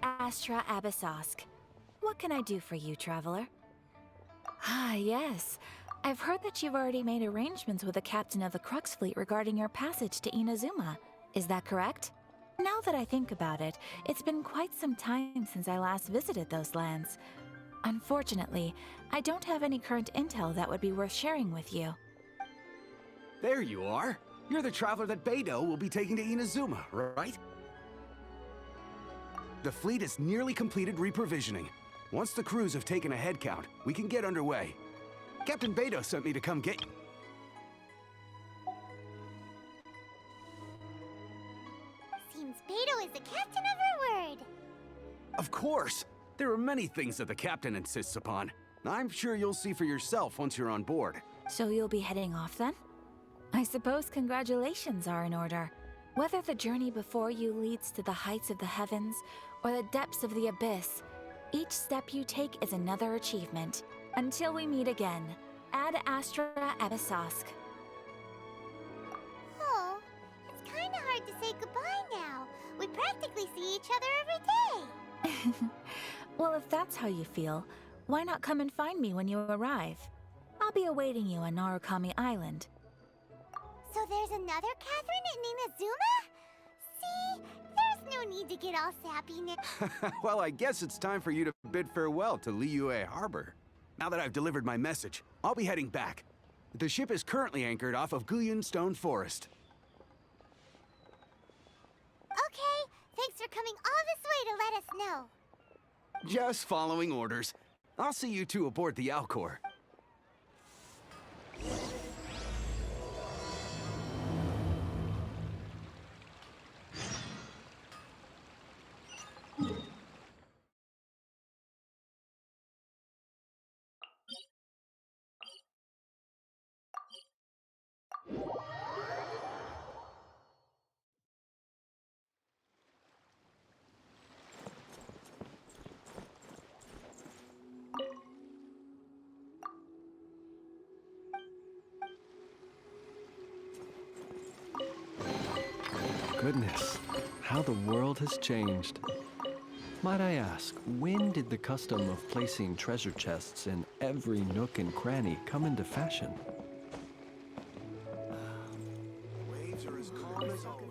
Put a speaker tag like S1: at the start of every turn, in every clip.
S1: Astra Abyssosk. What can I do for you, traveler? Ah, yes. I've heard that you've already made arrangements with the captain of the Crux fleet regarding your passage to Inazuma. Is that correct? Now that I think about it, it's been quite some time since I last visited those lands. Unfortunately, I don't have any current intel that would be worth sharing with you.
S2: There you are. You're the traveler that Beidou will be taking to Inazuma, right? The fleet is nearly completed reprovisioning. Once the crews have taken a head count, we can get underway. Captain Beidou sent me to come get you.
S3: Seems Beidou is the captain of her word.
S2: Of course! There are many things that the captain insists upon. I'm sure you'll see for yourself once you're on board.
S1: So you'll be heading off then? I suppose congratulations are in order. Whether the journey before you leads to the heights of the heavens or the depths of the abyss, each step you take is another achievement. Until we meet again, Ad Astra Abyssosk.
S3: Oh, it's kind of hard to say goodbye now. We practically see each other every day.
S1: Well, if that's how you feel, why not come and find me when you arrive? I'll be awaiting you on Narukami Island.
S3: So there's another Catherine in Inazuma? See, there's no need to get all sappy now.
S2: Well, I guess it's time for you to bid farewell to Liyue Harbor. Now that I've delivered my message, I'll be heading back. The ship is currently anchored off of Guyun Stone Forest.
S3: Okay, thanks for coming all this way to let us know.
S2: Just following orders. I'll see you two aboard the Alcor.
S4: Goodness, how the world has changed. Might I ask, when did the custom of placing treasure chests in every nook and cranny come into fashion?
S2: Waves are as calm as always.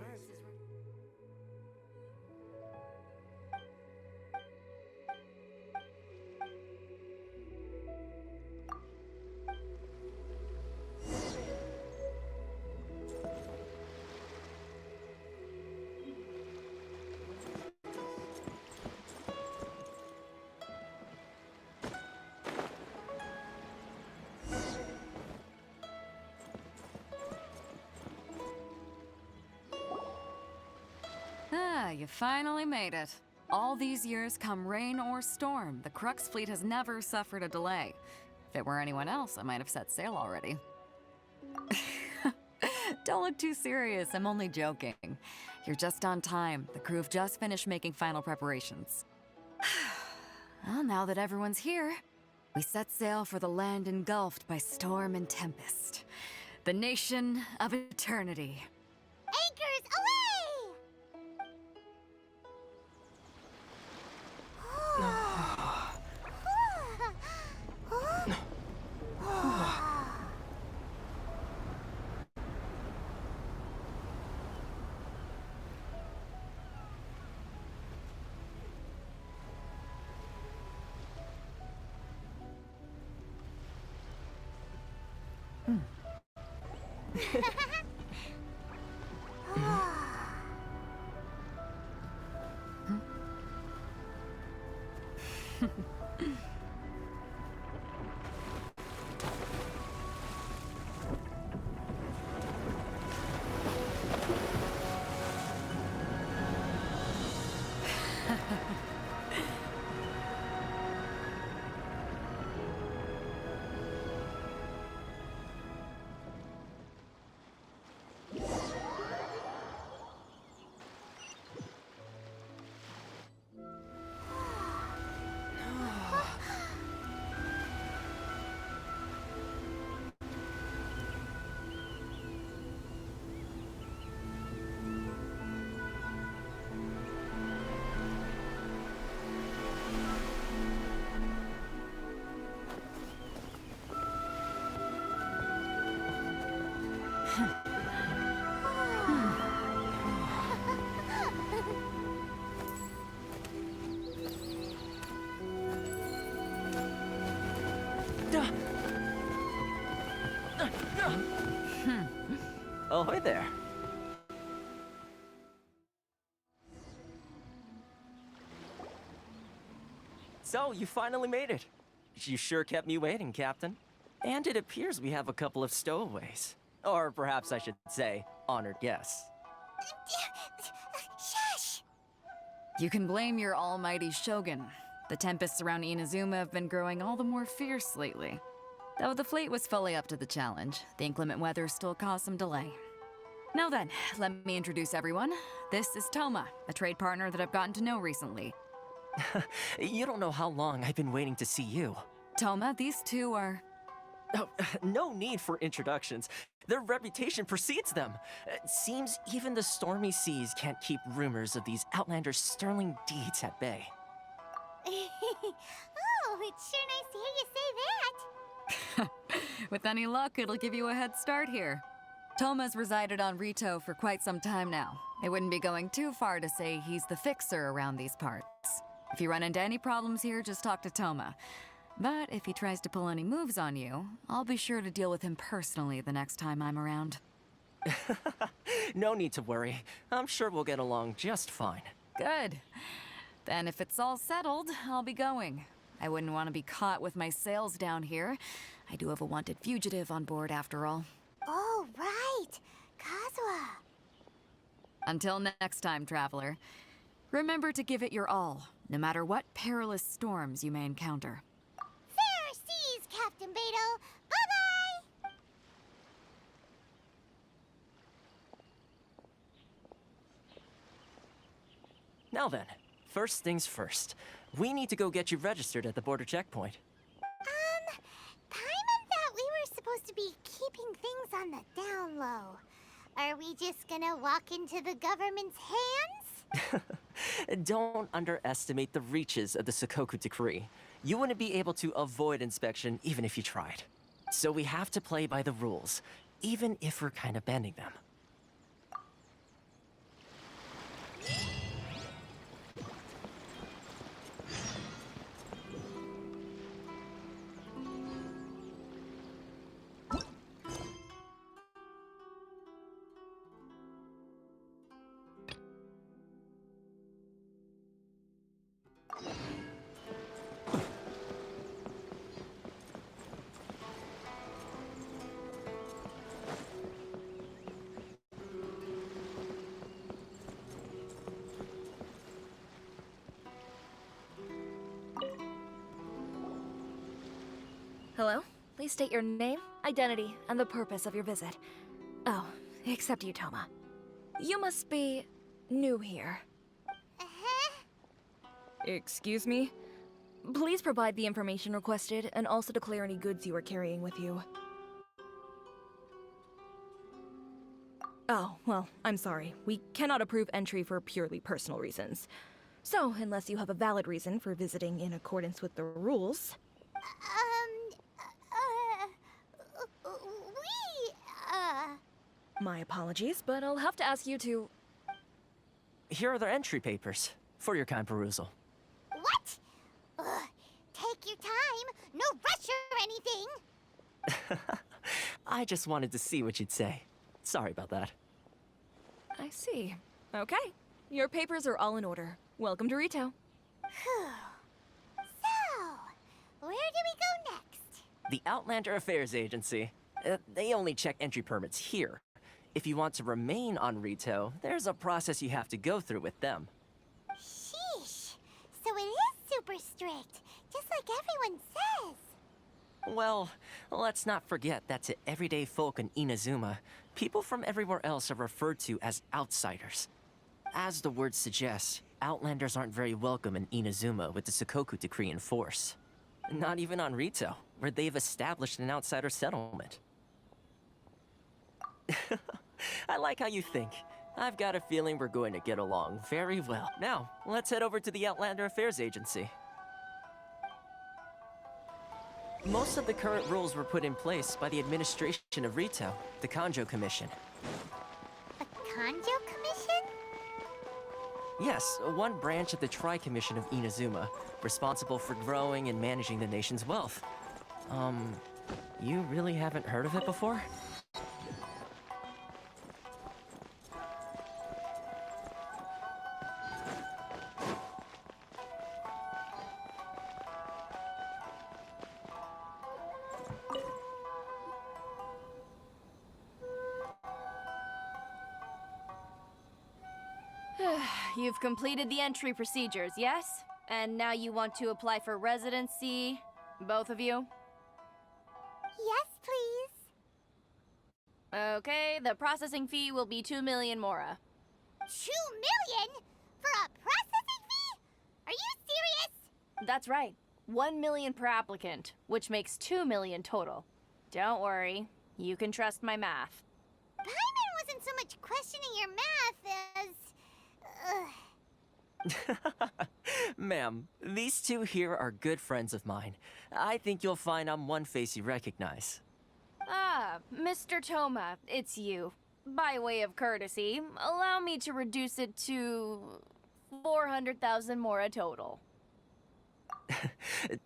S5: Ah, you finally made it. All these years, come rain or storm, the Crux fleet has never suffered a delay. If it were anyone else, I might have set sail already. Don't look too serious, I'm only joking. You're just on time. The crew have just finished making final preparations. Well, now that everyone's here, we set sail for the land engulfed by storm and tempest. The nation of eternity.
S3: Anchors away!
S6: Ahoy there. So, you finally made it. You sure kept me waiting, Captain. And it appears we have a couple of stowaways. Or perhaps I should say, honored guests.
S3: Shush!
S5: You can blame your almighty shogun. The tempests around Inazuma have been growing all the more fierce lately. Though the fleet was fully up to the challenge, the inclement weather still caused some delay. Now then, let me introduce everyone. This is Toma, a trade partner that I've gotten to know recently.
S6: You don't know how long I've been waiting to see you.
S5: Toma, these two are...
S6: Oh, no need for introductions. Their reputation precedes them. It seems even the stormy seas can't keep rumors of these outlanders' sterling deeds at bay.
S3: Oh, it's sure nice to hear you say that.
S5: With any luck, it'll give you a head start here. Toma's resided on Rito for quite some time now. It wouldn't be going too far to say he's the fixer around these parts. If you run into any problems here, just talk to Toma. But if he tries to pull any moves on you, I'll be sure to deal with him personally the next time I'm around.
S6: No need to worry. I'm sure we'll get along just fine.
S5: Good. Then if it's all settled, I'll be going. I wouldn't want to be caught with my sails down here. I do have a wanted fugitive on board after all.
S3: Oh, right. Kazuha.
S5: Until next time, traveler. Remember to give it your all, no matter what perilous storms you may encounter.
S3: Fair seas, Captain Beidou. Bye-bye!
S6: Now then, first things first. We need to go get you registered at the border checkpoint.
S3: Paimon thought we were supposed to be keeping things on the down low. Are we just gonna walk into the government's hands?
S6: Don't underestimate the reaches of the Sakoku Decree. You wouldn't be able to avoid inspection even if you tried. So we have to play by the rules, even if we're kind of bending them.
S1: Hello? Please state your name, identity, and the purpose of your visit. Oh, except you, Toma. You must be new here.
S3: Uh-huh.
S7: Excuse me? Please provide the information requested and also declare any goods you are carrying with you. Oh, well, I'm sorry. We cannot approve entry for purely personal reasons. So, unless you have a valid reason for visiting in accordance with the rules... My apologies, but I'll have to ask you to...
S6: Here are their entry papers for your kind perusal.
S3: What? Take your time. No rush or anything.
S6: I just wanted to see what you'd say. Sorry about that.
S7: I see. Okay. Your papers are all in order. Welcome to Rito.
S3: So, where do we go next?
S6: The Outlander Affairs Agency. They only check entry permits here. If you want to remain on Rito, there's a process you have to go through with them.
S3: Sheesh. So it is super strict, just like everyone says.
S6: Well, let's not forget that to everyday folk in Inazuma, people from everywhere else are referred to as outsiders. As the word suggests, Outlanders aren't very welcome in Inazuma with the Sakoku Decree in force. Not even on Rito, where they've established an outsider settlement. I like how you think. I've got a feeling we're going to get along very well. Now, let's head over to the Outlander Affairs Agency. Most of the current rules were put in place by the administration of Rito, the Kanjo Commission.
S3: A Kanjo Commission?
S6: Yes, one branch of the Tri-Commission of Inazuma, responsible for growing and managing the nation's wealth. You really haven't heard of it before?
S8: you've completed the entry procedures, yes? And now you want to apply for residency, both of you?
S3: Yes, please.
S8: Okay, the processing fee will be 2 million mora.
S3: 2 million? For a processing fee? Are you serious?
S8: That's right. 1 million per applicant, which makes 2 million total. Don't worry, you can trust my math.
S3: Paimon wasn't so much questioning your math as...
S6: Ma'am, these two here are good friends of mine. I think you'll find I'm one face you recognize.
S8: Ah, Mr. Toma, it's you. By way of courtesy, allow me to reduce it to 400,000 mora total.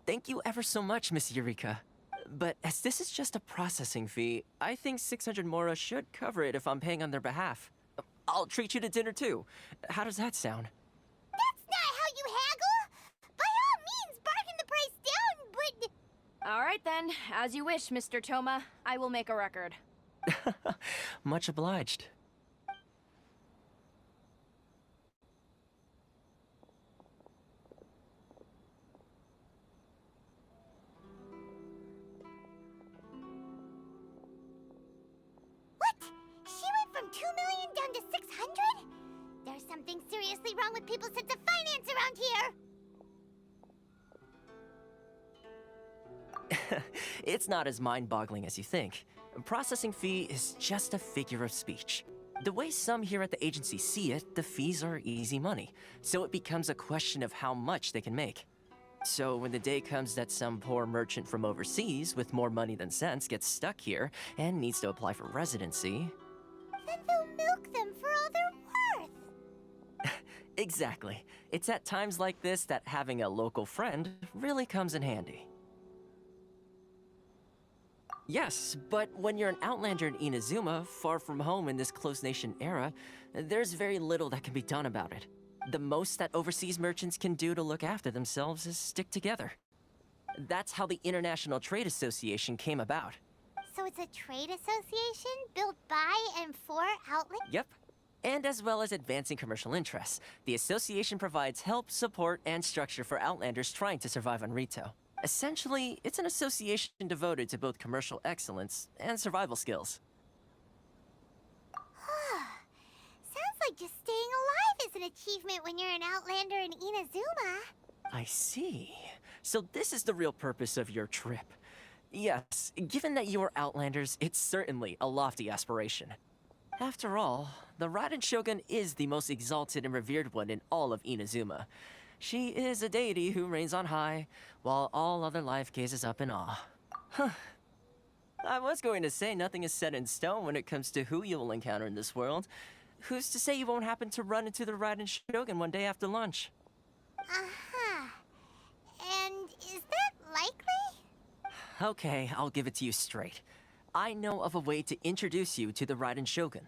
S6: Thank you ever so much, Miss Eureka. But as this is just a processing fee, I think 600 mora should cover it if I'm paying on their behalf. I'll treat you to dinner too. How does that sound?
S3: That's not how you haggle! By all means, bargain the price down, but...
S8: All right then, as you wish, Mr. Toma. I will make a record.
S6: Much obliged.
S3: What? She went from 2 million down to 600? There's something seriously wrong with people's sense of finance around here!
S6: It's not as mind-boggling as you think. Processing fee is just a figure of speech. The way some here at the agency see it, the fees are easy money, so it becomes a question of how much they can make. So when the day comes that some poor merchant from overseas with more money than sense gets stuck here and needs to apply for residency...
S3: Then they'll milk them for all they're worth!
S6: Exactly. It's at times like this that having a local friend really comes in handy. Yes, but when you're an outlander in Inazuma, far from home in this closed nation era, there's very little that can be done about it. The most that overseas merchants can do to look after themselves is stick together. That's how the International Trade Association came about.
S3: So it's a trade association built by and for outlets?
S6: Yep. And as well as advancing commercial interests, the association provides help, support, and structure for outlanders trying to survive on Rito. Essentially, it's an association devoted to both commercial excellence and survival skills.
S3: Sounds like just staying alive is an achievement when you're an outlander in Inazuma.
S6: I see. So this is the real purpose of your trip. Yes, given that you are outlanders, it's certainly a lofty aspiration. After all, the Raiden Shogun is the most exalted and revered one in all of Inazuma. She is a deity who reigns on high, while all other life gazes up in awe. Huh. I was going to say nothing is set in stone when it comes to who you will encounter in this world. Who's to say you won't happen to run into the Raiden Shogun one day after lunch?
S3: Uh-huh. And is that likely?
S6: Okay, I'll give it to you straight. I know of a way to introduce you to the Raiden Shogun.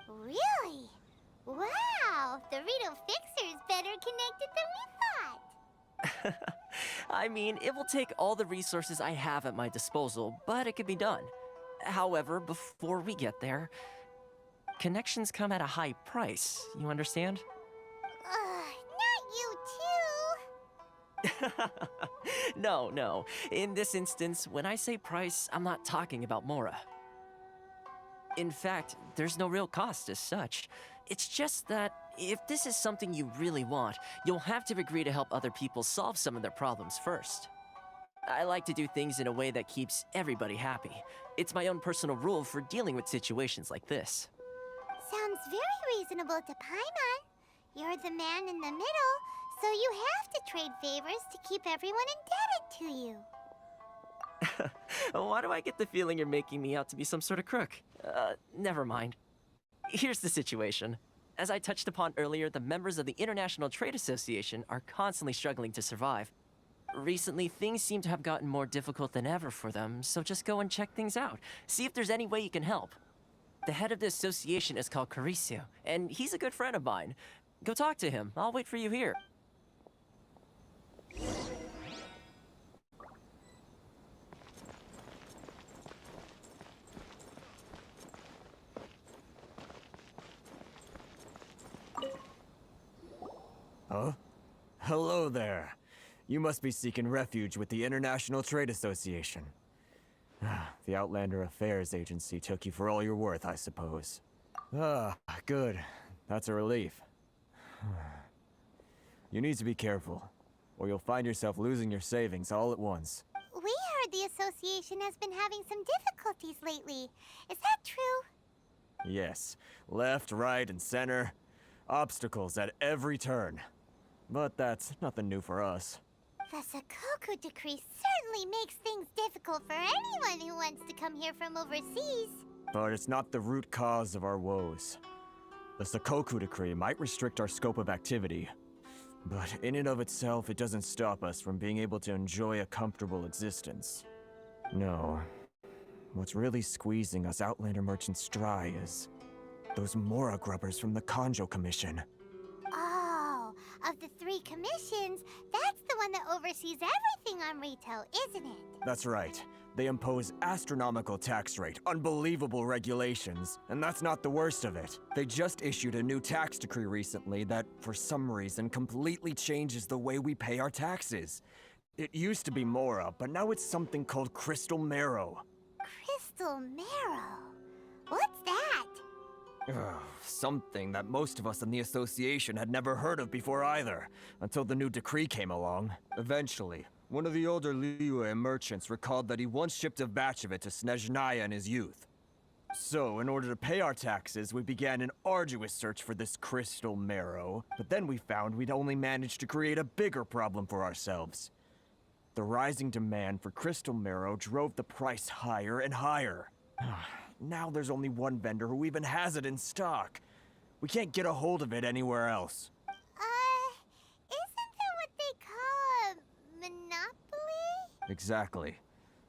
S3: Really? Wow, the Rito Fixer's better connected than we thought.
S6: I mean, it will take all the resources I have at my disposal, but it can be done. However, before we get there, connections come at a high price, you understand?
S3: Not you too.
S6: No. In this instance, when I say price, I'm not talking about Mora. In fact, there's no real cost as such. It's just that if this is something you really want, you'll have to agree to help other people solve some of their problems first. I like to do things in a way that keeps everybody happy. It's my own personal rule for dealing with situations like this.
S3: Sounds very reasonable to Paimon. You're the man in the middle, so you have to trade favors to keep everyone indebted to you.
S6: Why do I get the feeling you're making me out to be some sort of crook? Never mind. Here's the situation. As I touched upon earlier, the members of the International Trade Association are constantly struggling to survive. Recently, things seem to have gotten more difficult than ever for them, so just go and check things out. See if there's any way you can help. The head of the association is called Caricio, and he's a good friend of mine. Go talk to him. I'll wait for you here.
S9: Hello there. You must be seeking refuge with the International Trade Association. The Outlander Affairs Agency took you for all you're worth, I suppose. Ah, good. That's a relief. You need to be careful, or you'll find yourself losing your savings all at once.
S3: We heard the association has been having some difficulties lately. Is that true?
S9: Yes. Left, right, and center. Obstacles at every turn. But that's nothing new for us.
S3: The Sakoku decree certainly makes things difficult for anyone who wants to come here from overseas.
S9: But it's not the root cause of our woes. The Sakoku decree might restrict our scope of activity, but in and of itself, it doesn't stop us from being able to enjoy a comfortable existence. No. What's really squeezing us Outlander merchants dry is those Mora grubbers from the Kanjo Commission.
S3: Oh, of the 3 commissions, that's the one that oversees everything on retail, isn't it?
S9: That's right. They impose astronomical tax rate, unbelievable regulations, and that's not the worst of it. They just issued a new tax decree recently that, for some reason, completely changes the way we pay our taxes. It used to be Mora, but now it's something called Crystal Marrow.
S3: Crystal Marrow? What's that?
S9: Something that most of us in the association had never heard of before either, until the new decree came along. Eventually, one of the older Liyue merchants recalled that he once shipped a batch of it to Snezhnaya in his youth. So, in order to pay our taxes, we began an arduous search for this crystal marrow, but then we found we'd only managed to create a bigger problem for ourselves. The rising demand for crystal marrow drove the price higher and higher. Now there's only one vendor who even has it in stock. We can't get a hold of it anywhere else.
S3: Isn't that what they call a monopoly?
S9: Exactly.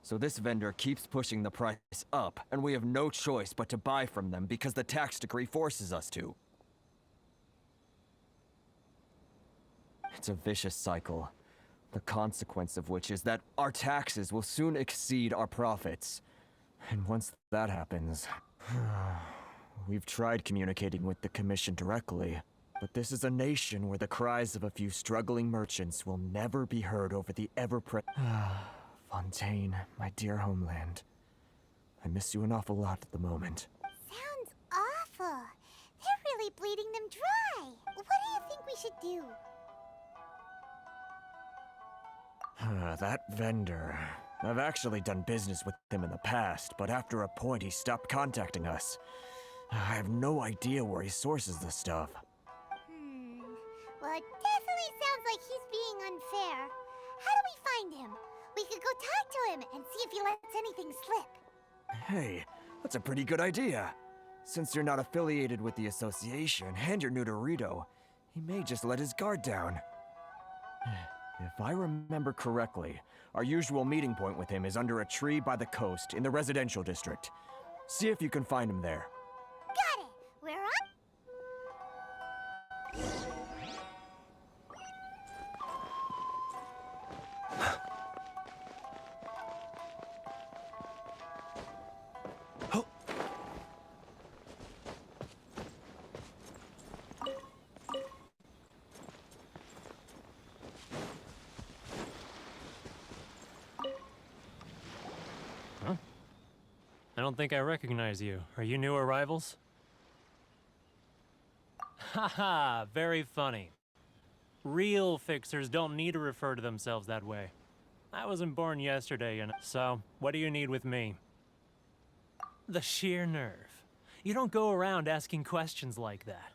S9: So this vendor keeps pushing the price up, and we have no choice but to buy from them because the tax decree forces us to. It's a vicious cycle, the consequence of which is that our taxes will soon exceed our profits. And once that happens, we've tried communicating with the Commission directly, but this is a nation where the cries of a few struggling merchants will never be heard over the Fontaine, my dear homeland. I miss you an awful lot at the moment.
S3: Sounds awful. They're really bleeding them dry. What do you think we should do?
S9: That vendor. I've actually done business with him in the past, but after a point he stopped contacting us. I have no idea where he sources the stuff.
S3: Well, it definitely sounds like he's being unfair. How do we find him? We could go talk to him and see if he lets anything slip.
S9: Hey, that's a pretty good idea. Since you're not affiliated with the association and you're new to Rito, he may just let his guard down. If I remember correctly, our usual meeting point with him is under a tree by the coast in the residential district. See if you can find him there.
S3: Got it! We're up!
S10: I don't think I recognize you. Are you new arrivals? Haha, very funny. Real fixers don't need to refer to themselves that way. I wasn't born yesterday, so what do you need with me? The sheer nerve. You don't go around asking questions like that.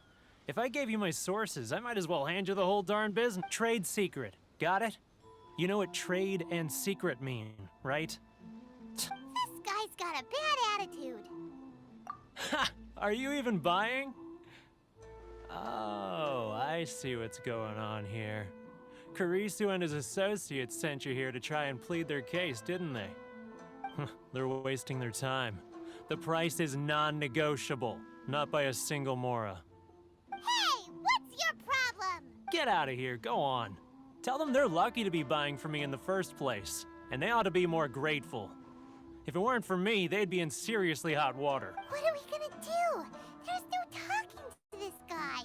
S10: If I gave you my sources, I might as well hand you the whole darn business. Trade secret. Got it? You know what trade and secret mean, right?
S3: This guy's got a bad attitude.
S10: Ha! Are you even buying? Oh, I see what's going on here. Karisu and his associates sent you here to try and plead their case, didn't they? They're wasting their time. The price is non-negotiable, not by a single Mora.
S3: Hey, what's your problem?
S10: Get out of here, go on. Tell them they're lucky to be buying from me in the first place, and they ought to be more grateful. If it weren't for me, they'd be in seriously hot water.
S3: What are we gonna do? There's no talking to this guy.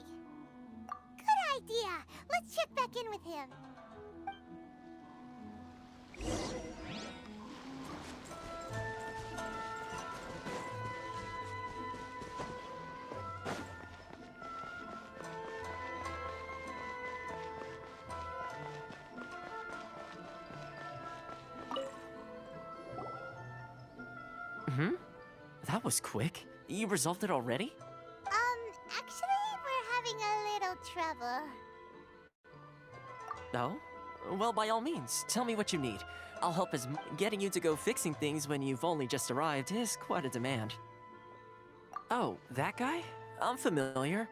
S3: Good idea. Let's let's check back in with him.
S6: That was quick. You resolved it already?
S3: Actually, we're having a little trouble.
S6: No? Well, by all means, tell me what you need. I'll help as getting you to go fixing things when you've only just arrived is quite a demand. Oh, that guy? I'm familiar.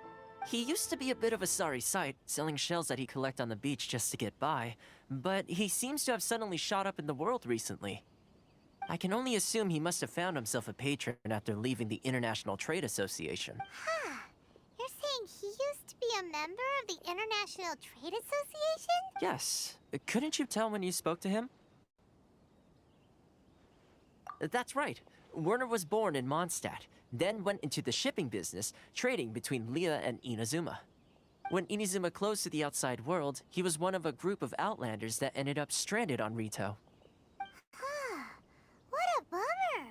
S6: He used to be a bit of a sorry sight, selling shells that he collect on the beach just to get by, but he seems to have suddenly shot up in the world recently. I can only assume he must have found himself a patron after leaving the International Trade Association.
S3: Huh. You're saying he used to be a member of the International Trade Association?
S6: Yes. Couldn't you tell when you spoke to him? That's right. Werner was born in Mondstadt, then went into the shipping business, trading between Leah and Inazuma. When Inazuma closed to the outside world, he was one of a group of outlanders that ended up stranded on Rito.
S3: What a bummer.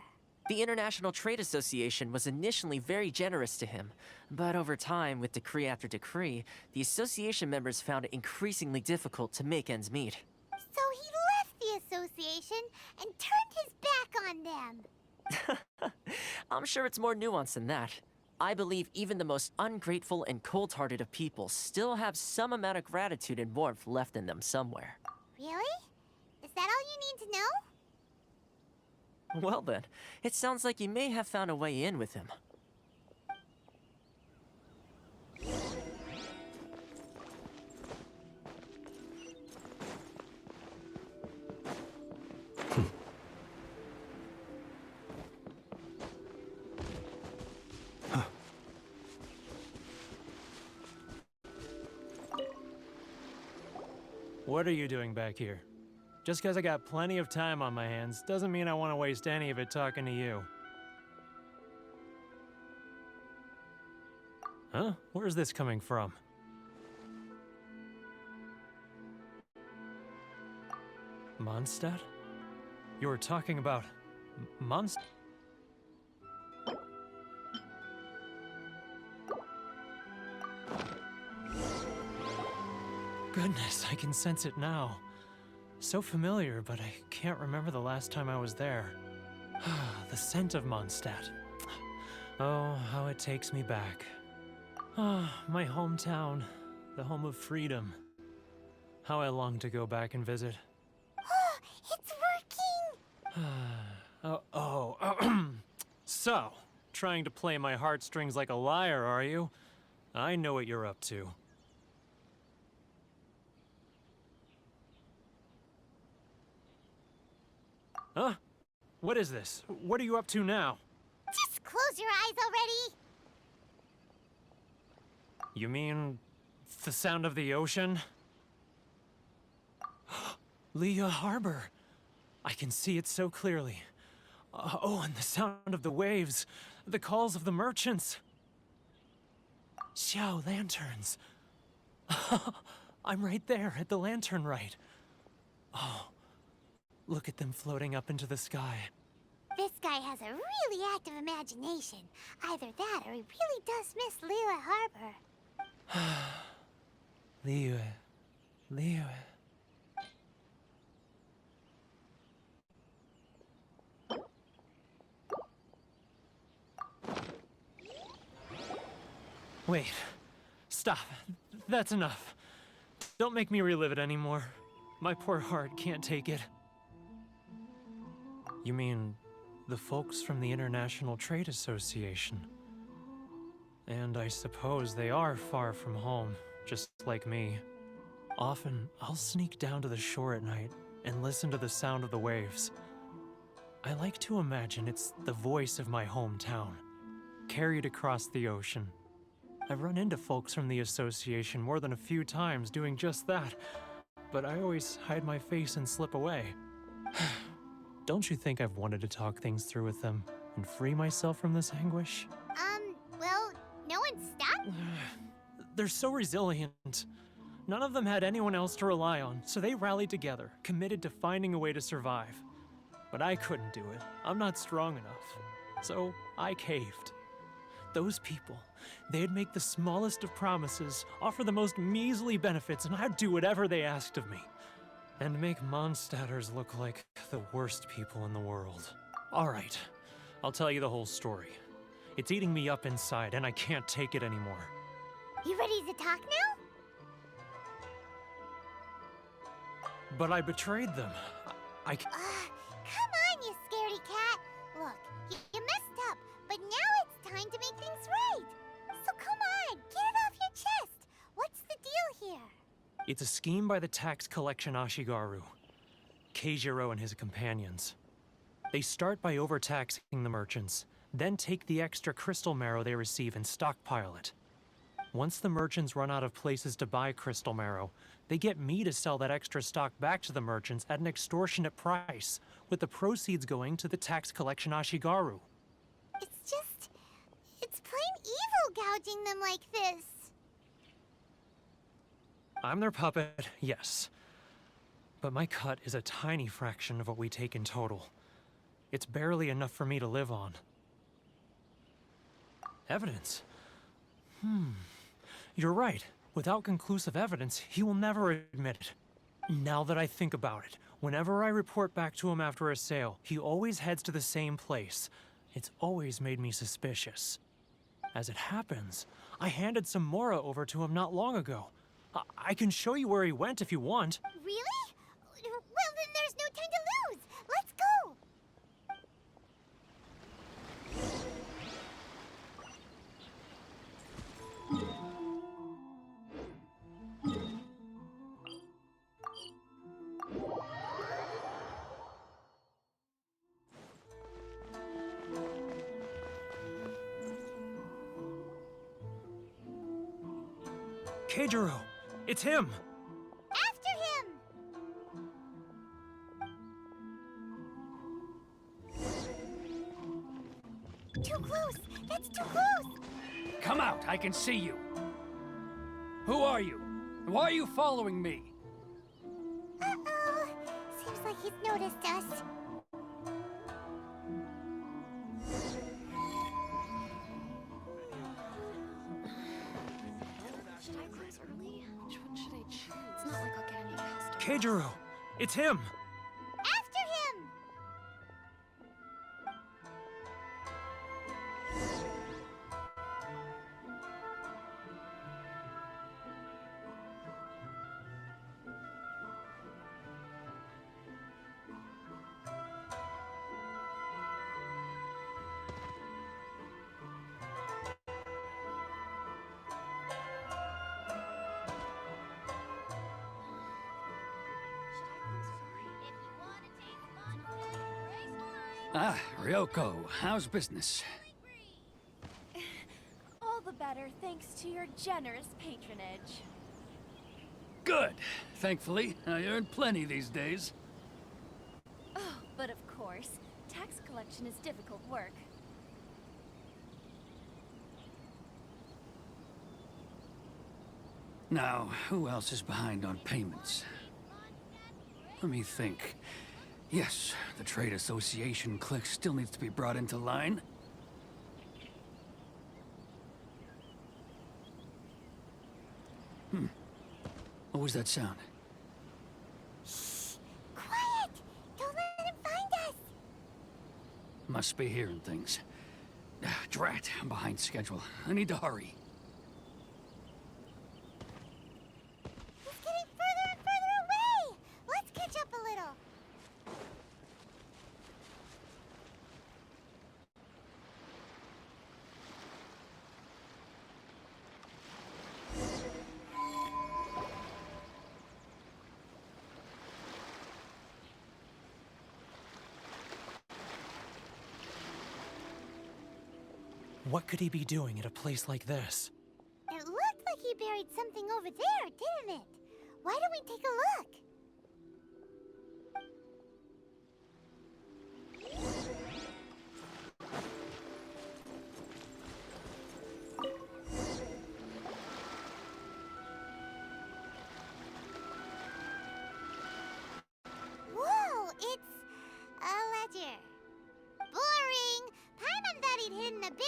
S6: The International Trade Association was initially very generous to him, but over time, with decree after decree, the association members found it increasingly difficult to make ends meet.
S3: So he left the association and turned his back on them.
S6: I'm sure it's more nuanced than that. I believe even the most ungrateful and cold-hearted of people still have some amount of gratitude and warmth left in them somewhere.
S3: Really? Is that all you need to know?
S6: Well then, it sounds like you may have found a way in with him.
S10: What are you doing back here? Just because I got plenty of time on my hands doesn't mean I want to waste any of it talking to you. Huh? Where's this coming from? Mondstadt? You were talking about Mondstadt? Goodness, I can sense it now. So familiar, but I can't remember the last time I was there. The scent of Mondstadt. Oh, how it takes me back. Ah, my hometown, the home of freedom. How I long to go back and visit.
S3: It's working!
S10: So, trying to play my heartstrings like a liar, are you? I know what you're up to. Huh? What is this? What are you up to now?
S3: Just close your eyes already!
S10: You mean the sound of the ocean? Leah Harbor. I can see it so clearly. Oh, and the sound of the waves. The calls of the merchants. Xiao lanterns. I'm right there at the lantern right. Oh, look at them floating up into the sky.
S3: This guy has a really active imagination. Either that or he really does miss Liyue Harbor.
S10: Liyue. Wait. Stop. That's enough. Don't make me relive it anymore. My poor heart can't take it. You mean the folks from the International Trade Association? And I suppose they are far from home, just like me. Often, I'll sneak down to the shore at night and listen to the sound of the waves. I like to imagine it's the voice of my hometown, carried across the ocean. I've run into folks from the association more than a few times doing just that, but I always hide my face and slip away. Don't you think I've wanted to talk things through with them and free myself from this anguish?
S3: Well, no one stopped?
S10: They're so resilient. None of them had anyone else to rely on, so they rallied together, committed to finding a way to survive. But I couldn't do it. I'm not strong enough. So I caved. Those people, they'd make the smallest of promises, offer the most measly benefits, and I'd do whatever they asked of me. And make Mondstadters look like the worst people in the world. All right, I'll tell you the whole story. It's eating me up inside, and I can't take it anymore.
S3: You ready to talk now?
S10: But I betrayed them.
S3: Come on, you scaredy cat. Look, you messed up, but now it's time to make things right. So come on, get it off your chest. What's the deal here?
S10: It's a scheme by the tax collection Ashigaru, Keijiro and his companions. They start by overtaxing the merchants, then take the extra crystal marrow they receive and stockpile it. Once the merchants run out of places to buy crystal marrow, they get me to sell that extra stock back to the merchants at an extortionate price, with the proceeds going to the tax collection Ashigaru.
S3: It's plain evil gouging them like this.
S10: I'm their puppet, yes. But my cut is a tiny fraction of what we take in total. It's barely enough for me to live on. Evidence? You're right. Without conclusive evidence, he will never admit it. Now that I think about it, whenever I report back to him after a sale, he always heads to the same place. It's always made me suspicious. As it happens, I handed some Mora over to him not long ago. I can show you where he went if you want.
S3: Really? Well, then there's no time to lose. Let's go.
S10: Keijiro! It's him!
S3: After him! Too close! That's too close!
S11: Come out, I can see you. Who are you? Why are you following me?
S3: Uh-oh. Seems like he's noticed us.
S12: Should I close early? Which one should I choose? It's not like I'll get any faster.
S10: Keijiro! It's him!
S3: After him!
S11: Ah, Ryoko, how's business?
S8: All the better thanks to your generous patronage.
S11: Good. Thankfully, I earn plenty these days.
S8: Oh, but of course, tax collection is difficult work.
S11: Now, who else is behind on payments? Let me think. Yes, the Trade Association clique still needs to be brought into line. What was that sound?
S3: Shh! Quiet! Don't let him find us!
S11: Must be hearing things. Drat, I'm behind schedule. I need to hurry.
S3: He's getting further and further away! Let's catch up a little.
S10: What could he be doing at a place like this?
S3: It looked like he buried something over there, didn't it? Why don't we take a look?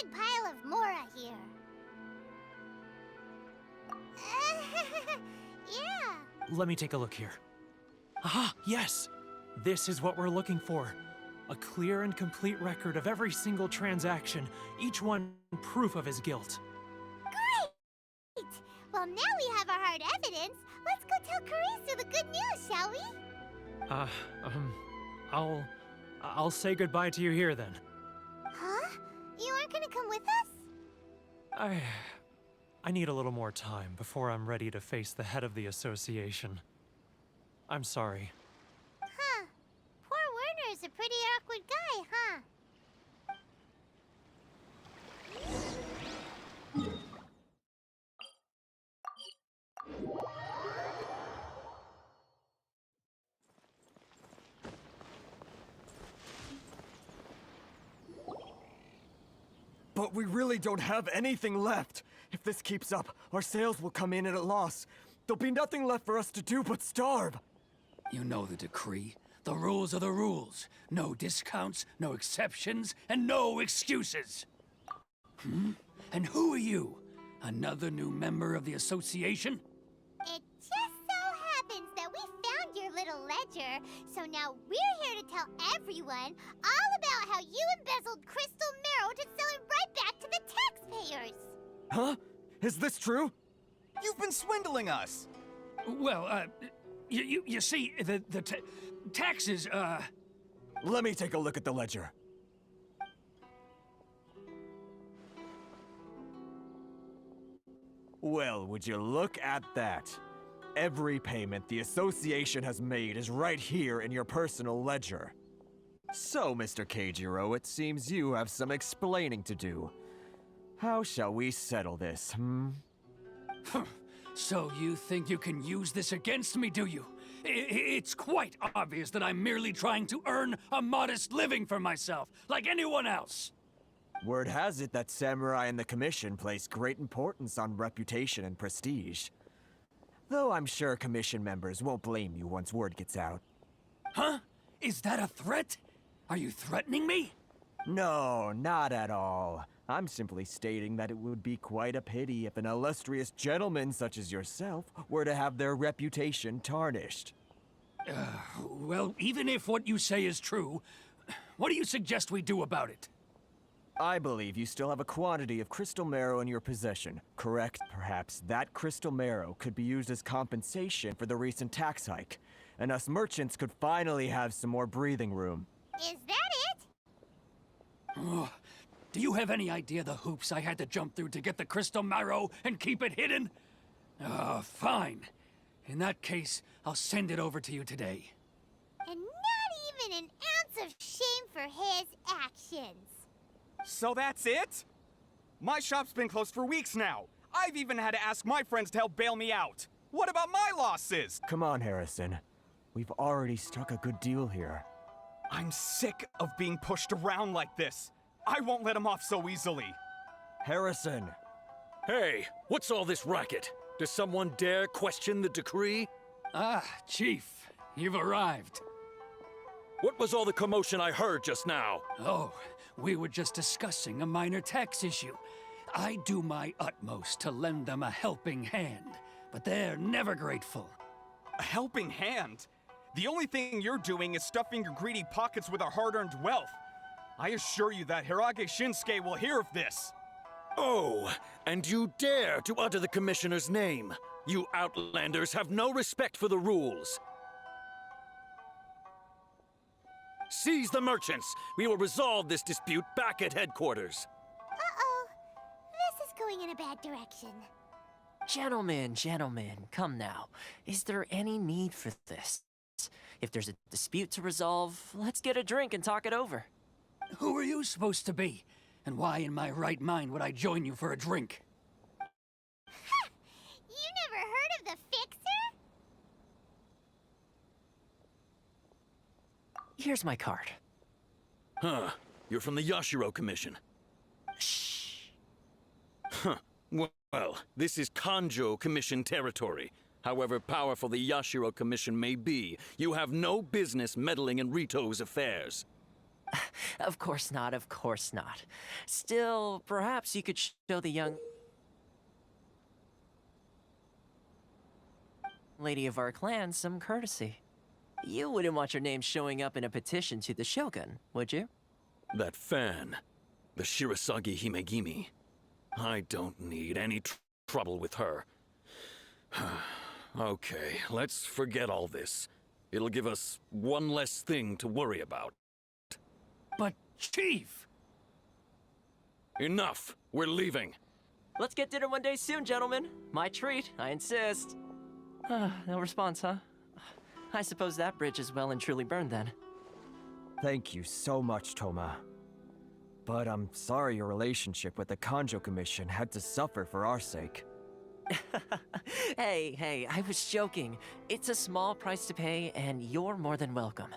S3: big pile of Mora here. Yeah.
S10: Let me take a look here. Ah, yes! This is what we're looking for. A clear and complete record of every single transaction, each one proof of his guilt.
S3: Great! Well, now we have our hard evidence. Let's go tell Karisu the good news, shall we?
S10: I'll say goodbye to you here then.
S3: Huh? You aren't gonna come with us?
S10: I need a little more time before I'm ready to face the head of the association. I'm sorry.
S3: Huh. Poor Werner's a pretty awkward guy, huh?
S9: But we really don't have anything left. If this keeps up, our sales will come in at a loss. There'll be nothing left for us to do but starve.
S11: You know the decree. The rules are the rules. No discounts, no exceptions, and no excuses. And who are you? Another new member of the association?
S3: It just so happens that we found your little ledger, so now we're here to tell everyone all about how you embezzled crystal marrow to sell it right back to the taxpayers.
S9: Huh? Is this true?
S13: You've been swindling us!
S11: Well, you see, the taxes,
S9: Let me take a look at the ledger. Well, would you look at that? Every payment the association has made is right here in your personal ledger. So, Mr. Keijiro, it seems you have some explaining to do. How shall we settle this,
S11: So you think you can use this against me, do you? It's quite obvious that I'm merely trying to earn a modest living for myself, like anyone else.
S9: Word has it that Samurai and the Commission place great importance on reputation and prestige. Though I'm sure Commission members won't blame you once word gets out.
S11: Huh? Is that a threat? Are you threatening me?
S9: No, not at all. I'm simply stating that it would be quite a pity if an illustrious gentleman such as yourself were to have their reputation tarnished.
S11: Well, even if what you say is true, what do you suggest we do about it?
S9: I believe you still have a quantity of crystal marrow in your possession, correct? Perhaps that crystal marrow could be used as compensation for the recent tax hike, and us merchants could finally have some more breathing room.
S3: Is that it?
S11: Oh, do you have any idea the hoops I had to jump through to get the crystal marrow and keep it hidden? Fine. In that case, I'll send it over to you today.
S3: And not even an ounce of shame for his actions.
S13: So that's it? My shop's been closed for weeks now. I've even had to ask my friends to help bail me out. What about my losses?
S9: Come on, Harrison. We've already struck a good deal here.
S13: I'm sick of being pushed around like this. I won't let him off so easily.
S9: Harrison!
S14: Hey, what's all this racket? Does someone dare question the decree?
S11: Ah, Chief, you've arrived.
S14: What was all the commotion I heard just now?
S11: Oh, we were just discussing a minor tax issue. I do my utmost to lend them a helping hand, but they're never grateful.
S13: A helping hand? The only thing you're doing is stuffing your greedy pockets with our hard-earned wealth. I assure you that Hirage Shinsuke will hear of this.
S14: Oh, and you dare to utter the Commissioner's name. You Outlanders have no respect for the rules. Seize the merchants. We will resolve this dispute back at headquarters.
S3: Uh-oh. This is going in a bad direction.
S6: Gentlemen, come now. Is there any need for this? If there's a dispute to resolve, let's get a drink and talk it over.
S11: Who are you supposed to be? And why in my right mind would I join you for a drink?
S3: Ha! You never heard of the Fixer?
S6: Here's my card.
S14: Huh. You're from the Yashiro Commission.
S6: Shh.
S14: Huh. Well, this is Kanjo Commission territory. However powerful the Yashiro Commission may be, you have no business meddling in Rito's affairs.
S6: Of course not, of course not. Still, perhaps you could show the young lady of our clan some courtesy. You wouldn't want your name showing up in a petition to the Shogun, would you?
S14: That fan, the Shirasagi Himegimi. I don't need any trouble with her. Okay, let's forget all this. It'll give us one less thing to worry about.
S11: But, Chief!
S14: Enough! We're leaving.
S6: Let's get dinner one day soon, gentlemen. My treat, I insist. No response, huh? I suppose that bridge is well and truly burned then.
S9: Thank you so much, Toma. But I'm sorry your relationship with the Kanjo Commission had to suffer for our sake.
S6: Hey, I was joking. It's a small price to pay, and you're more than welcome.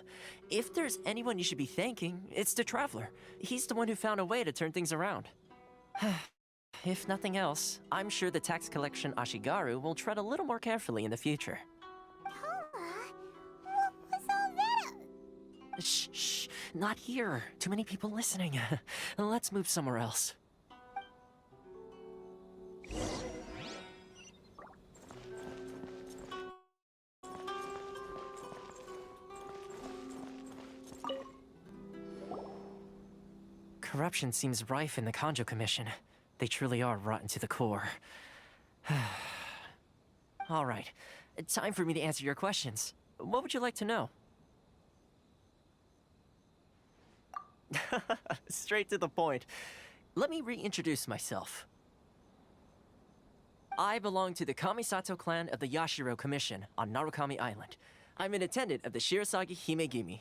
S6: If there's anyone you should be thanking, it's the Traveler. He's the one who found a way to turn things around. If nothing else, I'm sure the tax collection Ashigaru will tread a little more carefully in the future.
S3: Toma, what was all that?
S6: Shh, not here. Too many people listening. Let's move somewhere else. Corruption seems rife in the Kanjo Commission. They truly are rotten to the core. All right, time for me to answer your questions. What would you like to know? Straight to the point. Let me reintroduce myself. I belong to the Kamisato clan of the Yashiro Commission on Narukami Island. I'm an attendant of the Shirasagi Himegimi.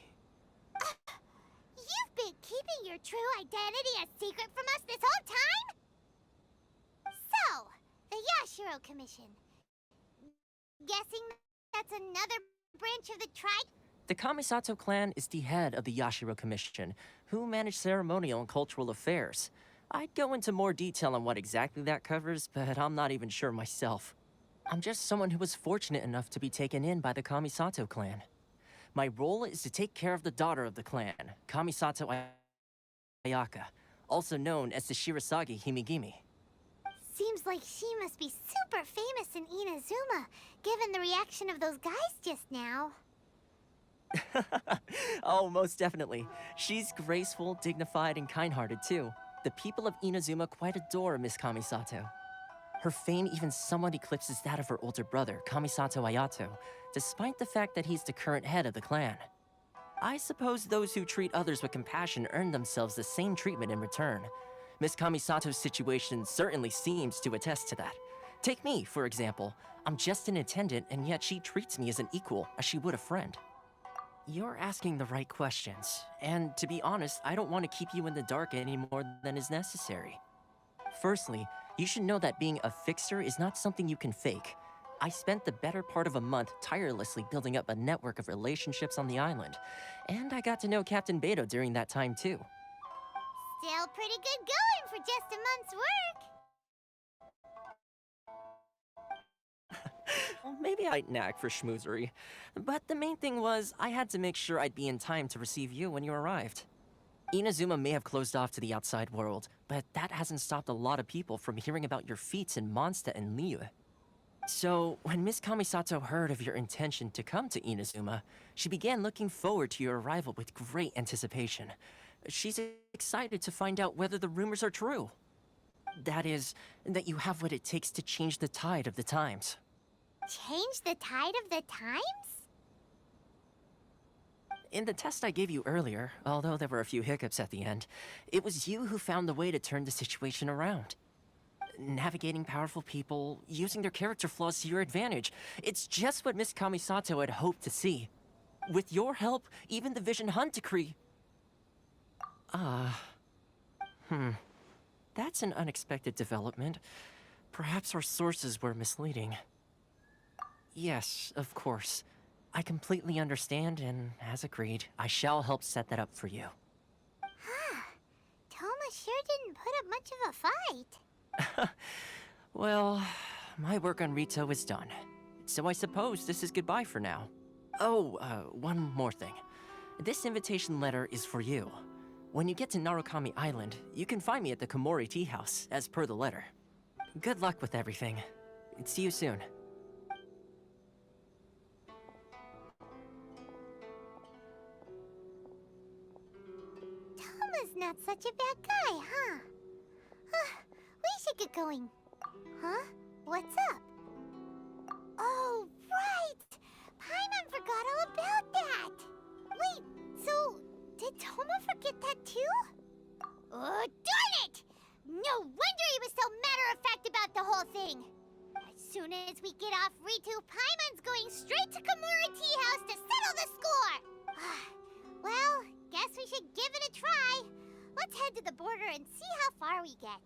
S3: You've been keeping your true identity a secret from us this whole time? So, the Yashiro Commission. Guessing that's another branch of the tribe?
S6: The Kamisato clan is the head of the Yashiro Commission, who manage ceremonial and cultural affairs. I'd go into more detail on what exactly that covers, but I'm not even sure myself. I'm just someone who was fortunate enough to be taken in by the Kamisato clan. My role is to take care of the daughter of the clan, Kamisato Ayaka, also known as the Shirasagi Himegimi.
S3: Seems like she must be super famous in Inazuma, given the reaction of those guys just now.
S6: Oh, most definitely. She's graceful, dignified, and kind-hearted too. The people of Inazuma quite adore Miss Kamisato. Her fame even somewhat eclipses that of her older brother, Kamisato Ayato, despite the fact that he's the current head of the clan. I suppose those who treat others with compassion earn themselves the same treatment in return. Miss Kamisato's situation certainly seems to attest to that. Take me, for example. I'm just an attendant, and yet she treats me as an equal, as she would a friend. You're asking the right questions, and to be honest, I don't want to keep you in the dark any more than is necessary. Firstly, you should know that being a fixer is not something you can fake. I spent the better part of a month tirelessly building up a network of relationships on the island, and I got to know Captain Beto during that time too.
S3: Still pretty good going for just a month's work.
S6: Well, maybe I'd knack for schmoozery, but the main thing was I had to make sure I'd be in time to receive you when you arrived. Inazuma may have closed off to the outside world, but that hasn't stopped a lot of people from hearing about your feats in Mondstadt and Liyue. So, when Miss Kamisato heard of your intention to come to Inazuma, she began looking forward to your arrival with great anticipation. She's excited to find out whether the rumors are true. That is, that you have what it takes to change the tide of the times.
S3: Change the tide of the times?
S6: In the test I gave you earlier, although there were a few hiccups at the end, it was you who found the way to turn the situation around. Navigating powerful people, using their character flaws to your advantage. It's just what Miss Kamisato had hoped to see. With your help, even the Vision Hunt decree... That's an unexpected development. Perhaps our sources were misleading. Yes, of course. I completely understand, and as agreed, I shall help set that up for you.
S3: Toma sure didn't put up much of a fight.
S6: Well, my work on Rito is done. So I suppose this is goodbye for now. Oh, one more thing. This invitation letter is for you. When you get to Narukami Island, you can find me at the Komori Tea House, as per the letter. Good luck with everything. See you soon.
S3: Toma's not such a bad guy, huh? We should get going. Huh? What's up? Oh, right! Paimon forgot all about that! Wait, so did Toma forget that too? Oh, darn it! No wonder he was so matter-of-fact about the whole thing! As soon as we get off Ritu, Paimon's going straight to Komori Tea House to settle the score! Well, guess we should give it a try. Let's head to the border and see how far we get.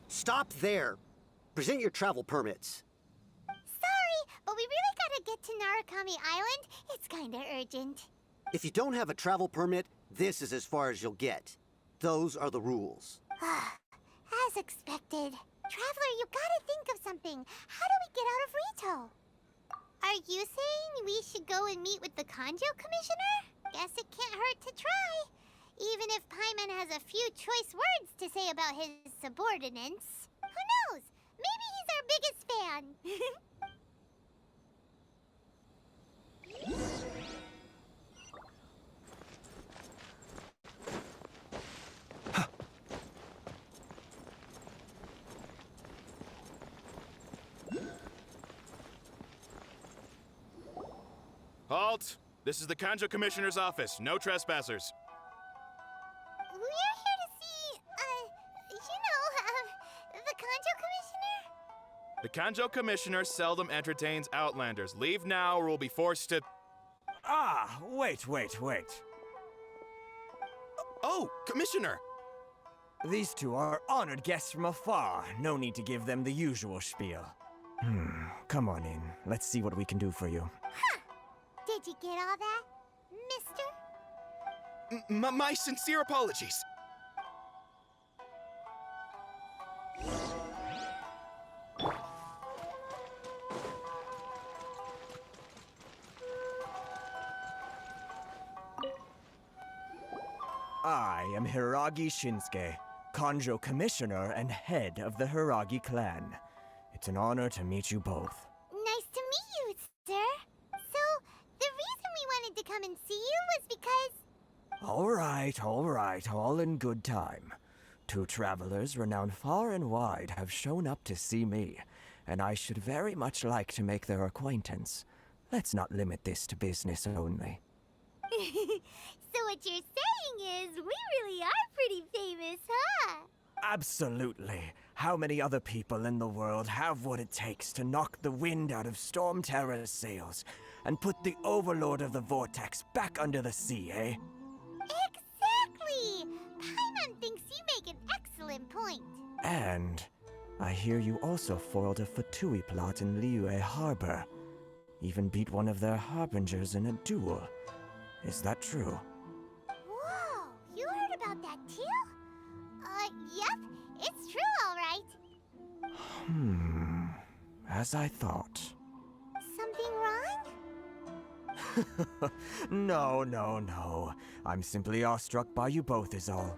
S15: Stop there. Present your travel permits.
S3: Sorry, but we really gotta get to Narukami Island. It's kinda urgent.
S15: If you don't have a travel permit, this is as far as you'll get. Those are the rules.
S3: As expected. Traveler, you gotta think of something. How do we get out of Rito? Are you saying we should go and meet with the Kanjo Commissioner? Guess it can't hurt to try. Even if Paimon has a few choice words to say about his subordinates. Who knows? Maybe he's our biggest fan.
S16: Halt! This is the Kanjo Commissioner's office. No trespassers.
S3: We're here to see, the Kanjo Commissioner?
S16: The Kanjo Commissioner seldom entertains Outlanders. Leave now or we'll be forced to...
S9: Ah, wait.
S16: Oh, Commissioner!
S9: These two are honored guests from afar. No need to give them the usual spiel. Come on in. Let's see what we can do for you.
S3: Huh. Did you get all that, mister?
S16: My sincere apologies.
S9: I am Hiragi Shinsuke, Kanjo Commissioner and head of the Hiragi clan. It's an honor to meet you both.
S3: Nice to meet you, sir. So, the reason we wanted to come and see you was because...
S9: All right, all in good time. Two travelers renowned far and wide have shown up to see me, and I should very much like to make their acquaintance. Let's not limit this to business only.
S3: So what you're saying is, we really are pretty famous, huh?
S9: Absolutely. How many other people in the world have what it takes to knock the wind out of Storm Terror's sails and put the Overlord of the Vortex back under the sea, eh?
S3: Exactly! Paimon thinks you make an excellent point.
S9: And I hear you also foiled a Fatui plot in Liyue Harbor. Even beat one of their harbingers in a duel. Is that true?
S3: Whoa, you heard about that too? Yep, it's true, all right.
S9: As I thought.
S3: Something wrong?
S9: No. I'm simply awestruck by you both is all.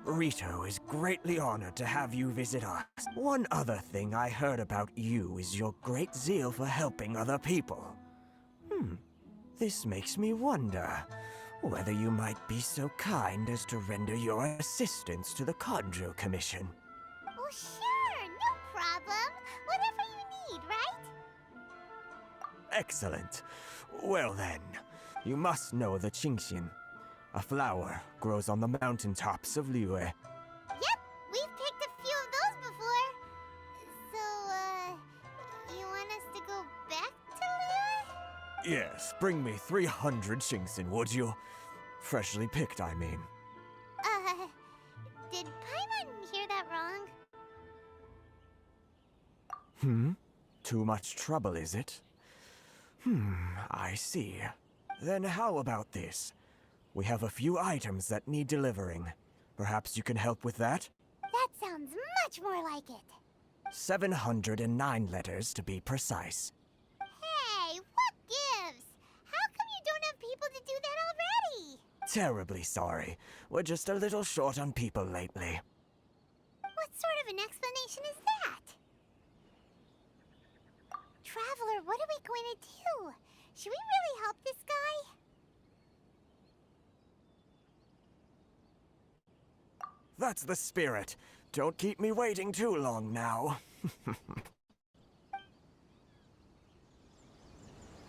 S9: Rito is greatly honored to have you visit us. One other thing I heard about you is your great zeal for helping other people. This makes me wonder whether you might be so kind as to render your assistance to the Kanjo Commission.
S3: Oh, sure, no problem. Whatever you need, right?
S9: Excellent. Well then, you must know the Qingxian. A flower grows on the mountaintops of Liyue.
S3: Yep, we've picked a few of those before. So, you want us to go back to Liyue?
S9: Yes, bring me 300 Qingxian, would you? Freshly picked, I mean.
S3: Did Paimon hear that wrong?
S9: Too much trouble, is it? I see. Then how about this? We have a few items that need delivering. Perhaps you can help with that?
S3: That sounds much more like it.
S9: 709 letters to be precise.
S3: Hey, what gives? How come you don't have people to do that already?
S9: Terribly sorry. We're just a little short on people lately.
S3: What sort of an explanation is that? Traveler, what are we going to do? Should we really help this guy?
S9: That's the spirit. Don't keep me waiting too long now.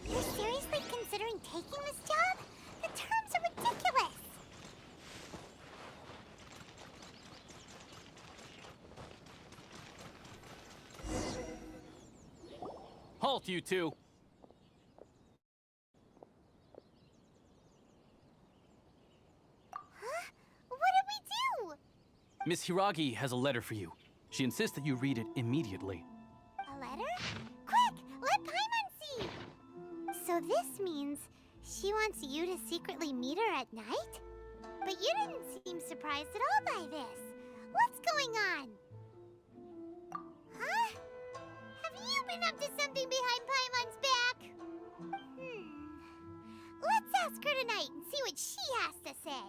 S3: You're seriously considering taking this job? The terms are ridiculous.
S17: Halt, you two!
S3: Huh? What did we do?
S17: Miss Hiragi has a letter for you. She insists that you read it immediately.
S3: A letter? Quick, let Paimon see! So this means she wants you to secretly meet her at night? But you didn't seem surprised at all by this. What's going on? Huh? Have you been up to something behind Paimon's back? Let's ask her tonight and see what she has to say.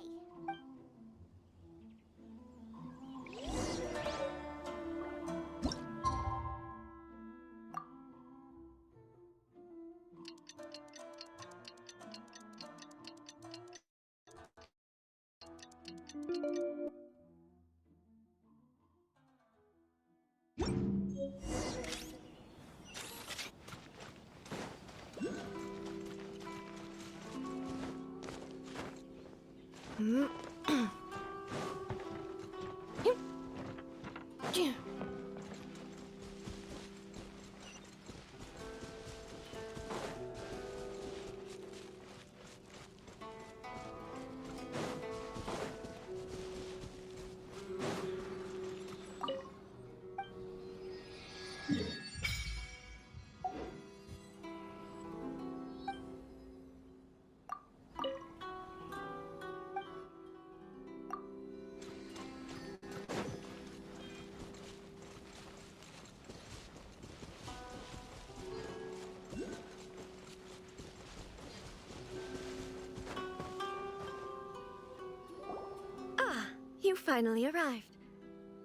S18: You finally arrived.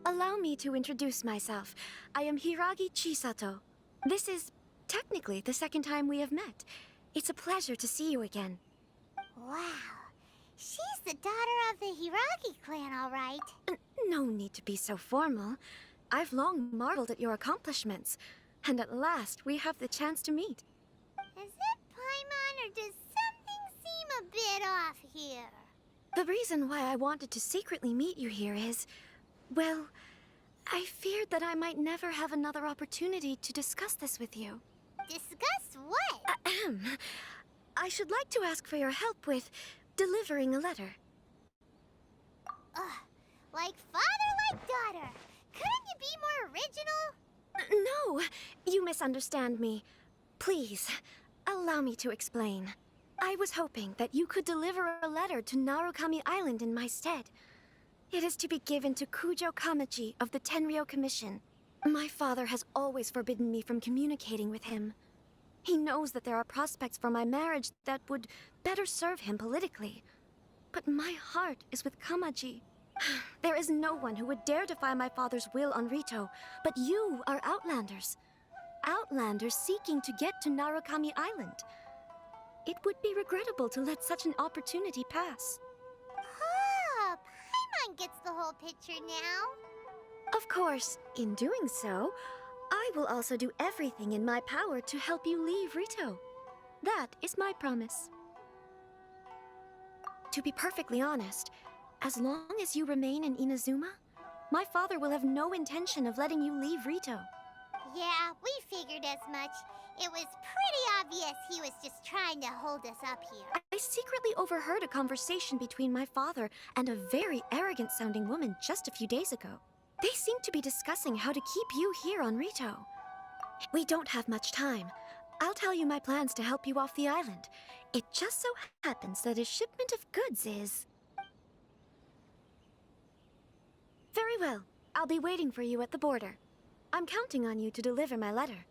S18: Allow me to introduce myself. I am Hiragi Chisato. This is technically the second time we have met. It's a pleasure to see you again.
S3: Wow. She's the daughter of the Hiragi clan, all right.
S18: No need to be so formal. I've long marveled at your accomplishments. And at last, we have the chance to meet.
S3: Is it Paimon, or does something seem a bit off here?
S18: The reason why I wanted to secretly meet you here is, well, I feared that I might never have another opportunity to discuss this with you.
S3: Discuss what?
S18: I should like to ask for your help with delivering a letter.
S3: Like father, like daughter. Couldn't you be more original?
S18: No, you misunderstand me. Please, allow me to explain. I was hoping that you could deliver a letter to Narukami Island in my stead. It is to be given to Kujo Kamaji of the Tenryou Commission. My father has always forbidden me from communicating with him. He knows that there are prospects for my marriage that would better serve him politically. But my heart is with Kamaji. There is no one who would dare defy my father's will on Rito, but you are Outlanders. Outlanders seeking to get to Narukami Island. It would be regrettable to let such an opportunity pass.
S3: Oh, Paimon gets the whole picture now.
S18: Of course, in doing so, I will also do everything in my power to help you leave Rito. That is my promise. To be perfectly honest, as long as you remain in Inazuma, my father will have no intention of letting you leave Rito.
S3: Yeah, we figured as much. It was pretty obvious he was just trying to hold us up here.
S18: I secretly overheard a conversation between my father and a very arrogant-sounding woman just a few days ago. They seem to be discussing how to keep you here on Rito. We don't have much time. I'll tell you my plans to help you off the island. It just so happens that a shipment of goods is... Very well. I'll be waiting for you at the border. I'm counting on you to deliver my letter.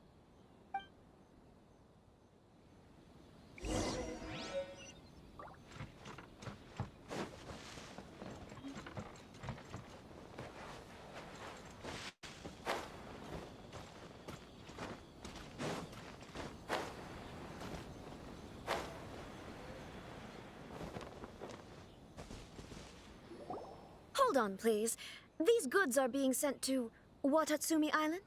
S18: Hold on, please. These goods are being sent to Watatsumi Island?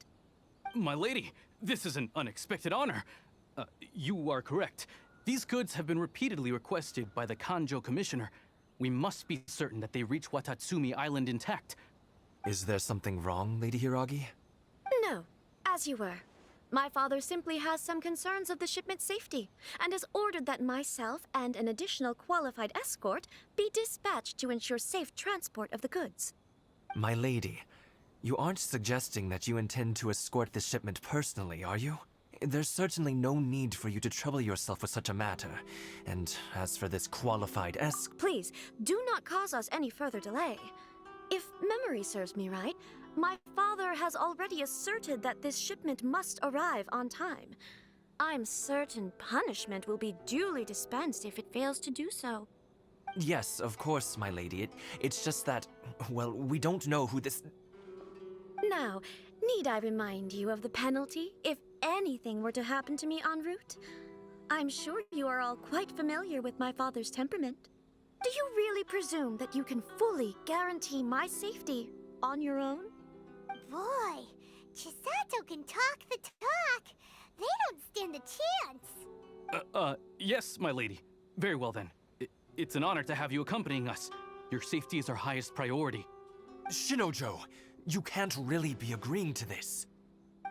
S17: My lady, this is an unexpected honor. You are correct. These goods have been repeatedly requested by the Kanjo Commissioner. We must be certain that they reach Watatsumi Island intact.
S19: Is there something wrong, Lady Hiragi?
S18: No, as you were. My father simply has some concerns of the shipment's safety, and has ordered that myself and an additional qualified escort be dispatched to ensure safe transport of the goods.
S19: My lady, you aren't suggesting that you intend to escort this shipment personally, are you? There's certainly no need for you to trouble yourself with such a matter. And as for this qualified
S18: Please, do not cause us any further delay. If memory serves me right, my father has already asserted that this shipment must arrive on time. I'm certain punishment will be duly dispensed if it fails to do so.
S19: Yes, of course, my lady. It's just that, well, we don't know who this...
S18: Now, need I remind you of the penalty if anything were to happen to me en route? I'm sure you are all quite familiar with my father's temperament. Do you really presume that you can fully guarantee my safety on your own?
S3: Boy, Chisato can talk the talk. They don't stand a chance.
S17: Yes, my lady. Very well then. It's an honor to have you accompanying us. Your safety is our highest priority.
S19: Shinojo, you can't really be agreeing to this.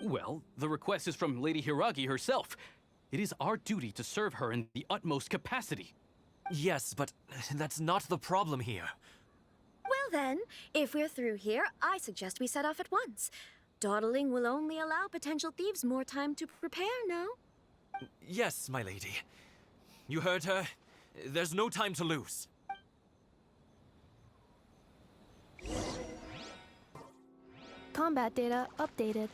S17: Well, the request is from Lady Hiragi herself. It is our duty to serve her in the utmost capacity.
S19: Yes, but that's not the problem here.
S18: Well then, if we're through here, I suggest we set off at once. Dawdling will only allow potential thieves more time to prepare, no?
S19: Yes, my lady. You heard her. There's no time to lose.
S12: Combat data updated.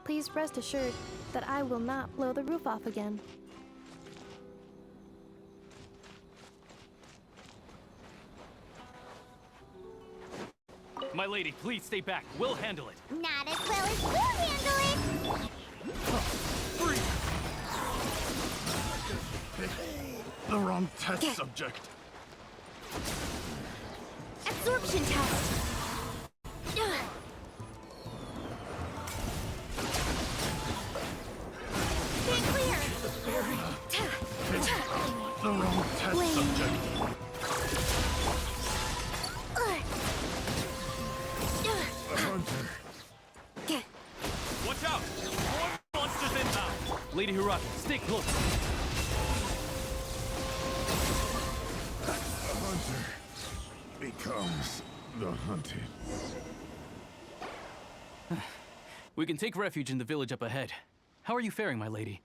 S12: Please rest assured that I will not blow the roof off again.
S17: My lady, please stay back. We'll handle it.
S3: Not as well as we'll handle it.
S20: The wrong test subject.
S18: Absorption test. Stay clear.
S20: The wrong test subject.
S17: Watch out! More monsters inbound! Lady Hiragi, stay close.
S20: The hunter becomes the hunted.
S17: We can take refuge in the village up ahead. How are you faring, my lady?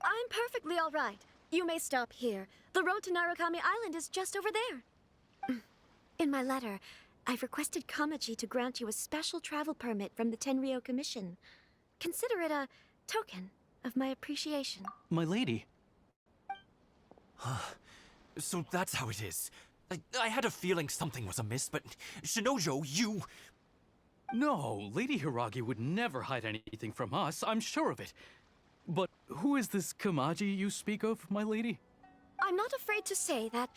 S18: I'm perfectly all right. You may stop here. The road to Narukami Island is just over there. In my letter, I've requested Kamaji to grant you a special travel permit from the Tenryou Commission. Consider it a token of my appreciation.
S17: My lady.
S19: So that's how it is. I had a feeling something was amiss, but Shinojo, you...
S17: No, Lady Hiragi would never hide anything from us, I'm sure of it. But who is this Kamaji you speak of, my lady?
S18: I'm not afraid to say that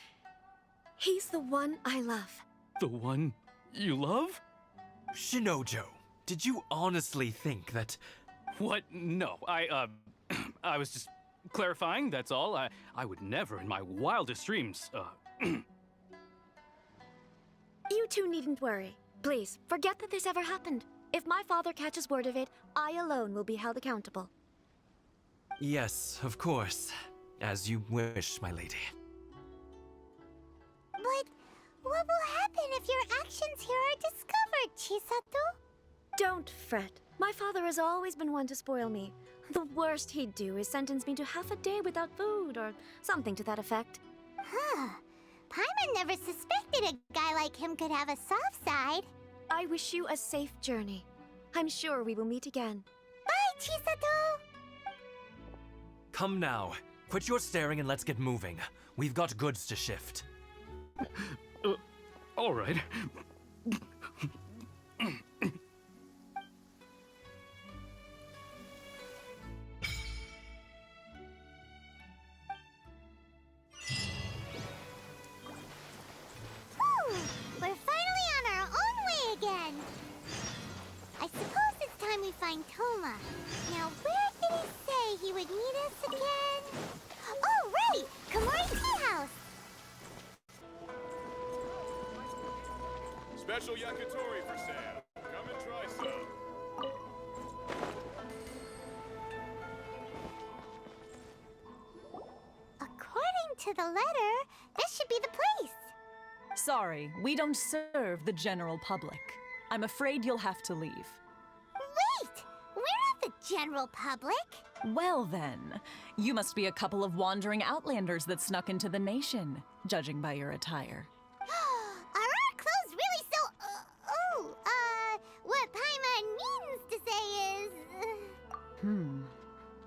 S18: he's the one I love.
S17: The one you love?
S19: Shinojo, did you honestly think that...
S17: What? No, I was just clarifying, that's all. I would never in my wildest dreams,
S18: You two needn't worry. Please, forget that this ever happened. If my father catches word of it, I alone will be held accountable.
S19: Yes, of course. As you wish, my lady.
S3: But what will happen if your actions here are discovered, Chisato?
S18: Don't fret. My father has always been one to spoil me. The worst he'd do is sentence me to half a day without food, or something to that effect.
S3: Huh. Paimon never suspected a guy like him could have a soft side.
S18: I wish you a safe journey. I'm sure we will meet again.
S3: Bye, Chisato!
S19: Come now. Quit your staring and let's get moving. We've got goods to shift.
S17: All right.
S3: We're finally on our own way again. I suppose it's time we find Toma. Now, where did he say he would meet us again? Oh, right! Komori Tea House!
S16: Special yakitori for sale. Come and try some.
S3: According to the letter, this should be the place.
S21: Sorry, we don't serve the general public. I'm afraid you'll have to leave.
S3: Wait! We're not the general public.
S21: Well then, you must be a couple of wandering outlanders that snuck into the nation, judging by your attire.
S3: Are our clothes really so... what Paimon means to say is...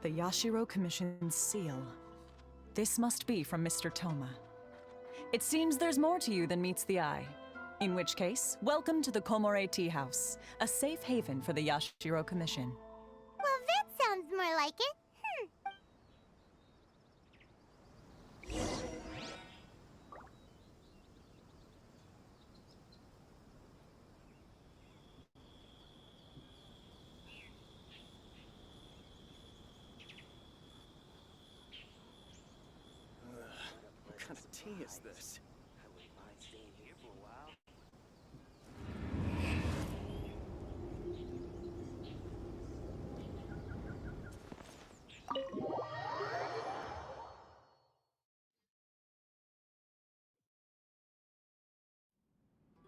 S21: The Yashiro Commission's seal. This must be from Mr. Toma. It seems there's more to you than meets the eye. In which case, welcome to the Komore Tea House, a safe haven for the Yashiro Commission.
S3: Well, that sounds more like it.
S4: What kind of tea is this?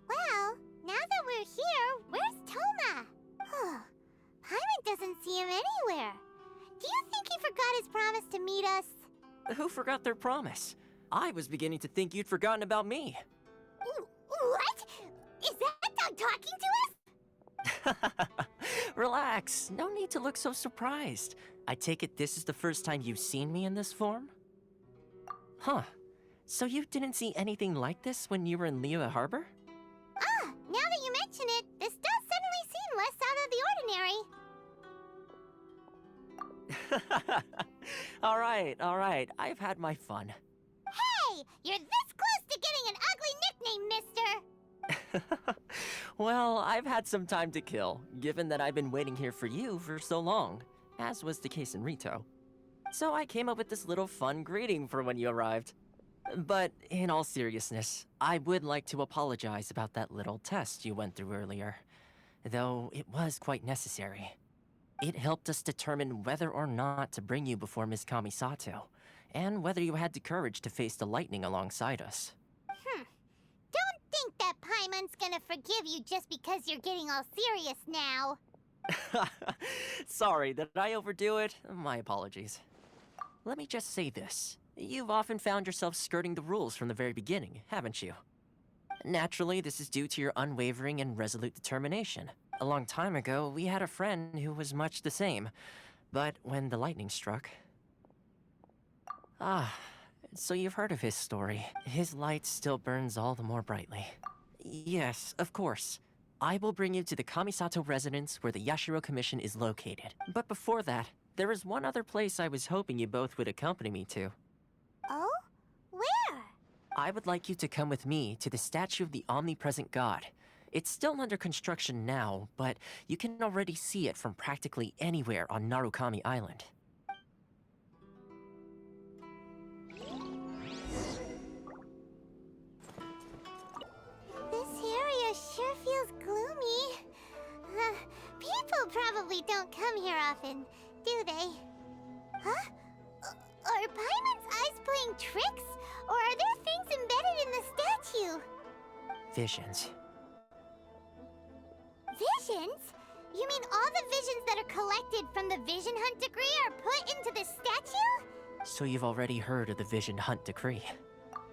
S3: Well, now that we're here, where's Toma? Paimon doesn't see him anywhere. Do you think he forgot his promise to meet us?
S6: Who forgot their promise? I was beginning to think you'd forgotten about me.
S3: What? Is that dog talking to us?
S6: Relax. No need to look so surprised. I take it this is the first time you've seen me in this form? Huh. So you didn't see anything like this when you were in Liyue Harbor?
S3: Now that you mention it, this does suddenly seem less out of the ordinary.
S6: All right. I've had my fun.
S3: Hey! You're this close to getting an ugly nickname, mister!
S6: Well, I've had some time to kill, given that I've been waiting here for you for so long, as was the case in Rito. So I came up with this little fun greeting for when you arrived. But in all seriousness, I would like to apologize about that little test you went through earlier, though it was quite necessary. It helped us determine whether or not to bring you before Ms. Kamisato, and whether you had the courage to face the lightning alongside us.
S3: Don't think that Paimon's gonna forgive you just because you're getting all serious now.
S6: Sorry, did I overdo it? My apologies. Let me just say this. You've often found yourself skirting the rules from the very beginning, haven't you? Naturally, this is due to your unwavering and resolute determination. A long time ago, we had a friend who was much the same. But when the lightning struck... so you've heard of his story. His light still burns all the more brightly. Yes, of course. I will bring you to the Kamisato residence where the Yashiro Commission is located. But before that, there is one other place I was hoping you both would accompany me to.
S3: Oh? Where?
S6: I would like you to come with me to the statue of the omnipresent god. It's still under construction now, but you can already see it from practically anywhere on Narukami Island.
S3: This area sure feels gloomy. People probably don't come here often, do they? Huh? Are Paimon's eyes playing tricks? Or are there things embedded in the statue?
S6: Visions.
S3: Visions? You mean all the visions that are collected from the Vision Hunt decree are put into the statue?
S6: So you've already heard of the Vision Hunt decree.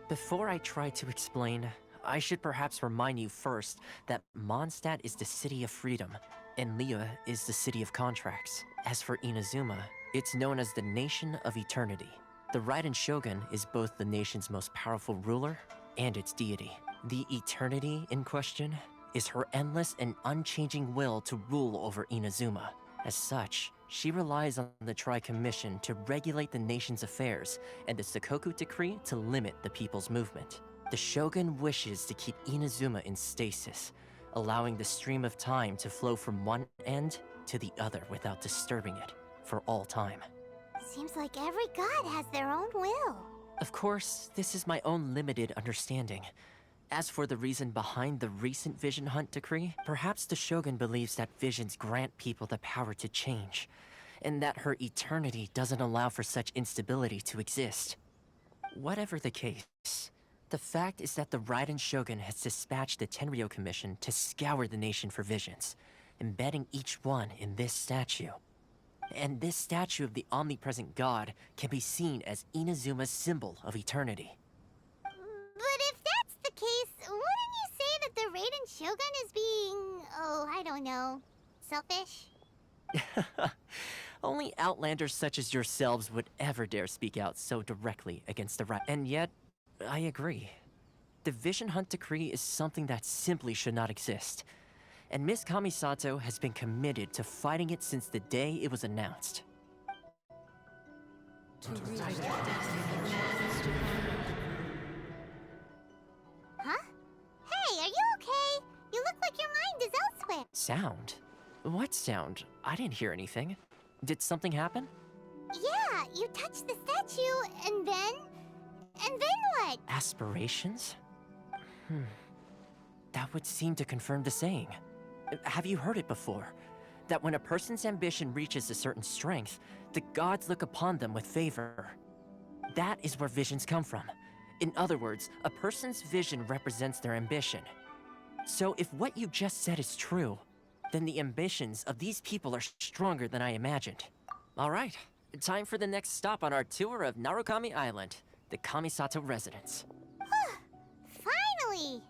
S6: Before I try to explain, I should perhaps remind you first that Mondstadt is the city of freedom, and Liyue is the city of contracts. As for Inazuma, it's known as the Nation of Eternity. The Raiden Shogun is both the nation's most powerful ruler and its deity. The eternity in question is her endless and unchanging will to rule over Inazuma. As such, she relies on the Tri-Commission to regulate the nation's affairs and the Sakoku Decree to limit the people's movement. The Shogun wishes to keep Inazuma in stasis, allowing the stream of time to flow from one end to the other without disturbing it for all time.
S3: Seems like every god has their own will.
S6: Of course, this is my own limited understanding. As for the reason behind the recent Vision Hunt decree, perhaps the Shogun believes that visions grant people the power to change, and that her eternity doesn't allow for such instability to exist. Whatever the case, the fact is that the Raiden Shogun has dispatched the Tenryou Commission to scour the nation for visions, embedding each one in this statue. And this statue of the omnipresent god can be seen as Inazuma's symbol of eternity.
S3: But if that's the case, wouldn't you say that the Raiden Shogun is being, I don't know, selfish?
S6: Only outlanders such as yourselves would ever dare speak out so directly against the And yet, I agree. The Vision Hunt decree is something that simply should not exist. And Miss Kamisato has been committed to fighting it since the day it was announced.
S3: Huh? Hey, are you okay? You look like your mind is elsewhere.
S6: Sound? What sound? I didn't hear anything. Did something happen?
S3: Yeah, you touched the statue, and then what?
S6: Aspirations? That would seem to confirm the saying. Have you heard it before? That when a person's ambition reaches a certain strength, the gods look upon them with favor. That is where visions come from. In other words, a person's vision represents their ambition. So if what you just said is true, then the ambitions of these people are stronger than I imagined. All right, time for the next stop on our tour of Narukami Island, the Kamisato residence.
S3: Finally!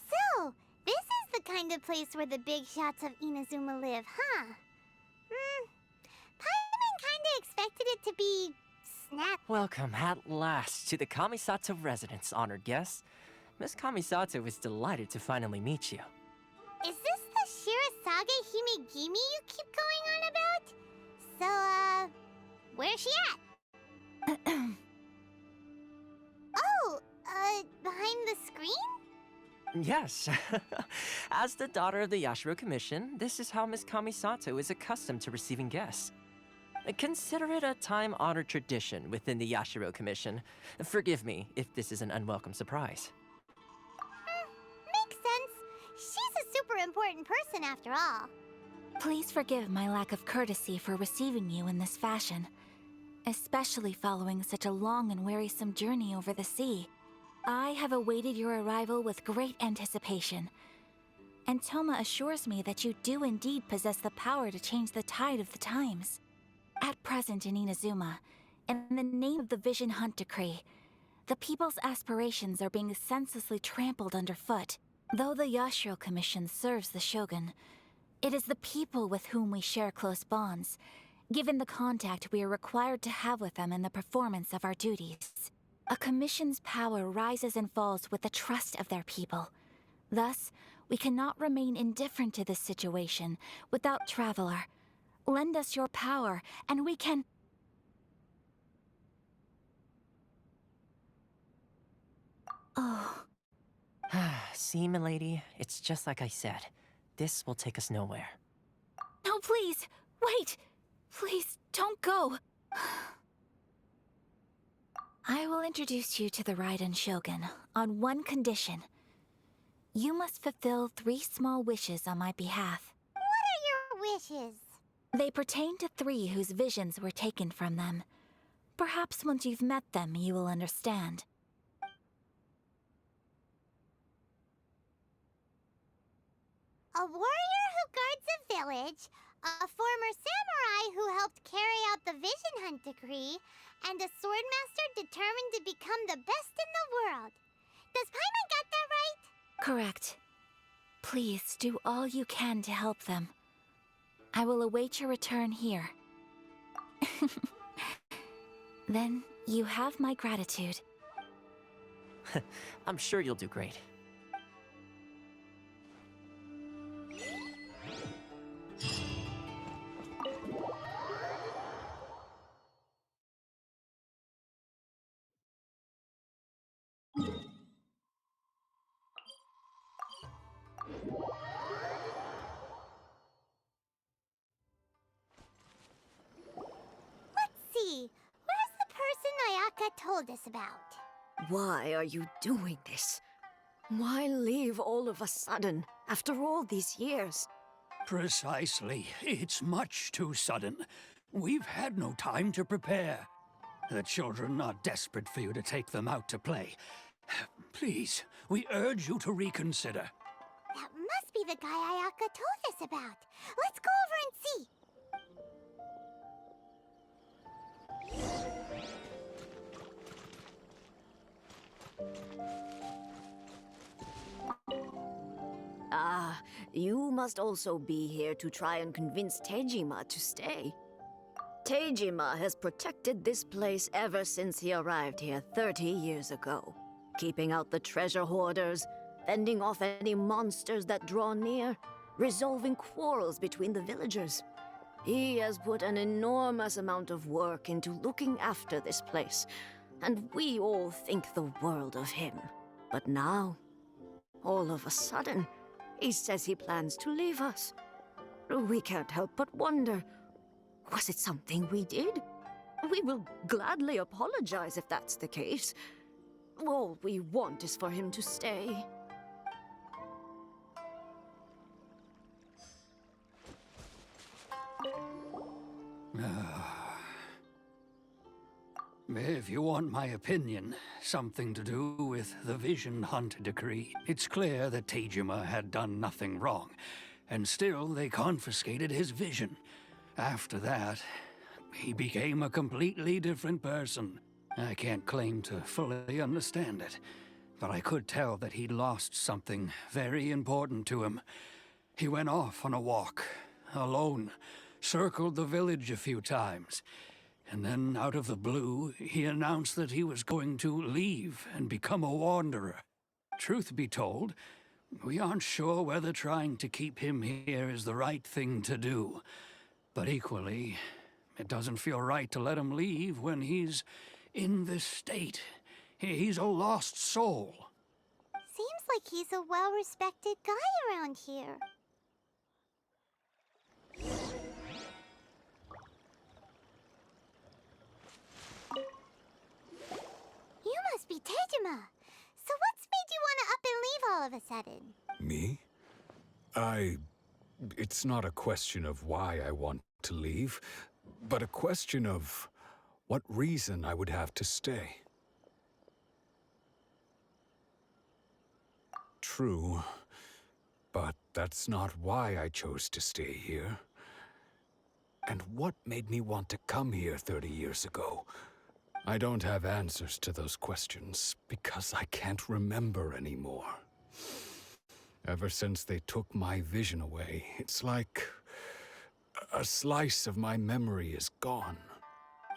S3: So, this is the kind of place where the big shots of Inazuma live, huh? Paimon kinda expected it to be
S6: Welcome at last to the Kamisato residence, honored guests. Miss Kamisato is delighted to finally meet you.
S3: Is this the Shirazage Himegimi you keep going on about? So, where's she at? Behind the screen?
S6: Yes. As the daughter of the Yashiro Commission, this is how Miss Kamisato is accustomed to receiving guests. Consider it a time-honored tradition within the Yashiro Commission. Forgive me if this is an unwelcome surprise.
S3: Makes sense. She's a super important person after all.
S1: Please forgive my lack of courtesy for receiving you in this fashion, especially following such a long and wearisome journey over the sea. I have awaited your arrival with great anticipation, and Toma assures me that you do indeed possess the power to change the tide of the times. At present in Inazuma, in the name of the Vision Hunt decree, the people's aspirations are being senselessly trampled underfoot. Though the Yashiro Commission serves the Shogun, it is the people with whom we share close bonds, given the contact we are required to have with them in the performance of our duties. A commission's power rises and falls with the trust of their people. Thus, we cannot remain indifferent to this situation without Traveler. Lend us your power, and we can... Oh.
S6: See, milady, it's just like I said. This will take us nowhere.
S1: No, please! Wait! Please, don't go! I will introduce you to the Raiden Shogun on one condition. You must fulfill 3 small wishes on my behalf.
S3: What are your wishes?
S1: They pertain to 3 whose visions were taken from them. Perhaps once you've met them, you will understand.
S3: A warrior who guards a village, a former samurai who helped carry out the Vision Hunt decree, and a swordmaster determined to become the best in the world. Does Paimon got that right?
S1: Correct. Please do all you can to help them. I will await your return here. Then you have my gratitude.
S6: I'm sure you'll do great.
S3: Let's see. Where's the person Ayaka told us about?
S2: Why are you doing this? Why leave all of a sudden, after all these years?
S11: Precisely. It's much too sudden. We've had no time to prepare. The children are desperate for you to take them out to play. Please, we urge you to reconsider.
S3: That must be the guy Ayaka told us about. Let's go over and see.
S2: Ah, you must also be here to try and convince Tejima to stay. Tejima has protected this place ever since he arrived here 30 years ago, keeping out the treasure hoarders, fending off any monsters that draw near, resolving quarrels between the villagers. He has put an enormous amount of work into looking after this place, and we all think the world of him. But now, all of a sudden, he says he plans to leave us. We can't help but wonder, was it something we did? We will gladly apologize if that's the case. All we want is for him to stay.
S11: If you want my opinion, something to do with the Vision Hunt decree, it's clear that Tejima had done nothing wrong, and still they confiscated his vision. After that, he became a completely different person. I can't claim to fully understand it, but I could tell that he'd lost something very important to him. He went off on a walk, alone, circled the village a few times, and then, out of the blue, he announced that he was going to leave and become a wanderer. Truth be told, we aren't sure whether trying to keep him here is the right thing to do. But equally, it doesn't feel right to let him leave when he's in this state. He's a lost soul.
S3: Seems like he's a well-respected guy around here. You must be Tejima. So what's made you want to up and leave all of a sudden?
S22: Me? It's not a question of why I want to leave, but a question of what reason I would have to stay. True, but that's not why I chose to stay here. And what made me want to come here 30 years ago? I don't have answers to those questions because I can't remember anymore. Ever since they took my vision away, it's like a slice of my memory is gone.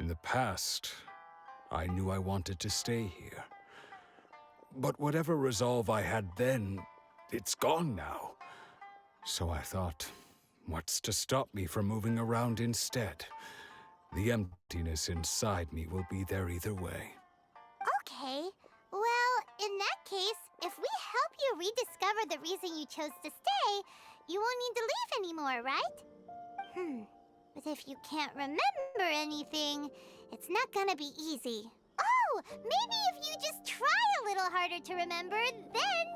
S22: In the past, I knew I wanted to stay here. But whatever resolve I had then, it's gone now. So I thought, what's to stop me from moving around instead? The emptiness inside me will be there either way.
S3: Okay. Well, in that case, if we help you to rediscover the reason you chose to stay, you won't need to leave anymore, right? But if you can't remember anything, it's not gonna be easy. Oh, maybe if you just try a little harder to remember, then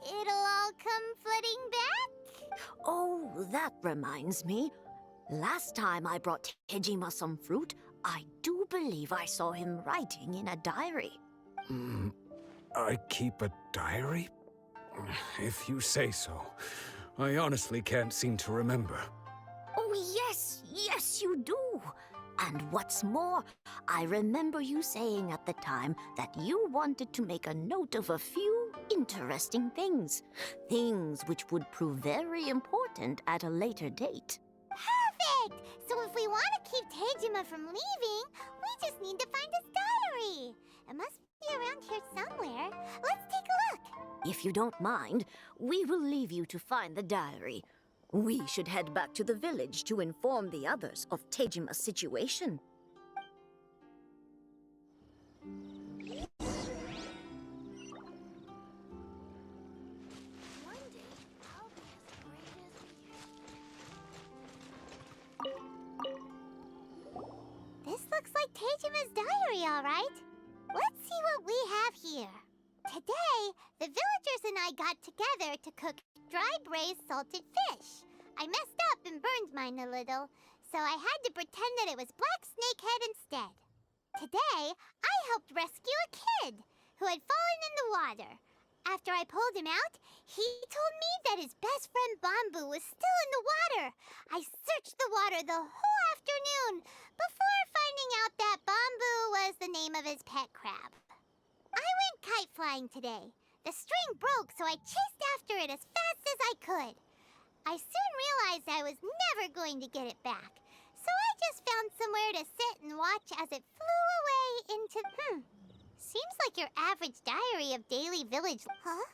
S3: it'll all come flooding back?
S2: Oh, that reminds me. Last time I brought Tejima some fruit, I do believe I saw him writing in a diary.
S22: I keep a diary? If you say so. I honestly can't seem to remember.
S2: Oh, yes, you do. And what's more, I remember you saying at the time that you wanted to make a note of a few interesting things. Things which would prove very important at a later date.
S3: Perfect! So if we want to keep Tejima from leaving, we just need to find his diary. It must be around here somewhere. Let's take a look.
S2: If you don't mind, we will leave you to find the diary. We should head back to the village to inform the others of Tejima's situation.
S3: This looks like Tejima's diary, all right. Let's see what we have here. Today, the villagers and I got together to cook dry braised salted fish. I messed up and burned mine a little, so I had to pretend that it was black snakehead instead. Today, I helped rescue a kid who had fallen in the water. After I pulled him out, he told me that his best friend Bamboo was still in the water. I searched the water the whole afternoon before finding out that Bamboo was the name of his pet crab. I went kite flying today. The string broke, so I chased after it as fast as I could. I soon realized I was never going to get it back, so I just found somewhere to sit and watch as it flew away into... Seems like your average diary of daily village... Huh?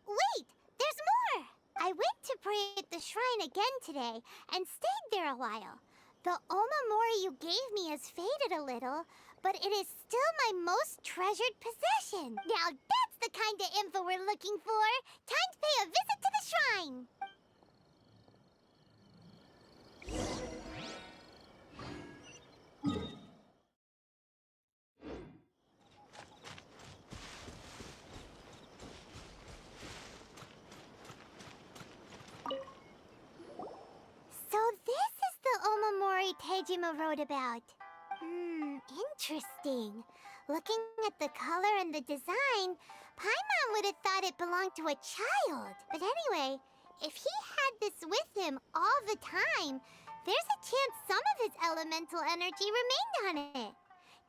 S3: Wait! There's more! I went to pray at the shrine again today and stayed there a while. The Omamori you gave me has faded a little, but it is still my most treasured possession. Now that's the kind of info we're looking for. Time to pay a visit to the shrine. So this is the Omamori Tejima wrote about. Interesting. Looking at the color and the design, Paimon would have thought it belonged to a child. But anyway, if he had this with him all the time, there's a chance some of his elemental energy remained on it.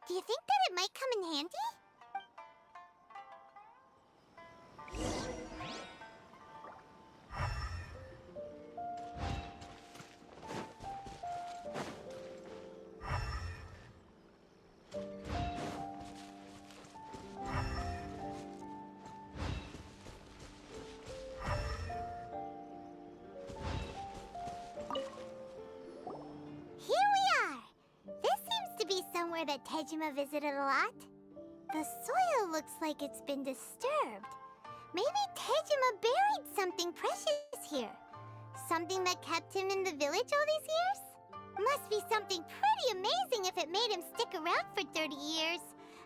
S3: Do you think that it might come in handy? Somewhere that Tejima visited a lot. The soil looks like it's been disturbed. Maybe Tejima buried something precious here. Something that kept him in the village all these years? Must be something pretty amazing if it made him stick around for 30 years.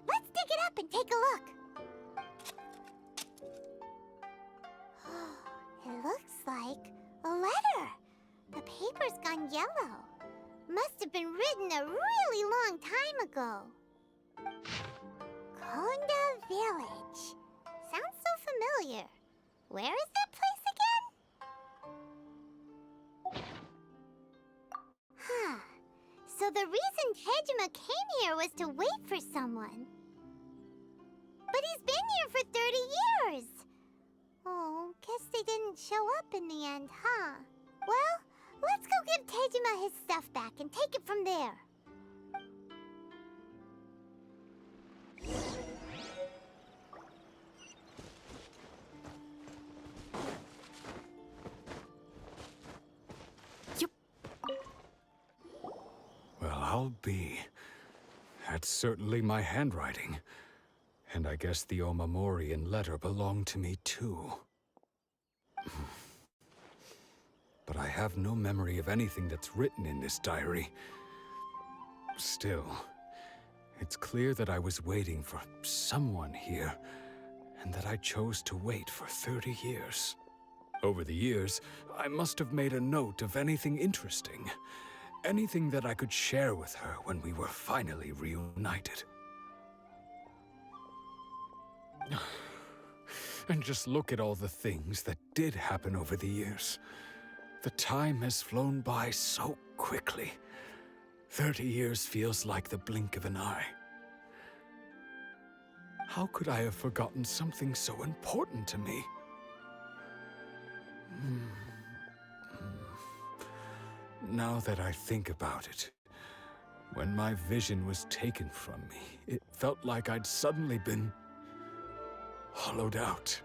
S3: Let's dig it up and take a look. It looks like a letter. The paper's gone yellow. Must have been written a really long time ago. Konda Village. Sounds so familiar. Where is that place again? So the reason Tejima came here was to wait for someone. But he's been here for 30 years. Oh, guess they didn't show up in the end, huh? Well, let's go give Tejima his stuff back and take it from there.
S22: Well, I'll be. That's certainly my handwriting. And I guess the Omamorian letter belonged to me too. I have no memory of anything that's written in this diary. Still, it's clear that I was waiting for someone here, and that I chose to wait for 30 years. Over the years, I must have made a note of anything interesting. Anything that I could share with her when we were finally reunited. And just look at all the things that did happen over the years. The time has flown by so quickly. 30 years feels like the blink of an eye. How could I have forgotten something so important to me? Now that I think about it, when my vision was taken from me, it felt like I'd suddenly been hollowed out.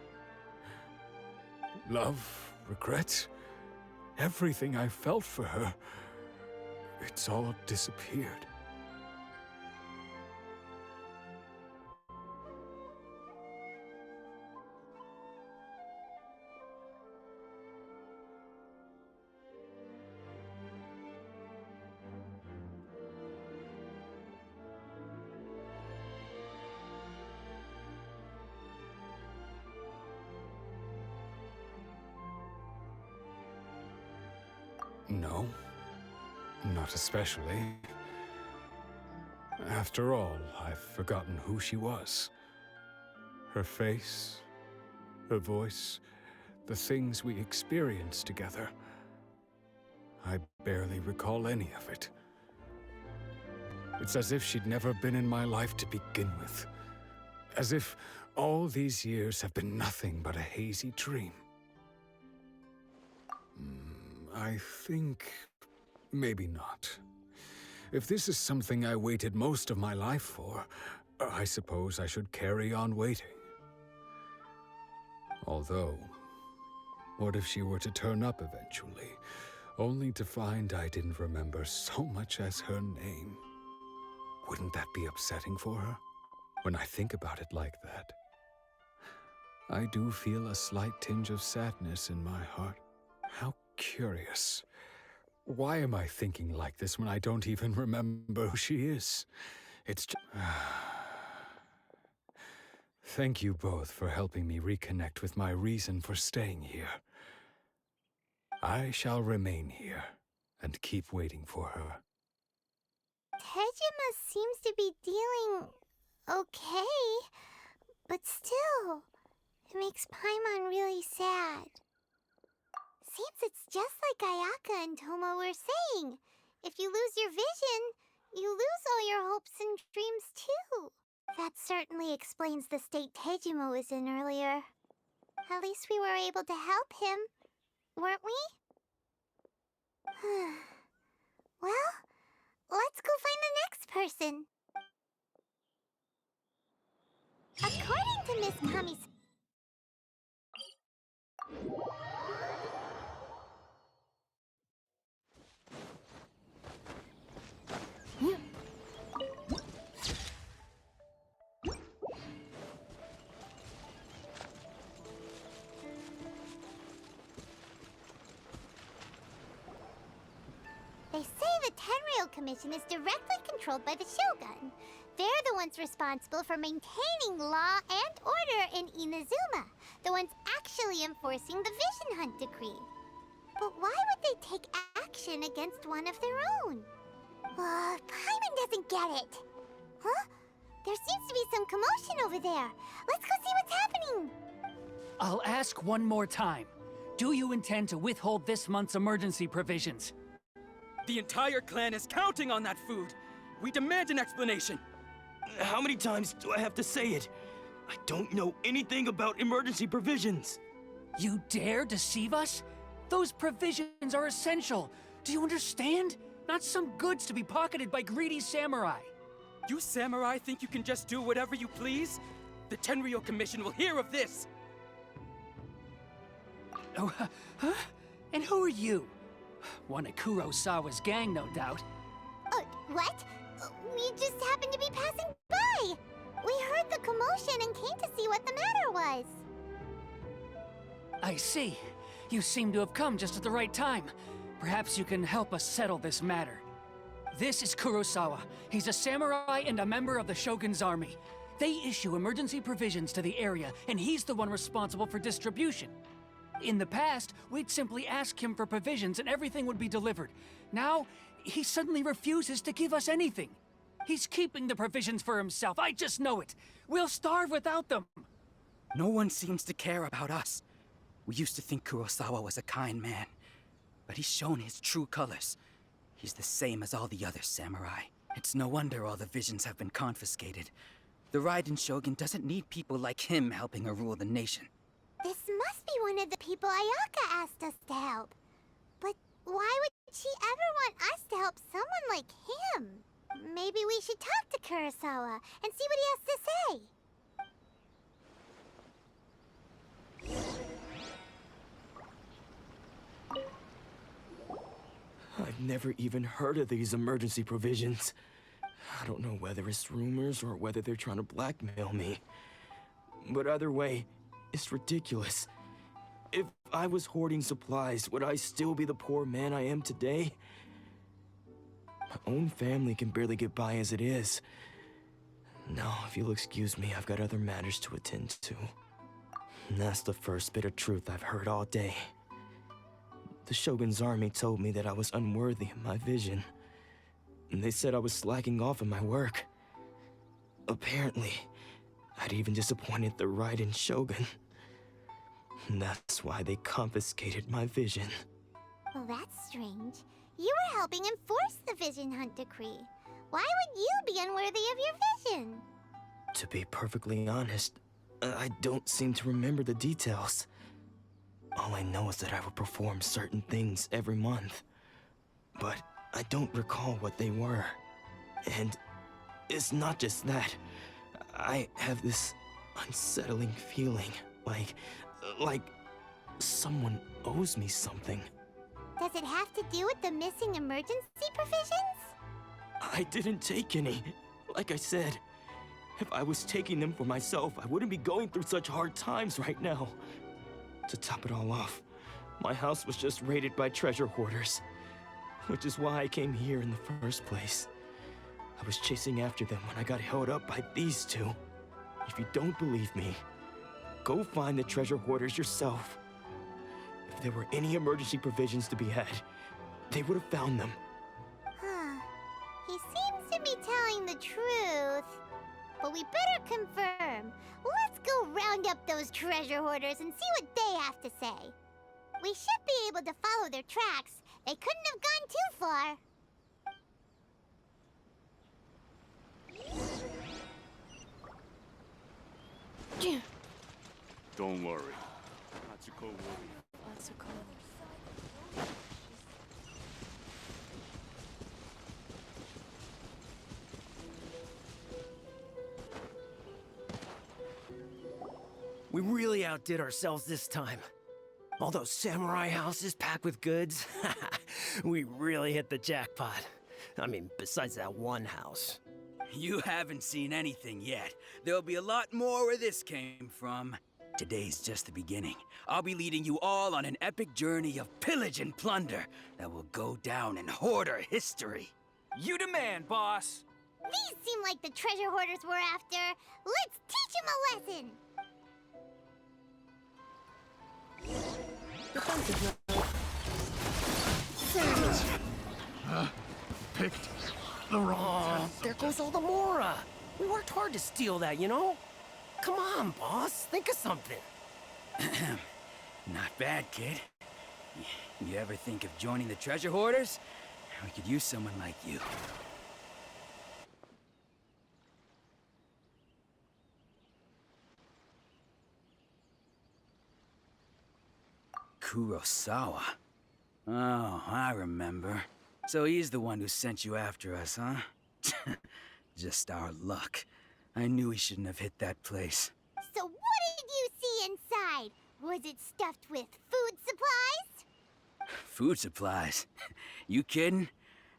S22: Love, regret, everything I felt for her, it's all disappeared. No, not especially. After all, I've forgotten who she was. Her face, her voice, the things we experienced together. I barely recall any of it. It's as if she'd never been in my life to begin with. As if all these years have been nothing but a hazy dream. I think maybe not. If this is something I waited most of my life for, I suppose I should carry on waiting. Although, what if she were to turn up eventually, only to find I didn't remember so much as her name? Wouldn't that be upsetting for her? When I think about it like that, I do feel a slight tinge of sadness in my heart. How curious. Why am I thinking like this when I don't even remember who she is? It's just... Thank you both for helping me reconnect with my reason for staying here. I shall remain here and keep waiting for her.
S3: Tejima seems to be dealing okay, but still, it makes Paimon really sad. Seems it's just like Ayaka and Toma were saying. If you lose your vision, you lose all your hopes and dreams too. That certainly explains the state Tejima was in earlier. At least we were able to help him, weren't we? Well, let's go find the next person. According to Miss Kami's... They say the Tenryou Commission is directly controlled by the Shogun. They're the ones responsible for maintaining law and order in Inazuma, the ones actually enforcing the Vision Hunt decree. But why would they take action against one of their own? Paimon doesn't get it. Huh? There seems to be some commotion over there. Let's go see what's happening.
S11: I'll ask one more time. Do you intend to withhold this month's emergency provisions?
S13: The entire clan is counting on that food. We demand an explanation.
S5: How many times do I have to say it? I don't know anything about emergency provisions.
S11: You dare deceive us? Those provisions are essential. Do you understand? Not some goods to be pocketed by greedy samurai.
S13: You samurai think you can just do whatever you please? The Tenryou Commission will hear of this!
S11: Oh, huh? And who are you? One of Kurosawa's gang, no doubt.
S3: What? We just happened to be passing by. We heard the commotion and came to see what the matter was.
S11: I see.
S17: You seem to have come just at the right time. Perhaps you can help us settle this matter. This is Kurosawa. He's a samurai and a member of the Shogun's army. They issue emergency provisions to the area, and he's the one responsible for distribution. In the past, we'd simply ask him for provisions and everything would be delivered. Now, he suddenly refuses to give us anything. He's keeping the provisions for himself, I just know it. We'll starve without them.
S7: No one seems to care about us. We used to think Kurosawa was a kind man, but he's shown his true colors. He's the same as all the other samurai. It's no wonder all the visions have been confiscated. The Raiden Shogun doesn't need people like him helping her rule the nation.
S3: This must be one of the people Ayaka asked us to help. But why would she ever want us to help someone like him? Maybe we should talk to Kurosawa and see what he has to say.
S5: I've never even heard of these emergency provisions. I don't know whether it's rumors or whether they're trying to blackmail me. But either way, it's ridiculous. If I was hoarding supplies, would I still be the poor man I am today? My own family can barely get by as it is. Now, if you'll excuse me, I've got other matters to attend to. And that's the first bit of truth I've heard all day. The Shogun's army told me that I was unworthy of my vision. And they said I was slacking off in my work. Apparently, I'd even disappointed the Raiden Shogun. And that's why they confiscated my vision.
S3: Well, that's strange. You were helping enforce the Vision Hunt decree. Why would you be unworthy of your vision?
S5: To be perfectly honest, I don't seem to remember the details. All I know is that I would perform certain things every month. But I don't recall what they were. And it's not just that. I have this unsettling feeling, like someone owes me something.
S3: Does it have to do with the missing emergency provisions?
S5: I didn't take any. Like I said, if I was taking them for myself, I wouldn't be going through such hard times right now. To top it all off, my house was just raided by treasure hoarders, which is why I came here in the first place. I was chasing after them when I got held up by these two. If you don't believe me, go find the treasure hoarders yourself. If there were any emergency provisions to be had, they would have found them.
S3: Huh. He seems to be telling the truth. But we better confirm. Let's go round up those treasure hoarders and see what they have to say. We should be able to follow their tracks. They couldn't have gone too far.
S20: Don't worry. Natsuko will be.
S8: We really outdid ourselves this time. All those samurai houses packed with goods. We really hit the jackpot. I mean, besides that one house.
S7: You haven't seen anything yet. There'll be a lot more where this came from. Today's just the beginning. I'll be leading you all on an epic journey of pillage and plunder that will go down in hoarder history.
S13: You demand, boss!
S3: These seem like the treasure hoarders we're after. Let's teach them a lesson!
S20: Picked the wrong test
S8: there goes all the Mora. We worked hard to steal that, you know? Come on, boss. Think of something.
S7: Not bad, kid. You ever think of joining the treasure hoarders? We could use someone like you. Kurosawa. Oh, I remember. So he's the one who sent you after us, huh? Just our luck. I knew he shouldn't have hit that place.
S3: So what did you see inside? Was it stuffed with food supplies?
S7: Food supplies? You kidding?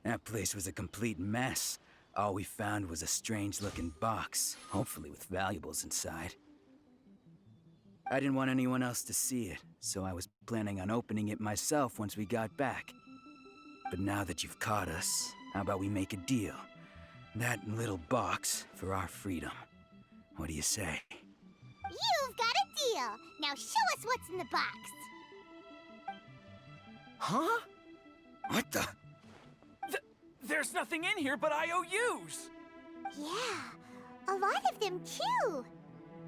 S7: That place was a complete mess. All we found was a strange-looking box, hopefully with valuables inside. I didn't want anyone else to see it, so I was planning on opening it myself once we got back. But now that you've caught us, how about we make a deal? That little box for our freedom. What do you say?
S3: You've got a deal! Now show us what's in the box!
S17: Huh?
S7: What the?
S17: There's nothing in here but IOUs!
S3: Yeah, a lot of them too!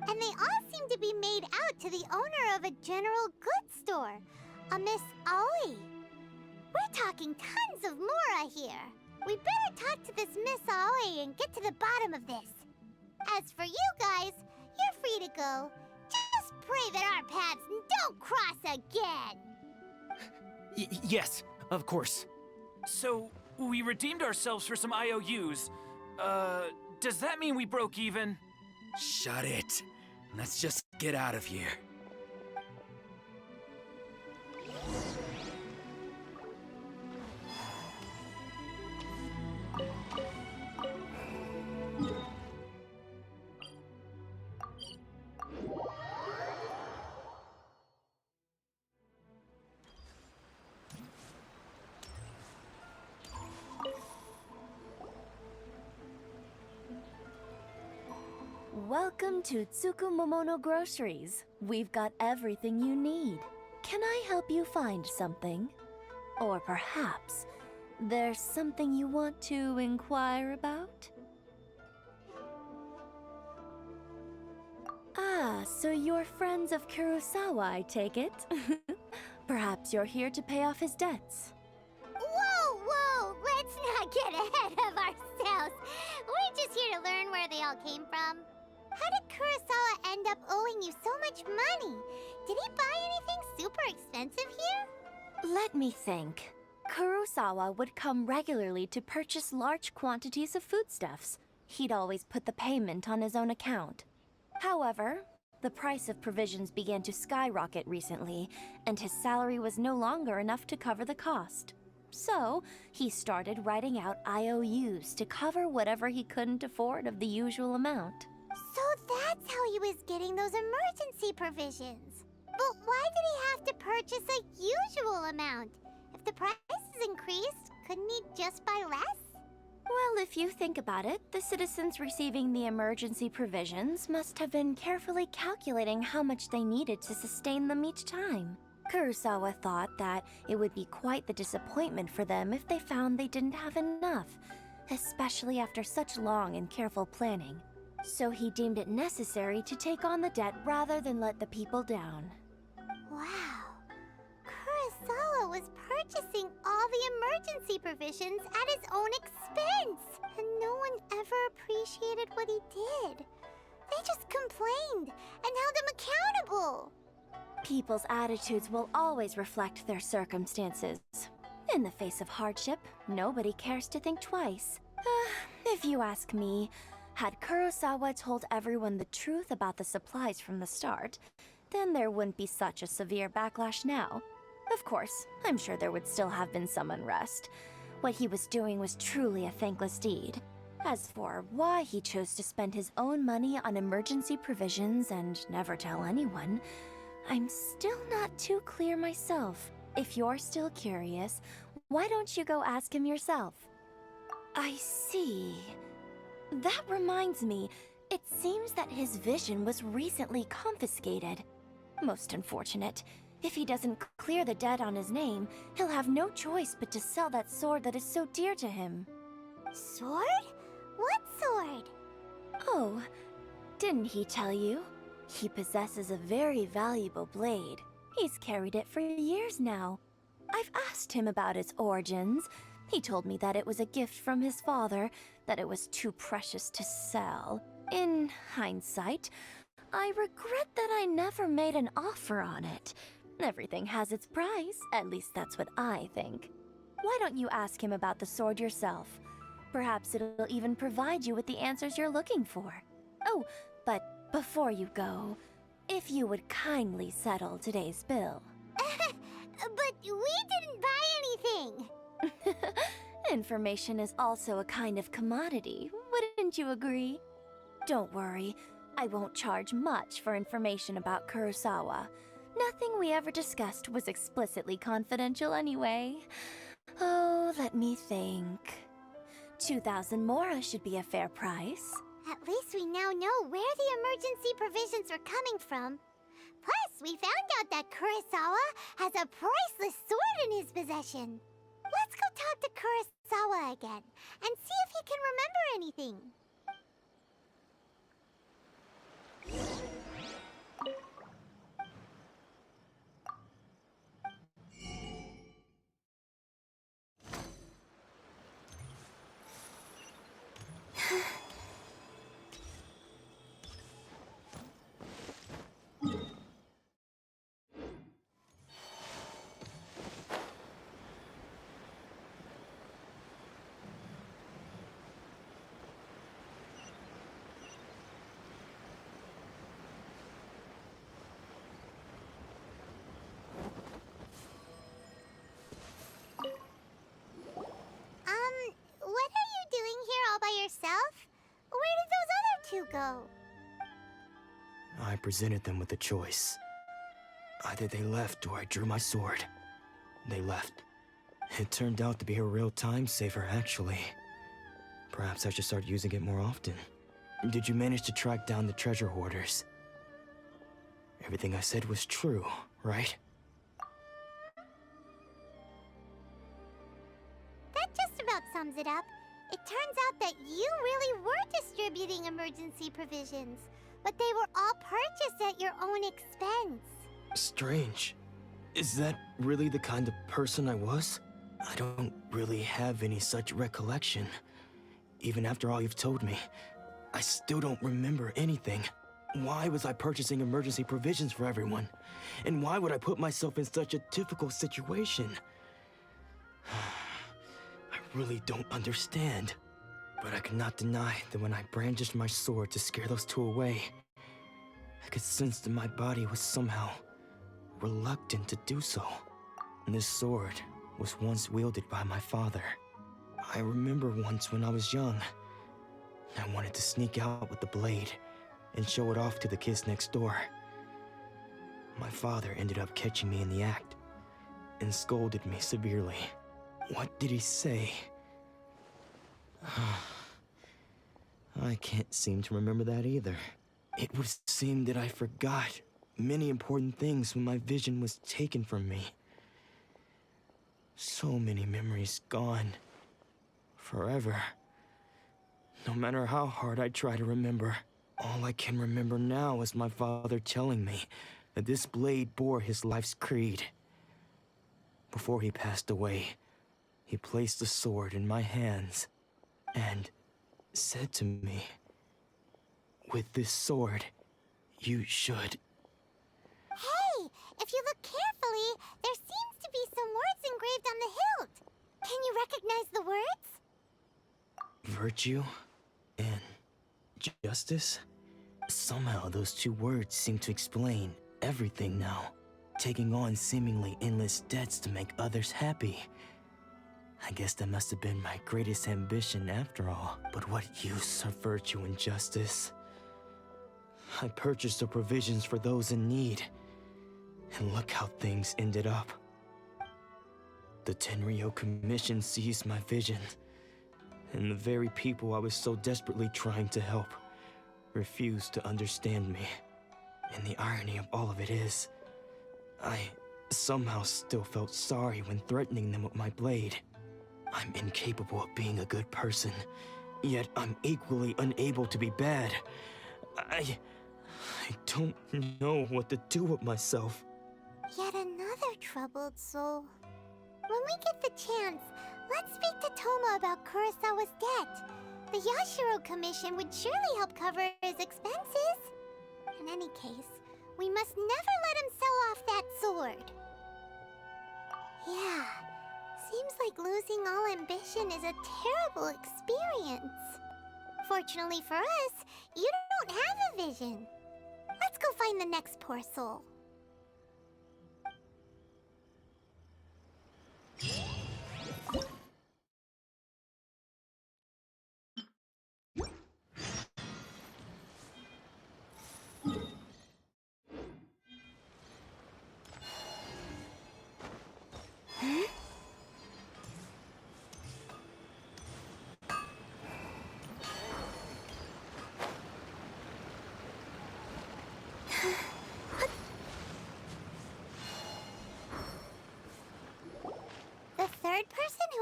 S3: And they all seem to be made out to the owner of a general goods store, a Miss Aoi. We're talking tons of Mora here. We better talk to this Miss Aoi and get to the bottom of this. As for you guys, you're free to go. Just pray that our paths don't cross again.
S17: Yes, of course. So, we redeemed ourselves for some IOUs. Does that mean we broke even?
S7: Shut it. Let's just get out of here.
S10: Welcome to Tsukumomono Groceries. We've got everything you need. Can I help you find something? Or perhaps there's something you want to inquire about? Ah, so you're friends of Kurosawa, I take it? Perhaps you're here to pay off his debts.
S3: Whoa, whoa! Let's not get ahead of ourselves. We're just here to learn where they all came from. How did Kurosawa end up owing you so much money? Did he buy anything super expensive here?
S10: Let me think. Kurosawa would come regularly to purchase large quantities of foodstuffs. He'd always put the payment on his own account. However, the price of provisions began to skyrocket recently, and his salary was no longer enough to cover the cost. So, he started writing out IOUs to cover whatever he couldn't afford of the usual amount.
S3: So that's how he was getting those emergency provisions. But why did he have to purchase a usual amount? If the prices increased, couldn't he just buy less?
S10: Well, if you think about it, the citizens receiving the emergency provisions must have been carefully calculating how much they needed to sustain them each time. Kurosawa thought that it would be quite the disappointment for them if they found they didn't have enough, especially after such long and careful planning. So he deemed it necessary to take on the debt rather than let the people down.
S3: Wow. Kurosawa was purchasing all the emergency provisions at his own expense. And no one ever appreciated what he did. They just complained and held him accountable.
S10: People's attitudes will always reflect their circumstances. In the face of hardship, nobody cares to think twice. If you ask me, had Kurosawa told everyone the truth about the supplies from the start, then there wouldn't be such a severe backlash now. Of course, I'm sure there would still have been some unrest. What he was doing was truly a thankless deed. As for why he chose to spend his own money on emergency provisions and never tell anyone, I'm still not too clear myself. If you're still curious, why don't you go ask him yourself? I see. That reminds me, it seems that his vision was recently confiscated. Most unfortunate. If he doesn't clear the debt on his name, he'll have no choice but to sell that sword that is so dear to him.
S3: Sword? What sword?
S10: Oh, didn't he tell you? He possesses a very valuable blade. He's carried it for years now. I've asked him about its origins. He told me that it was a gift from his father, that it was too precious to sell. In hindsight, I regret that I never made an offer on it. Everything has its price, at least that's what I think. Why don't you ask him about the sword yourself? Perhaps it'll even provide you with the answers you're looking for. Oh, but before you go, if you would kindly settle today's bill.
S3: But we didn't buy anything!
S10: Information is also a kind of commodity, wouldn't you agree? Don't worry, I won't charge much for information about Kurosawa. Nothing we ever discussed was explicitly confidential anyway. Oh, let me think. 2,000 mora should be a fair price.
S3: At least we now know where the emergency provisions are coming from. Plus, we found out that Kurosawa has a priceless sword in his possession. Let's go talk to Kurosawa again and see if he can remember anything. What are you doing here all by yourself? Where did those other two go?
S5: I presented them with a choice. Either they left or I drew my sword. They left. It turned out to be a real time saver, actually. Perhaps I should start using it more often. Did you manage to track down the treasure hoarders? Everything I said was true, right?
S3: That just about sums it up. It turns out that you really were distributing emergency provisions, but they were all purchased at your own expense.
S5: Strange. Is that really the kind of person I was? I don't really have any such recollection. Even after all you've told me, I still don't remember anything. Why was I purchasing emergency provisions for everyone? And why would I put myself in such a difficult situation? I really don't understand. But I cannot deny that when I brandished my sword to scare those two away, I could sense that my body was somehow reluctant to do so. And this sword was once wielded by my father. I remember once when I was young, I wanted to sneak out with the blade and show it off to the kids next door. My father ended up catching me in the act and scolded me severely. What did he say? I can't seem to remember that either. It would seem that I forgot many important things when my vision was taken from me. So many memories gone. Forever. No matter how hard I try to remember, all I can remember now is my father telling me that this blade bore his life's creed. Before he passed away, he placed the sword in my hands and said to me, "With this sword, you should..."
S3: Hey, if you look carefully, there seems to be some words engraved on the hilt. Can you recognize the words?
S5: Virtue and justice? Somehow those two words seem to explain everything now. Taking on seemingly endless debts to make others happy. I guess that must have been my greatest ambition after all. But what use are virtue and justice? I purchased the provisions for those in need. And look how things ended up. The Tenryo Commission seized my vision. And the very people I was so desperately trying to help refused to understand me. And the irony of all of it is, I somehow still felt sorry when threatening them with my blade. I'm incapable of being a good person, yet I'm equally unable to be bad. I don't know what to do with myself.
S3: Yet another troubled soul. When we get the chance, let's speak to Toma about Kurosawa's debt. The Yashiro Commission would surely help cover his expenses. In any case, we must never let him sell off that sword. Yeah, seems like losing all ambition is a terrible experience. Fortunately for us, you don't have a vision. Let's go find the next poor soul.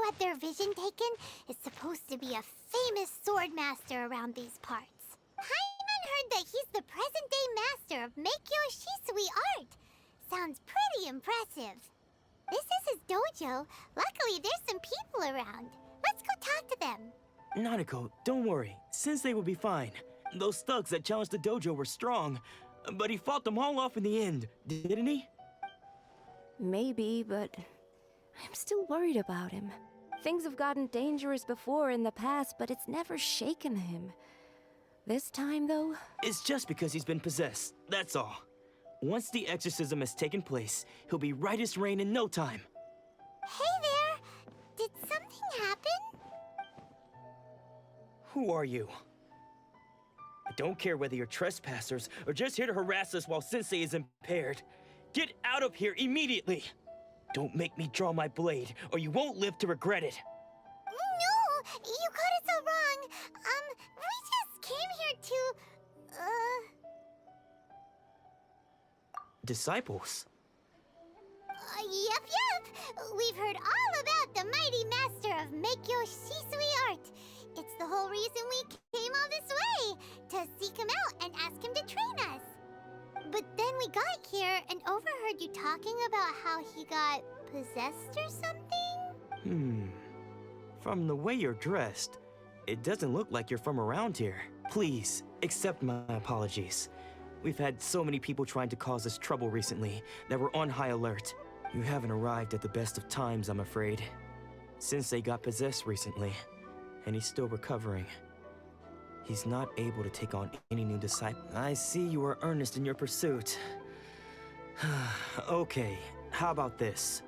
S3: had their vision taken is supposed to be a famous sword master around these parts. Paimon heard that he's the present-day master of Meikyo Shisui art. Sounds pretty impressive. This is his dojo. Luckily, there's some people around. Let's go talk to them.
S5: Nanako, don't worry. Sensei will be fine. Those thugs that challenged the dojo were strong, but he fought them all off in the end, didn't he?
S18: Maybe, but I'm still worried about him. Things have gotten dangerous before in the past, but it's never shaken him. This time, though?
S5: It's just because he's been possessed, that's all. Once the exorcism has taken place, he'll be right as rain in no time.
S3: Hey there! Did something happen?
S5: Who are you? I don't care whether you're trespassers or just here to harass us while Sensei is impaired. Get out of here immediately! Don't make me draw my blade, or you won't live to regret it.
S3: No! You got it so wrong! We just came here to...
S5: Disciples?
S3: Yep. We've heard all about the mighty master of Meikyo Shisui art. It's the whole reason we came all this way, to seek him out and ask him to train us. But then we got here and overheard you talking about how he got possessed or something?
S5: From the way you're dressed, it doesn't look like you're from around here. Please, accept my apologies. We've had so many people trying to cause us trouble recently that we're on high alert. You haven't arrived at the best of times, I'm afraid. Sensei got possessed recently, and he's still recovering. He's not able to take on any new disciple. I see you are earnest in your pursuit. Okay, how about this?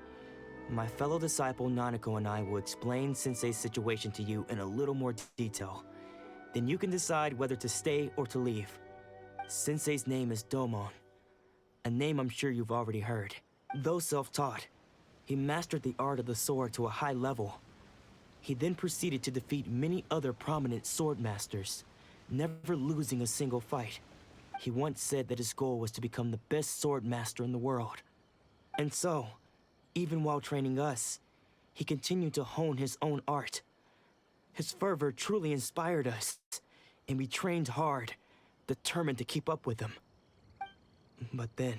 S5: My fellow disciple Nanako and I will explain Sensei's situation to you in a little more detail. Then you can decide whether to stay or to leave. Sensei's name is Domon, a name I'm sure you've already heard. Though self-taught, he mastered the art of the sword to a high level. He then proceeded to defeat many other prominent sword masters, never losing a single fight. He once said that his goal was to become the best sword master in the world. And so, even while training us, he continued to hone his own art. His fervor truly inspired us, and we trained hard, determined to keep up with him. But then...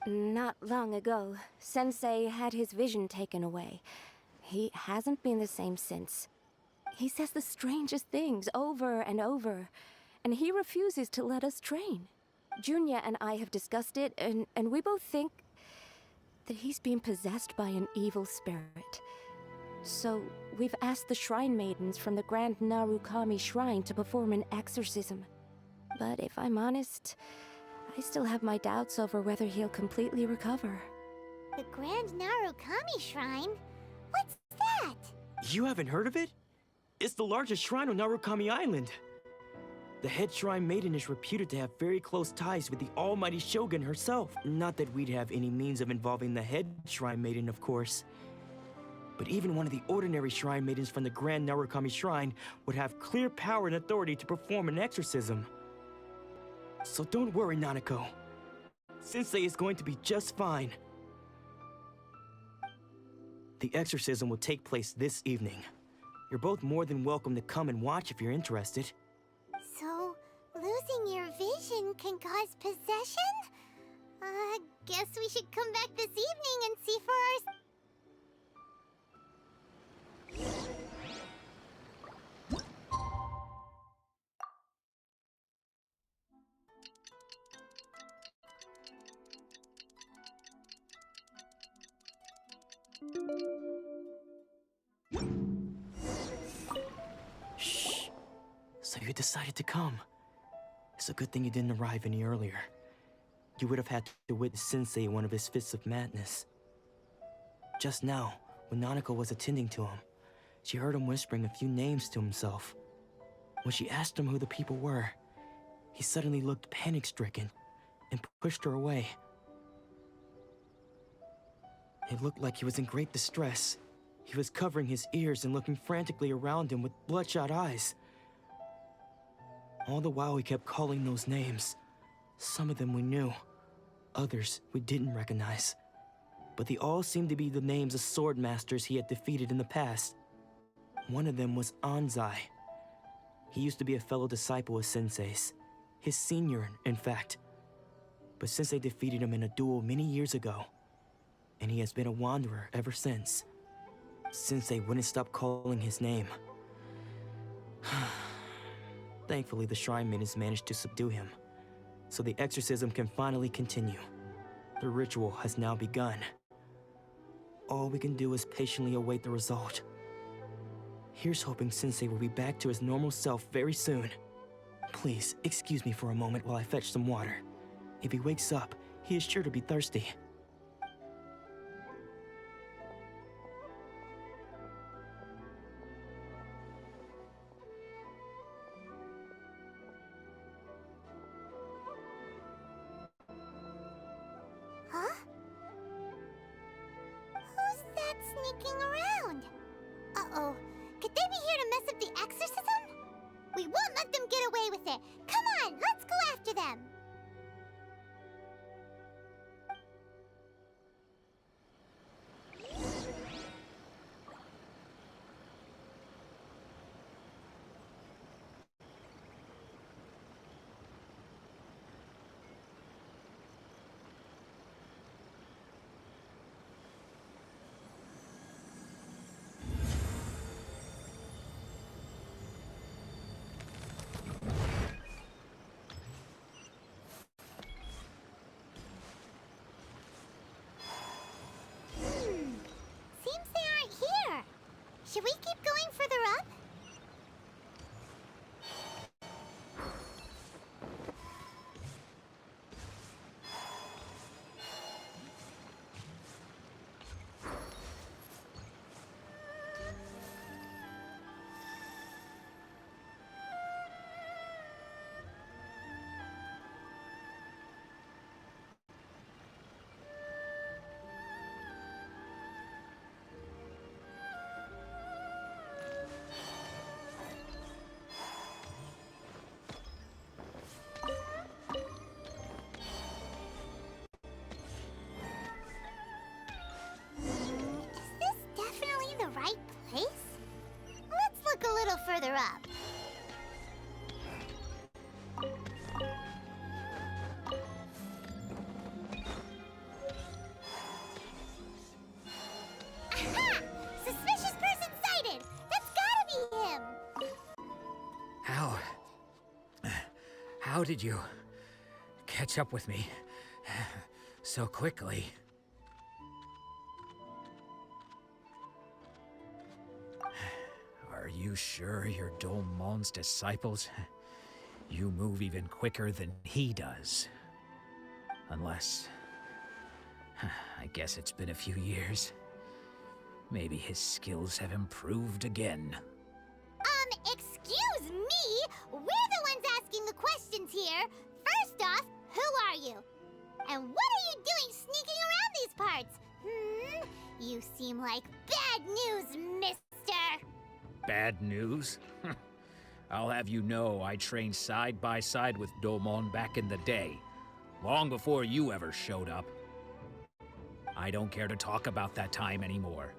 S18: Not long ago, Sensei had his vision taken away. He hasn't been the same since. He says the strangest things over and over, and he refuses to let us train. Junya and I have discussed it, and we both think that he's been possessed by an evil spirit. So, we've asked the Shrine Maidens from the Grand Narukami Shrine to perform an exorcism. But if I'm honest, I still have my doubts over whether he'll completely recover.
S3: The Grand Narukami Shrine? What's that?
S5: You haven't heard of it? It's the largest shrine on Narukami Island. The head shrine maiden is reputed to have very close ties with the almighty Shogun herself. Not that we'd have any means of involving the head shrine maiden, of course. But even one of the ordinary shrine maidens from the Grand Narukami Shrine would have clear power and authority to perform an exorcism. So don't worry, Nanako. Sensei is going to be just fine. The exorcism will take place this evening. You're both more than welcome to come and watch if you're interested.
S3: So, losing your vision can cause possession? Guess we should come back this evening and see for ourselves.
S5: Shh. So you decided to come. It's a good thing you didn't arrive any earlier. You would have had to witness Sensei in one of his fits of madness. Just now, when Nanako was attending to him, she heard him whispering a few names to himself. When she asked him who the people were, he suddenly looked panic-stricken and pushed her away. It looked like he was in great distress. He was covering his ears and looking frantically around him with bloodshot eyes. All the while he kept calling those names. Some of them we knew, others we didn't recognize. but they all seemed to be the names of sword masters he had defeated in the past. One of them was Anzai. He used to be a fellow disciple of Sensei's, his senior, in fact. But Sensei defeated him in a duel many years ago, and he has been a wanderer ever since. Sensei wouldn't stop calling his name. Thankfully, the shrine maidens managed to subdue him, so the exorcism can finally continue. The ritual has now begun. All we can do is patiently await the result. Here's hoping Sensei will be back to his normal self very soon. Please, excuse me for a moment while I fetch some water. If he wakes up, he is sure to be thirsty.
S3: Huh? Who's that sneaking around? Uh-oh. Could they be here to mess up the exorcism? We won't let them get away with it. Come on, let's go after them. Seems they aren't here. Should we keep going further up? Right place? Let's look a little further up. Aha! Suspicious person sighted! That's gotta be him!
S14: How did you catch up with me so quickly? Are you sure you're Dolmon's disciples? You move even quicker than he does. Unless... I guess it's been a few years. Maybe his skills have improved again.
S3: Excuse me? We're the ones asking the questions here. First off, who are you? And what are you doing sneaking around these parts? You seem like bad news, mister.
S14: Bad news? I'll have you know I trained side by side with Domon back in the day, long before you ever showed up. I don't care to talk about that time anymore.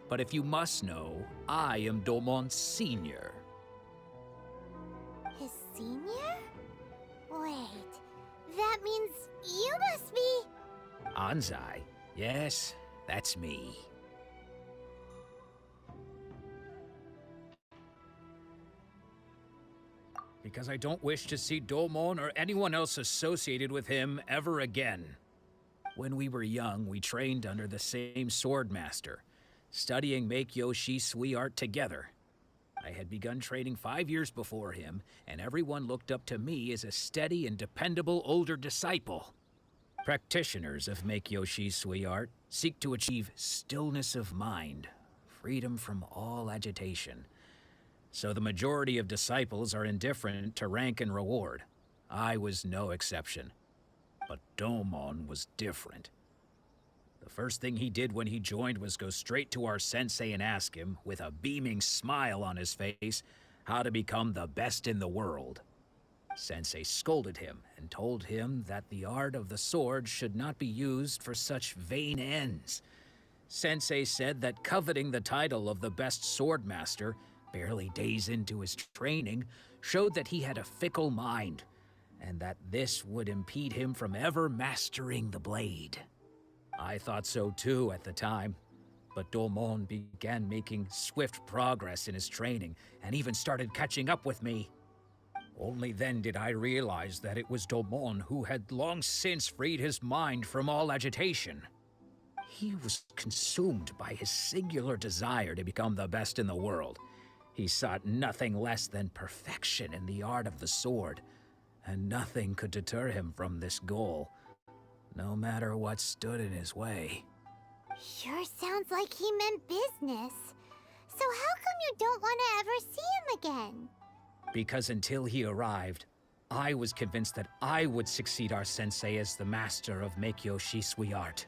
S14: But if you must know, I am Domon's senior.
S3: His senior? Wait, that means you must be...
S14: Anzai? Yes, that's me. Because I don't wish to see Domon or anyone else associated with him ever again. When we were young, we trained under the same sword master, studying Make-Yoshi Sui art together. I had begun training 5 years before him, and everyone looked up to me as a steady and dependable older disciple. Practitioners of Make-Yoshi Sui art seek to achieve stillness of mind, freedom from all agitation. So the majority of disciples are indifferent to rank and reward. I was no exception. But Domon was different. The first thing he did when he joined was go straight to our sensei and ask him, with a beaming smile on his face, how to become the best in the world. Sensei scolded him and told him that the art of the sword should not be used for such vain ends. Sensei said that coveting the title of the best swordmaster, barely days into his training, showed that he had a fickle mind, and that this would impede him from ever mastering the blade. I thought so too at the time, but Domon began making swift progress in his training and even started catching up with me. Only then did I realize that it was Domon who had long since freed his mind from all agitation. He was consumed by his singular desire to become the best in the world. He sought nothing less than perfection in the art of the sword, and nothing could deter him from this goal, no matter what stood in his way.
S3: Sure sounds like he meant business. So how come you don't want to ever see him again?
S14: Because until he arrived, I was convinced that I would succeed our sensei as the master of Meikyo Shisui art.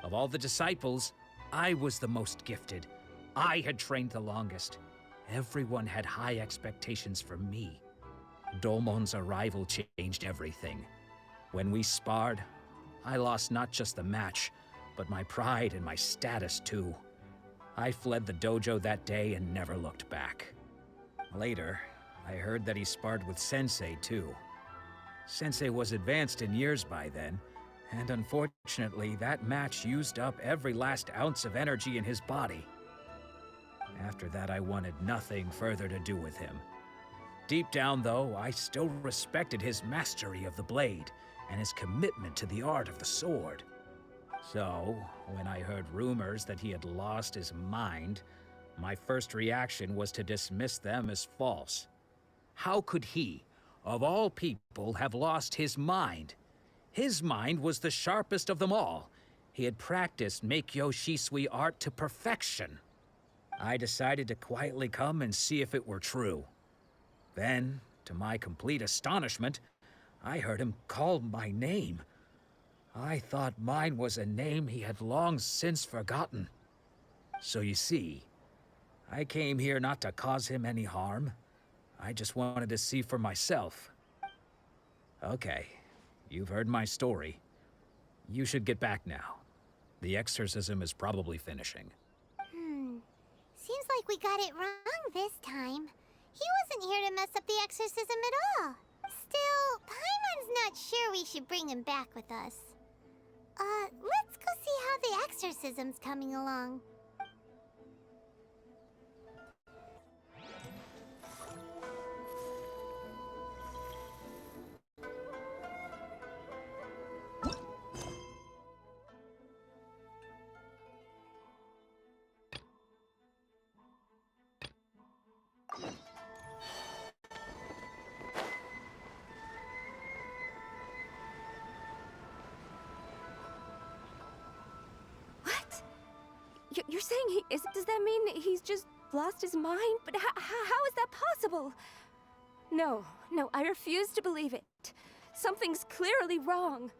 S14: Of all the disciples, I was the most gifted. I had trained the longest. Everyone had high expectations for me. Domon's arrival changed everything. When we sparred, I lost not just the match, but my pride and my status too. I fled the dojo that day and never looked back. Later, I heard that he sparred with Sensei too. Sensei was advanced in years by then, and unfortunately that match used up every last ounce of energy in his body. After that, I wanted nothing further to do with him. Deep down, though, I still respected his mastery of the blade and his commitment to the art of the sword. So, when I heard rumors that he had lost his mind, my first reaction was to dismiss them as false. How could he, of all people, have lost his mind? His mind was the sharpest of them all. He had practiced Meikyo Shisui art to perfection. I decided to quietly come and see if it were true. Then, to my complete astonishment, I heard him call my name. I thought mine was a name he had long since forgotten. So you see, I came here not to cause him any harm. I just wanted to see for myself. Okay, you've heard my story. You should get back now. The exorcism is probably finishing.
S3: Seems like we got it wrong this time. He wasn't here to mess up the exorcism at all. Still, Paimon's not sure we should bring him back with us. Let's go see how the exorcism's coming along.
S18: You're saying he is? Does that mean he's just lost his mind? But how is that possible? No, I refuse to believe it. Something's clearly wrong.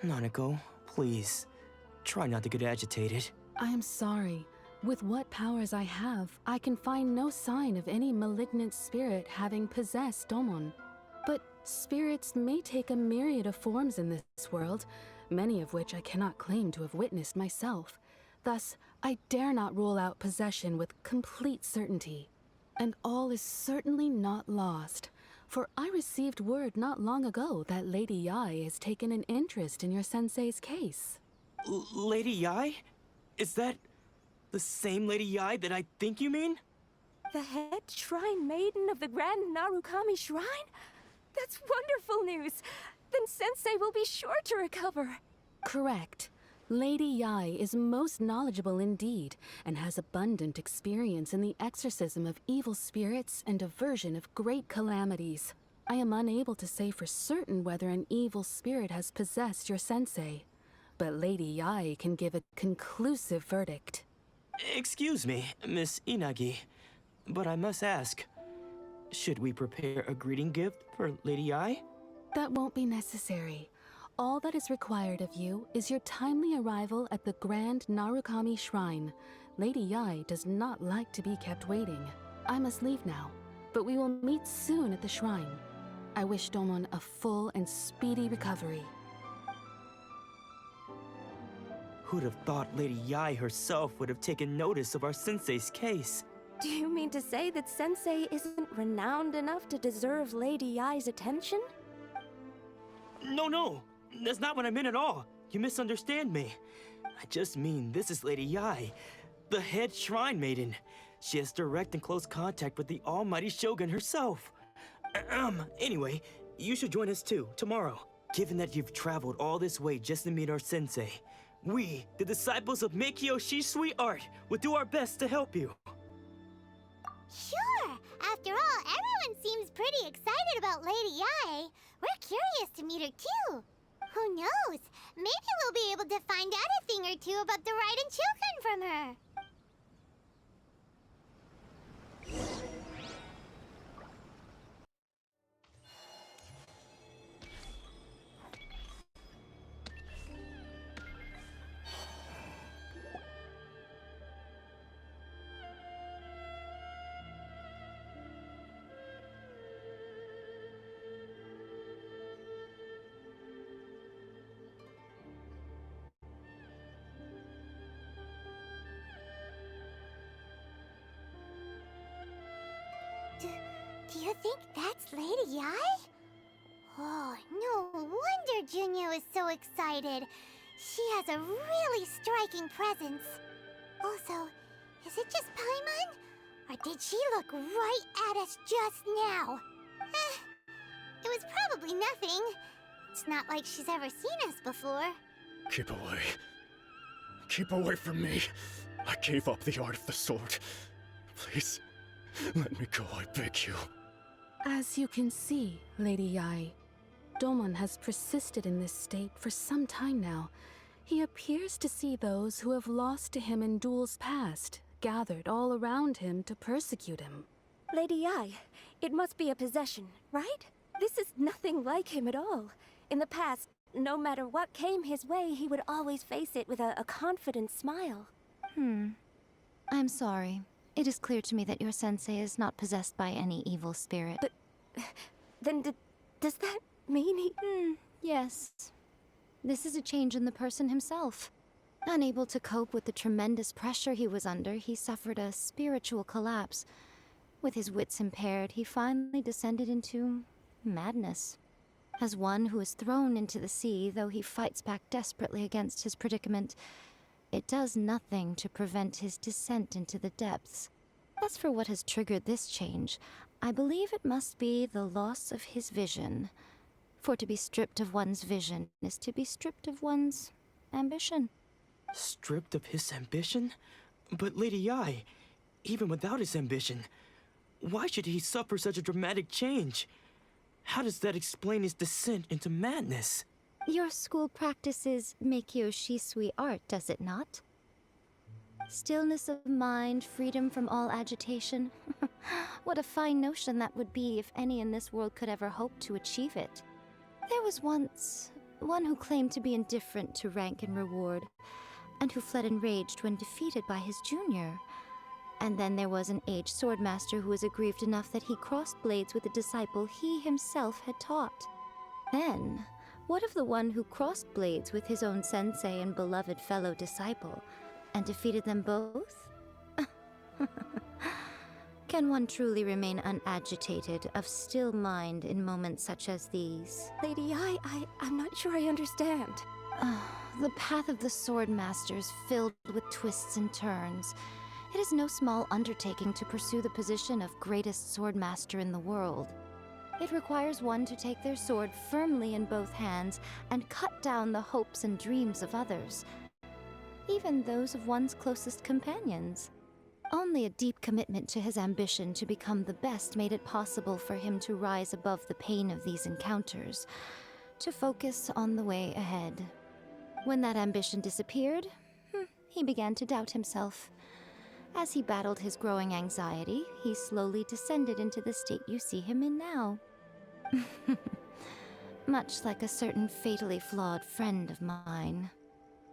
S5: Nanako, please. Try not to get agitated.
S9: I am sorry. With what powers I have, I can find no sign of any malignant spirit having possessed Domon. But spirits may take a myriad of forms in this world, many of which I cannot claim to have witnessed myself. Thus, I dare not rule out possession with complete certainty. And all is certainly not lost, for I received word not long ago that Lady Yai has taken an interest in your sensei's case.
S5: Lady Yai? Is that the same Lady Yai that I think you mean?
S18: The head shrine maiden of the Grand Narukami Shrine? That's wonderful news! Then Sensei will be sure to recover.
S9: Correct. Lady Yai is most knowledgeable indeed, and has abundant experience in the exorcism of evil spirits and aversion of great calamities. I am unable to say for certain whether an evil spirit has possessed your sensei, but Lady Yai can give a conclusive verdict.
S5: Excuse me, Miss Inagi, but I must ask, should we prepare a greeting gift for Lady Yai?
S9: That won't be necessary. All that is required of you is your timely arrival at the Grand Narukami Shrine. Lady Yai does not like to be kept waiting. I must leave now, but we will meet soon at the shrine. I wish Domon a full and speedy recovery.
S5: Who'd have thought Lady Yai herself would have taken notice of our sensei's case?
S18: Do you mean to say that Sensei isn't renowned enough to deserve Lady Yai's attention?
S5: No, that's not what I meant at all. You misunderstand me. I just mean this is Lady Yai, the head shrine maiden. She has direct and close contact with the almighty Shogun herself. Anyway, you should join us too, tomorrow. Given that you've traveled all this way just to meet our sensei, we, the disciples of Meikyo Shisui Art, will do our best to help you.
S3: Sure! After all, everyone seems pretty excited about Lady Yai. We're curious to meet her too. Who knows? Maybe we'll be able to find out a thing or two about the Raiden children from her. Do you think that's Lady Yai? Oh, no wonder Junya is so excited. She has a really striking presence. Also, is it just Paimon? Or did she look right at us just now? It was probably nothing. It's not like she's ever seen us before.
S20: Keep away. Keep away from me. I gave up the art of the sword. Please, let me go, I beg you.
S9: As you can see, Lady Yai, Domon has persisted in this state for some time now. He appears to see those who have lost to him in duels past, gathered all around him to persecute him.
S18: Lady Yai, it must be a possession, right? This is nothing like him at all. In the past, no matter what came his way, he would always face it with a confident smile.
S12: I'm sorry. It is clear to me that your sensei is not possessed by any evil spirit.
S18: But then does that mean he...
S12: Yes. This is a change in the person himself. Unable to cope with the tremendous pressure he was under, he suffered a spiritual collapse. With his wits impaired, he finally descended into madness. As one who is thrown into the sea, though he fights back desperately against his predicament, it does nothing to prevent his descent into the depths. As for what has triggered this change, I believe it must be the loss of his vision. For to be stripped of one's vision is to be stripped of one's ambition.
S5: Stripped of his ambition? But Lady Yai, even without his ambition, why should he suffer such a dramatic change? How does that explain his descent into madness?
S12: Your school practices Meikyo Shisui art, does it not? Stillness of mind, freedom from all agitation. What a fine notion that would be if any in this world could ever hope to achieve it. There was once one who claimed to be indifferent to rank and reward, and who fled enraged when defeated by his junior. And then there was an aged swordmaster who was aggrieved enough that he crossed blades with a disciple he himself had taught. Then, what of the one who crossed blades with his own sensei and beloved fellow disciple, and defeated them both? Can one truly remain unagitated, of still mind in moments such as these?
S18: Lady Yai, I'm not sure I understand.
S12: The path of the swordmaster is filled with twists and turns. It is no small undertaking to pursue the position of greatest swordmaster in the world. It requires one to take their sword firmly in both hands and cut down the hopes and dreams of others, even those of one's closest companions. Only a deep commitment to his ambition to become the best made it possible for him to rise above the pain of these encounters, to focus on the way ahead. When that ambition disappeared, he began to doubt himself. As he battled his growing anxiety, he slowly descended into the state you see him in now. Much like a certain fatally flawed friend of mine.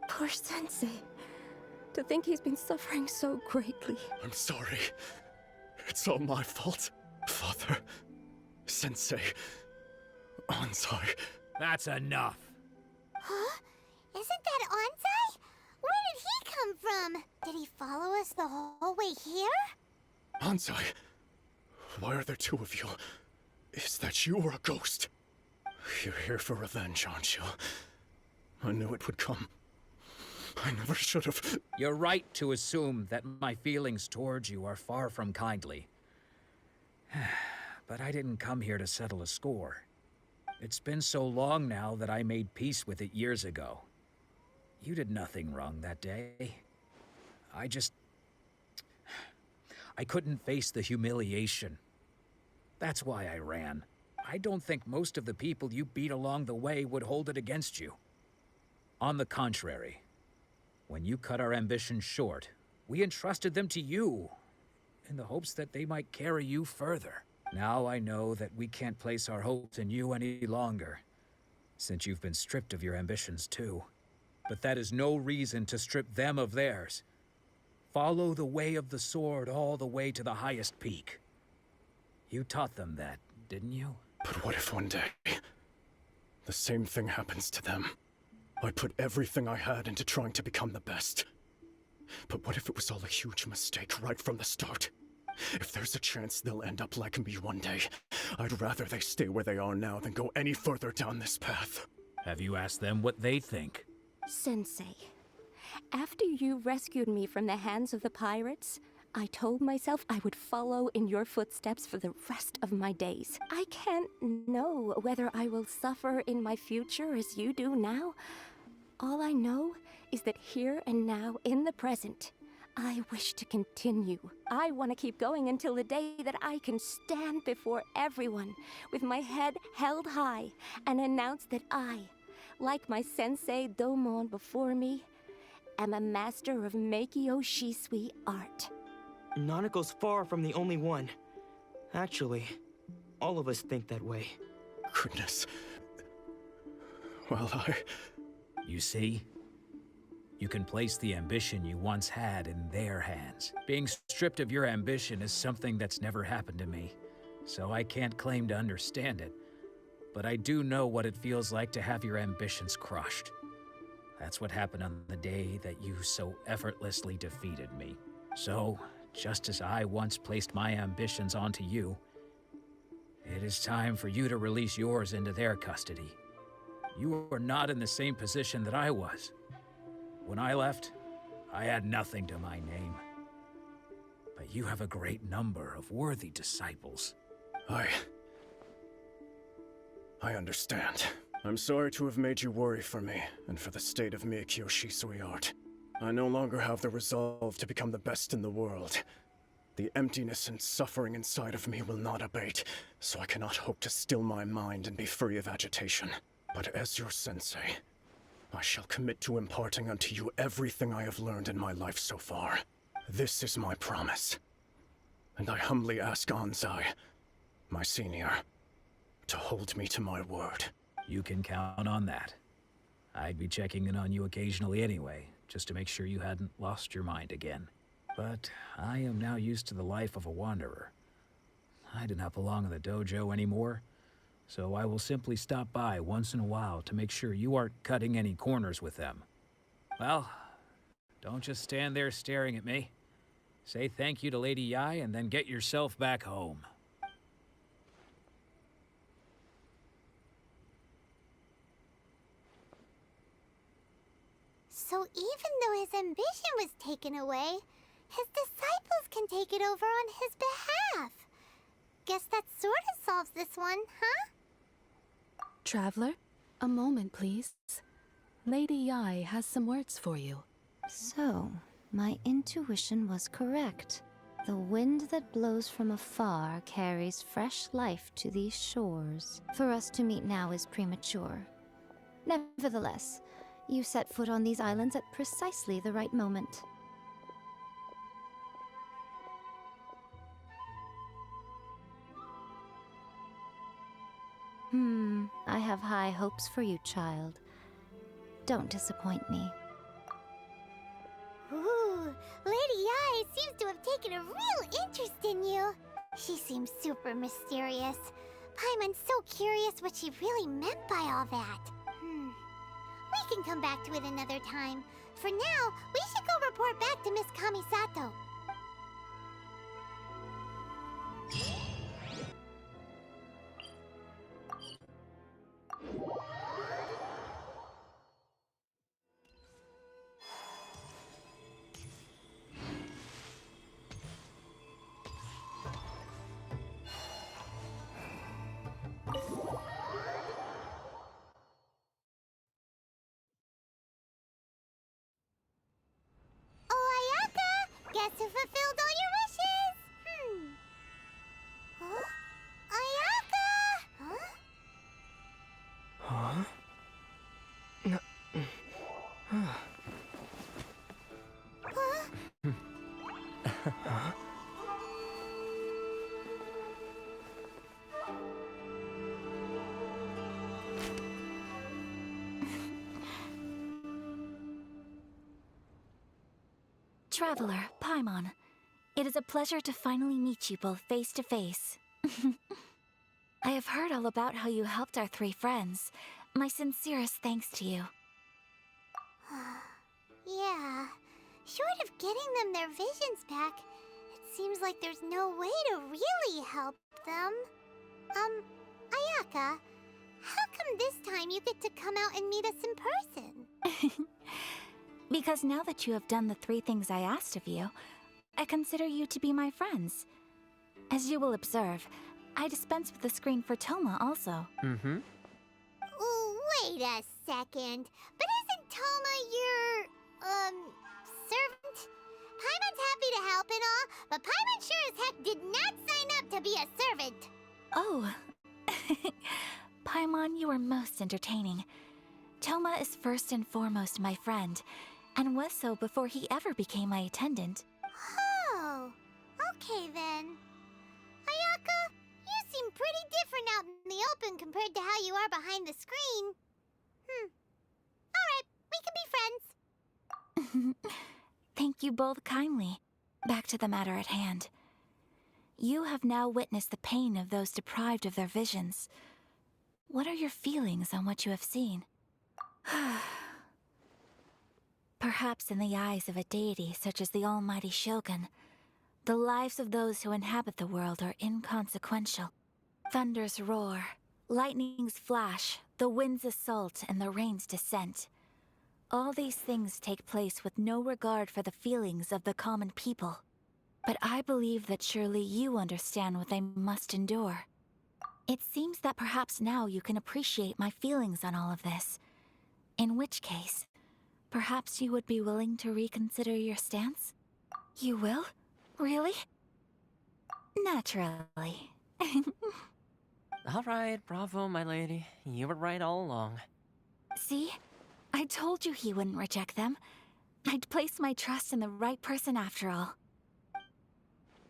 S18: Poor Sensei. To think he's been suffering so greatly.
S20: I'm sorry. It's all my fault. Father, Sensei, Ansai.
S14: That's enough.
S3: Huh? Isn't that Ansai? Where did he come from? Did he follow us the whole way here?
S20: Ansai, why are there two of you? Is that you or a ghost? You're here for revenge, aren't you? I knew it would come. I never should have.
S14: You're right to assume that my feelings towards you are far from kindly. But I didn't come here to settle a score. It's been so long now that I made peace with it years ago. You did nothing wrong that day. I couldn't face the humiliation. That's why I ran. I don't think most of the people you beat along the way would hold it against you. On the contrary, when you cut our ambitions short, we entrusted them to you, in the hopes that they might carry you further. Now I know that we can't place our hopes in you any longer, since you've been stripped of your ambitions too. But that is no reason to strip them of theirs. Follow the way of the sword all the way to the highest peak. You taught them that, didn't you?
S20: But what if one day, the same thing happens to them? I put everything I had into trying to become the best. But what if it was all a huge mistake right from the start? If there's a chance they'll end up like me one day, I'd rather they stay where they are now than go any further down this path.
S14: Have you asked them what they think?
S15: Sensei, after you rescued me from the hands of the pirates, I told myself I would follow in your footsteps for the rest of my days. I can't know whether I will suffer in my future as you do now. All I know is that here and now, in the present, I wish to continue. I want to keep going until the day that I can stand before everyone with my head held high and announce that I, like my sensei Domon before me, am a master of Meikyo Shisui art.
S5: Nanako's far from the only one. Actually, all of us think that way.
S20: Goodness. Well,
S14: You see? You can place the ambition you once had in their hands. Being stripped of your ambition is something that's never happened to me, so I can't claim to understand it. But I do know what it feels like to have your ambitions crushed. That's what happened on the day that you so effortlessly defeated me. So, just as I once placed my ambitions onto you, it is time for you to release yours into their custody. You are not in the same position that I was. When I left, I had nothing to my name. But you have a great number of worthy disciples.
S20: I understand. I'm sorry to have made you worry for me, and for the state of Meikyo Shisui art. I no longer have the resolve to become the best in the world. The emptiness and suffering inside of me will not abate, so I cannot hope to still my mind and be free of agitation. But as your sensei, I shall commit to imparting unto you everything I have learned in my life so far. This is my promise. And I humbly ask Ansai, my senior, to hold me to my word.
S14: You can count on that. I'd be checking in on you occasionally anyway, just to make sure you hadn't lost your mind again. But I am now used to the life of a wanderer. I do not belong in the dojo anymore, so I will simply stop by once in a while to make sure you aren't cutting any corners with them. Well, don't just stand there staring at me. Say thank you to Lady Yai and then get yourself back home.
S3: So even though his ambition was taken away, his disciples can take it over on his behalf. Guess that sort of solves this one, huh?
S9: Traveler, a moment, please. Lady Yai has some words for you.
S12: So, my intuition was correct. The wind that blows from afar carries fresh life to these shores. For us to meet now is premature. Nevertheless, you set foot on these islands at precisely the right moment. I have high hopes for you, child. Don't disappoint me.
S3: Ooh, Lady Yai seems to have taken a real interest in you. She seems super mysterious. Paimon's so curious what she really meant by all that. We can come back to it another time. For now, we should go report back to Miss Kamisato. Guess who fulfilled all your wishes? Huh? Ayaka! Huh?
S1: Traveler, Paimon, it is a pleasure to finally meet you both face to face. I have heard all about how you helped our three friends. My sincerest thanks to you.
S3: Yeah, short of getting them their visions back, it seems like there's no way to really help them. Ayaka, how come this time you get to come out and meet us in person?
S1: Because now that you have done the 3 things I asked of you, I consider you to be my friends. As you will observe, I dispense with the screen for Toma also.
S3: Ooh, wait a second. But isn't Toma your, servant? Paimon's happy to help and all, but Paimon sure as heck did not sign up to be a servant.
S1: Oh. Paimon, you are most entertaining. Toma is first and foremost my friend, and was so before he ever became my attendant.
S3: Oh, okay then. Ayaka, you seem pretty different out in the open compared to how you are behind the screen. Alright, we can be friends.
S1: Thank you both kindly. Back to the matter at hand. You have now witnessed the pain of those deprived of their visions. What are your feelings on what you have seen? Perhaps in the eyes of a deity such as the almighty Shogun, the lives of those who inhabit the world are inconsequential. Thunders roar, lightnings flash, the winds assault, and the rains descent. All these things take place with no regard for the feelings of the common people. But I believe that surely you understand what they must endure. It seems that perhaps now you can appreciate my feelings on all of this. In which case, perhaps you would be willing to reconsider your stance? You will? Really? Naturally.
S6: All right, bravo, my lady. You were right all along.
S1: See? I told you he wouldn't reject them. I'd placed my trust in the right person after all.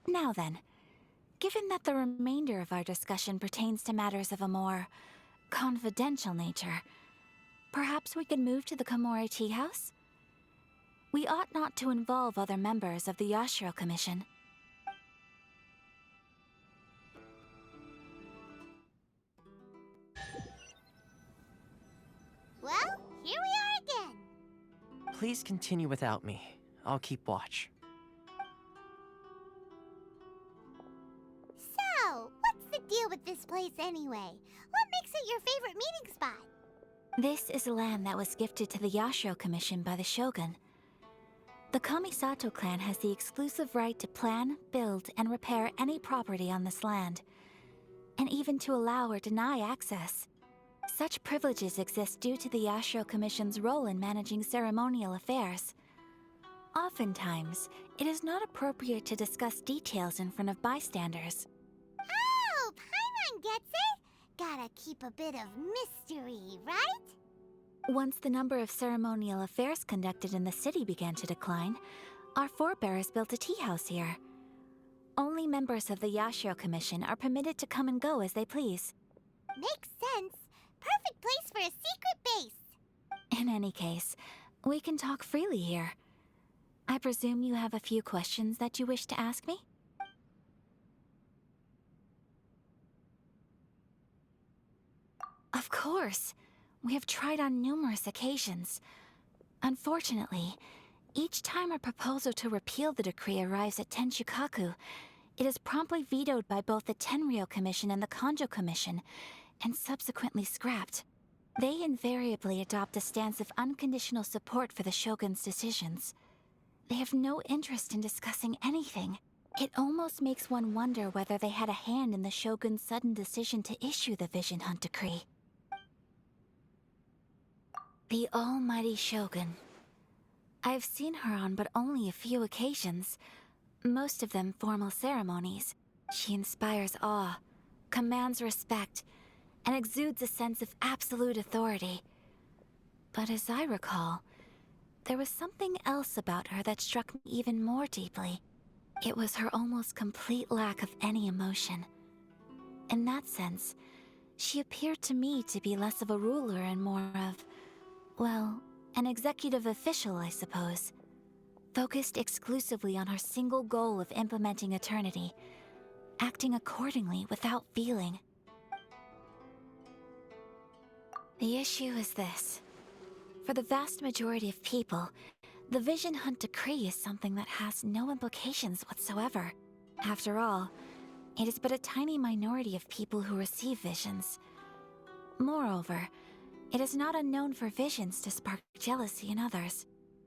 S1: Now then, given that the remainder of our discussion pertains to matters of a more confidential nature, perhaps we could move to the Komore Tea House? We ought not to involve other members of the Yashiro Commission.
S3: Well, here we are again.
S6: Please continue without me. I'll keep watch.
S3: So, what's the deal with this place anyway? What makes it your favorite meeting spot?
S1: This is land that was gifted to the Yashiro Commission by the Shogun. The Kamisato clan has the exclusive right to plan, build, and repair any property on this land, and even to allow or deny access. Such privileges exist due to the Yashiro Commission's role in managing ceremonial affairs. Oftentimes, it is not appropriate to discuss details in front of bystanders.
S3: Oh, Paimon gets it! Gotta keep a bit of mystery, right?
S1: Once the number of ceremonial affairs conducted in the city began to decline, our forebears built a tea house here. Only members of the Yashiro Commission are permitted to come and go as they please.
S3: Makes sense. Perfect place for a secret base.
S1: In any case, we can talk freely here. I presume you have a few questions that you wish to ask me? Of course. We have tried on numerous occasions. Unfortunately, each time a proposal to repeal the decree arrives at Tenshukaku, it is promptly vetoed by both the Tenryou Commission and the Kanjo Commission, and subsequently scrapped. They invariably adopt a stance of unconditional support for the Shogun's decisions. They have no interest in discussing anything. It almost makes one wonder whether they had a hand in the Shogun's sudden decision to issue the Vision Hunt Decree. The almighty Shogun. I've seen her on but only a few occasions, most of them formal ceremonies. She inspires awe, commands respect, and exudes a sense of absolute authority. But as I recall, there was something else about her that struck me even more deeply. It was her almost complete lack of any emotion. In that sense, she appeared to me to be less of a ruler and more of, well, an executive official, I suppose. Focused exclusively on her single goal of implementing eternity, acting accordingly without feeling. The issue is this. For the vast majority of people, the Vision Hunt Decree is something that has no implications whatsoever. After all, it is but a tiny minority of people who receive visions. Moreover, it is not unknown for visions to spark jealousy in others.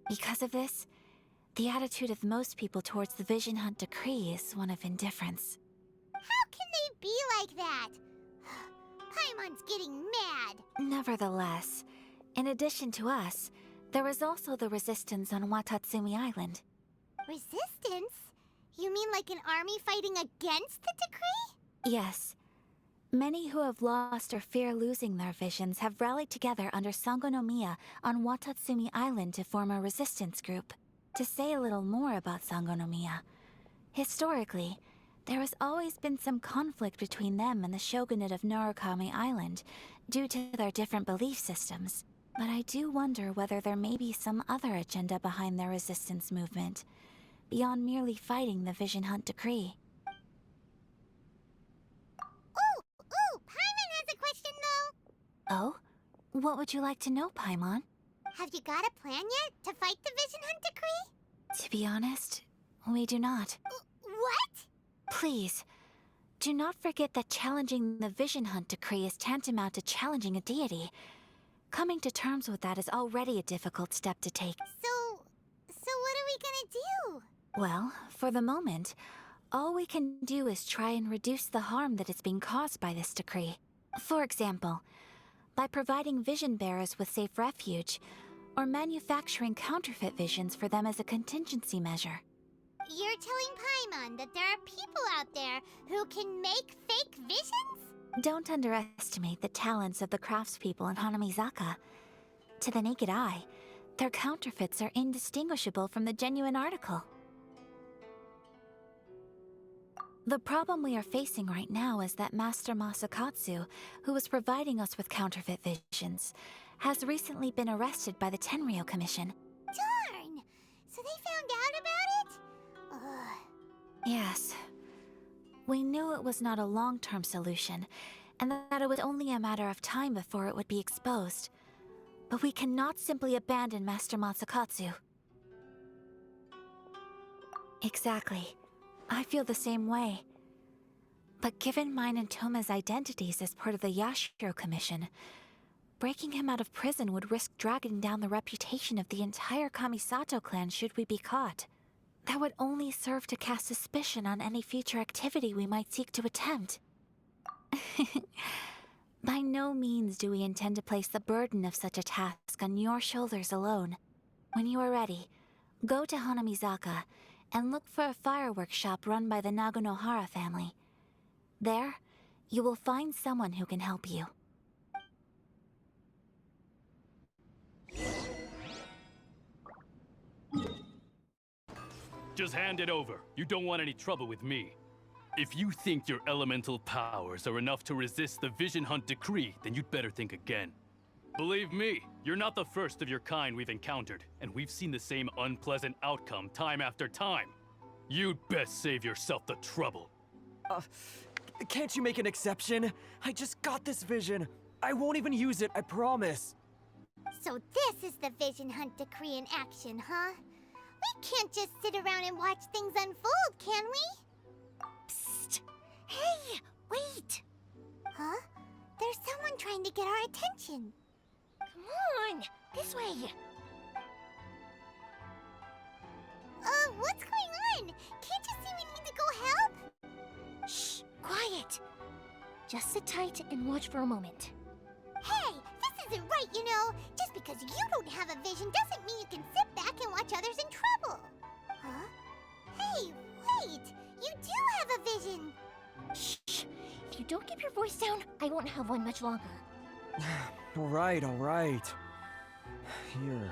S1: Because of this, the attitude of most people towards the Vision Hunt Decree is one of indifference.
S3: How can they be like that? Paimon's getting mad.
S1: Nevertheless, in addition to us, there is also the resistance on Watatsumi Island.
S3: Resistance? You mean like an army fighting against the decree?
S1: Yes. Many who have lost or fear losing their visions have rallied together under Sangonomiya on Watatsumi Island to form a resistance group. To say a little more about Sangonomiya, historically, there has always been some conflict between them and the shogunate of Narukami Island due to their different belief systems. But I do wonder whether there may be some other agenda behind their resistance movement, beyond merely fighting the Vision Hunt Decree.
S3: Ooh, Paimon has a question though.
S1: Oh? What would you like to know, Paimon?
S3: Have you got a plan yet to fight the Vision Hunt Decree?
S1: To be honest, we do not.
S3: What?
S1: Please, do not forget that challenging the Vision Hunt Decree is tantamount to challenging a deity. Coming to terms with that is already a difficult step to take.
S3: So what are we gonna do?
S1: Well, for the moment, all we can do is try and reduce the harm that is being caused by this decree. For example, by providing vision bearers with safe refuge, or manufacturing counterfeit visions for them as a contingency measure.
S3: You're telling Paimon that there are people out there who can make fake visions?
S1: Don't underestimate the talents of the craftspeople in Hanamizaka. To the naked eye, their counterfeits are indistinguishable from the genuine article. The problem we are facing right now is that Master Masakatsu, who was providing us with counterfeit visions, has recently been arrested by the Tenryou Commission.
S3: Darn! So they found out about it? Ugh.
S1: Yes. We knew it was not a long-term solution, and that it was only a matter of time before it would be exposed. But we cannot simply abandon Master Masakatsu. Exactly. I feel the same way. But given mine and Toma's identities as part of the Yashiro Commission, breaking him out of prison would risk dragging down the reputation of the entire Kamisato clan should we be caught. That would only serve to cast suspicion on any future activity we might seek to attempt. By no means do we intend to place the burden of such a task on your shoulders alone. When you are ready, go to Hanamizaka and look for a fireworks shop run by the Naganohara family. There, you will find someone who can help you.
S17: Just hand it over. You don't want any trouble with me. If you think your elemental powers are enough to resist the Vision Hunt Decree, then you'd better think again. Believe me, you're not the first of your kind we've encountered, and we've seen the same unpleasant outcome time after time. You'd best save yourself the trouble.
S5: Can't you make an exception? I just got this vision.
S16: I won't even use it, I promise.
S3: So this is the vision hunt decree in action, huh? We can't just sit around and watch things unfold, can we? Psst! Hey, wait! Huh? There's someone trying to get our attention. Come on, this way. What's going on? Can't you see we need to go help?
S19: Shh, quiet. Just sit tight and watch for a moment.
S3: Hey, this isn't right, you know. Just because you don't have a vision doesn't mean you can sit back and watch others in trouble. Huh? Hey, wait! You do have a vision!
S19: Shh! If you don't keep your voice down, I won't have one much longer.
S16: All right. Here,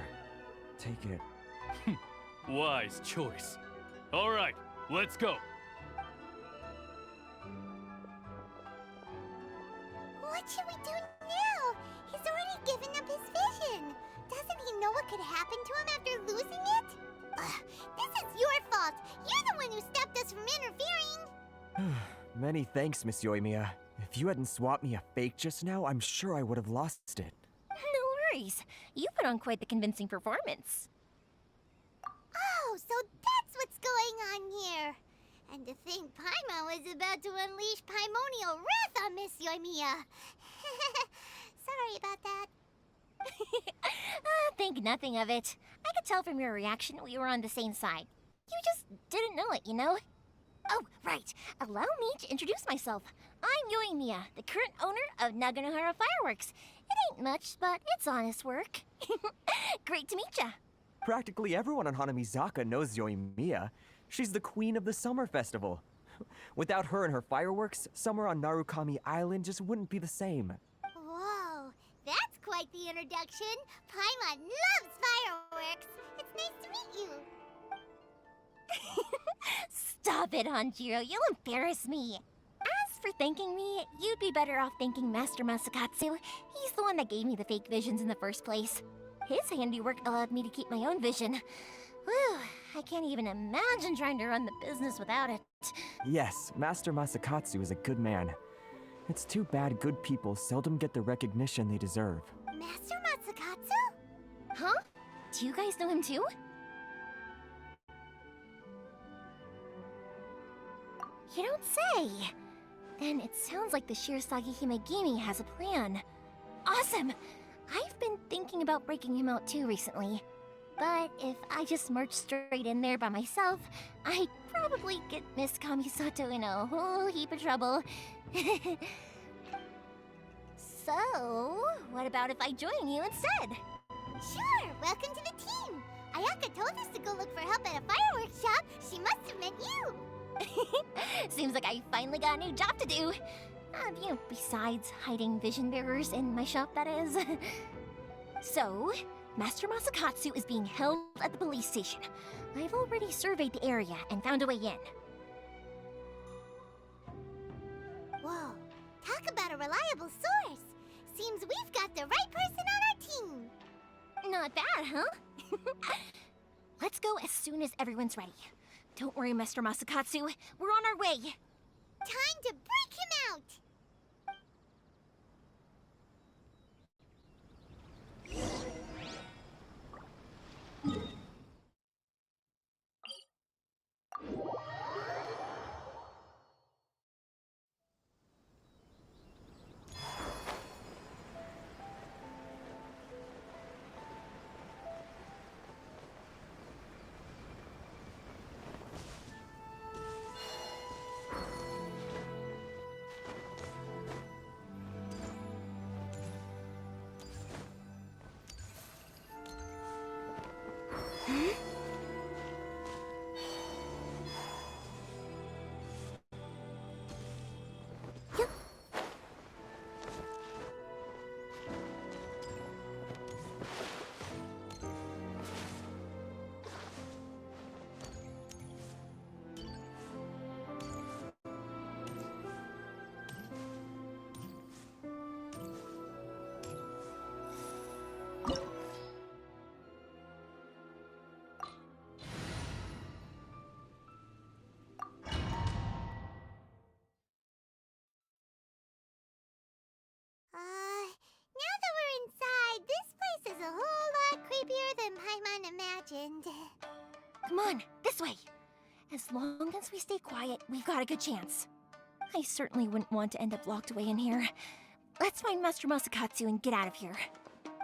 S16: take it.
S17: Wise choice. All right, let's go.
S3: What should we do now? He's already given up his vision. Doesn't he know what could happen to him after losing it? This is your fault. You're the one who stopped us from interfering.
S16: Many thanks, Miss Yoimiya. If you hadn't swapped me a fake just now, I'm sure I would have lost it.
S19: No worries. You put on quite the convincing performance.
S3: Oh, so that's what's going on here. And to think Paimon was about to unleash Paimonial wrath on Miss Yoimiya. Sorry about that.
S19: Think nothing of it. I could tell from your reaction we were on the same side. You just didn't know it, you know? Oh, right. Allow me to introduce myself. I'm Yoimiya, the current owner of Naganohara Fireworks. It ain't much, but it's honest work. Great to meet ya.
S16: Practically everyone on Hanamizaka knows Yoimiya. She's the queen of the summer festival. Without her and her fireworks, summer on Narukami Island just wouldn't be the same.
S3: Whoa, that's quite the introduction. Paimon loves fireworks. It's nice to meet you.
S19: Stop it, Hanjiro. You'll embarrass me. As for thanking me, you'd be better off thanking Master Masakatsu. He's the one that gave me the fake visions in the first place. His handiwork allowed me to keep my own vision. Whew, I can't even imagine trying to run the business without it.
S16: Yes, Master Masakatsu is a good man. It's too bad good people seldom get the recognition they deserve.
S3: Master Masakatsu?
S19: Huh? Do you guys know him too? You don't say! Then it sounds like the Shirasagi Himegimi has a plan. Awesome! I've been thinking about breaking him out too recently. But if I just marched straight in there by myself, I'd probably get Miss Kamisato in a whole heap of trouble. So, what about if I join you instead?
S3: Sure, welcome to the team. Ayaka told us to go look for help at a fireworks shop. She must have meant you.
S19: Seems like I finally got a new job to do. Besides hiding vision bearers in my shop, that is. So, Master Masakatsu is being held at the police station. I've already surveyed the area and found a way in.
S3: Whoa, talk about a reliable source. Seems we've got the right person on our team.
S19: Not bad, huh? Let's go as soon as everyone's ready. Don't worry, Master Masakatsu. We're on our way.
S3: Time to break him out!
S19: Come on, this way. As long as we stay quiet, we've got a good chance. I certainly wouldn't want to end up locked away in here. Let's find Master Masakatsu and get out of here.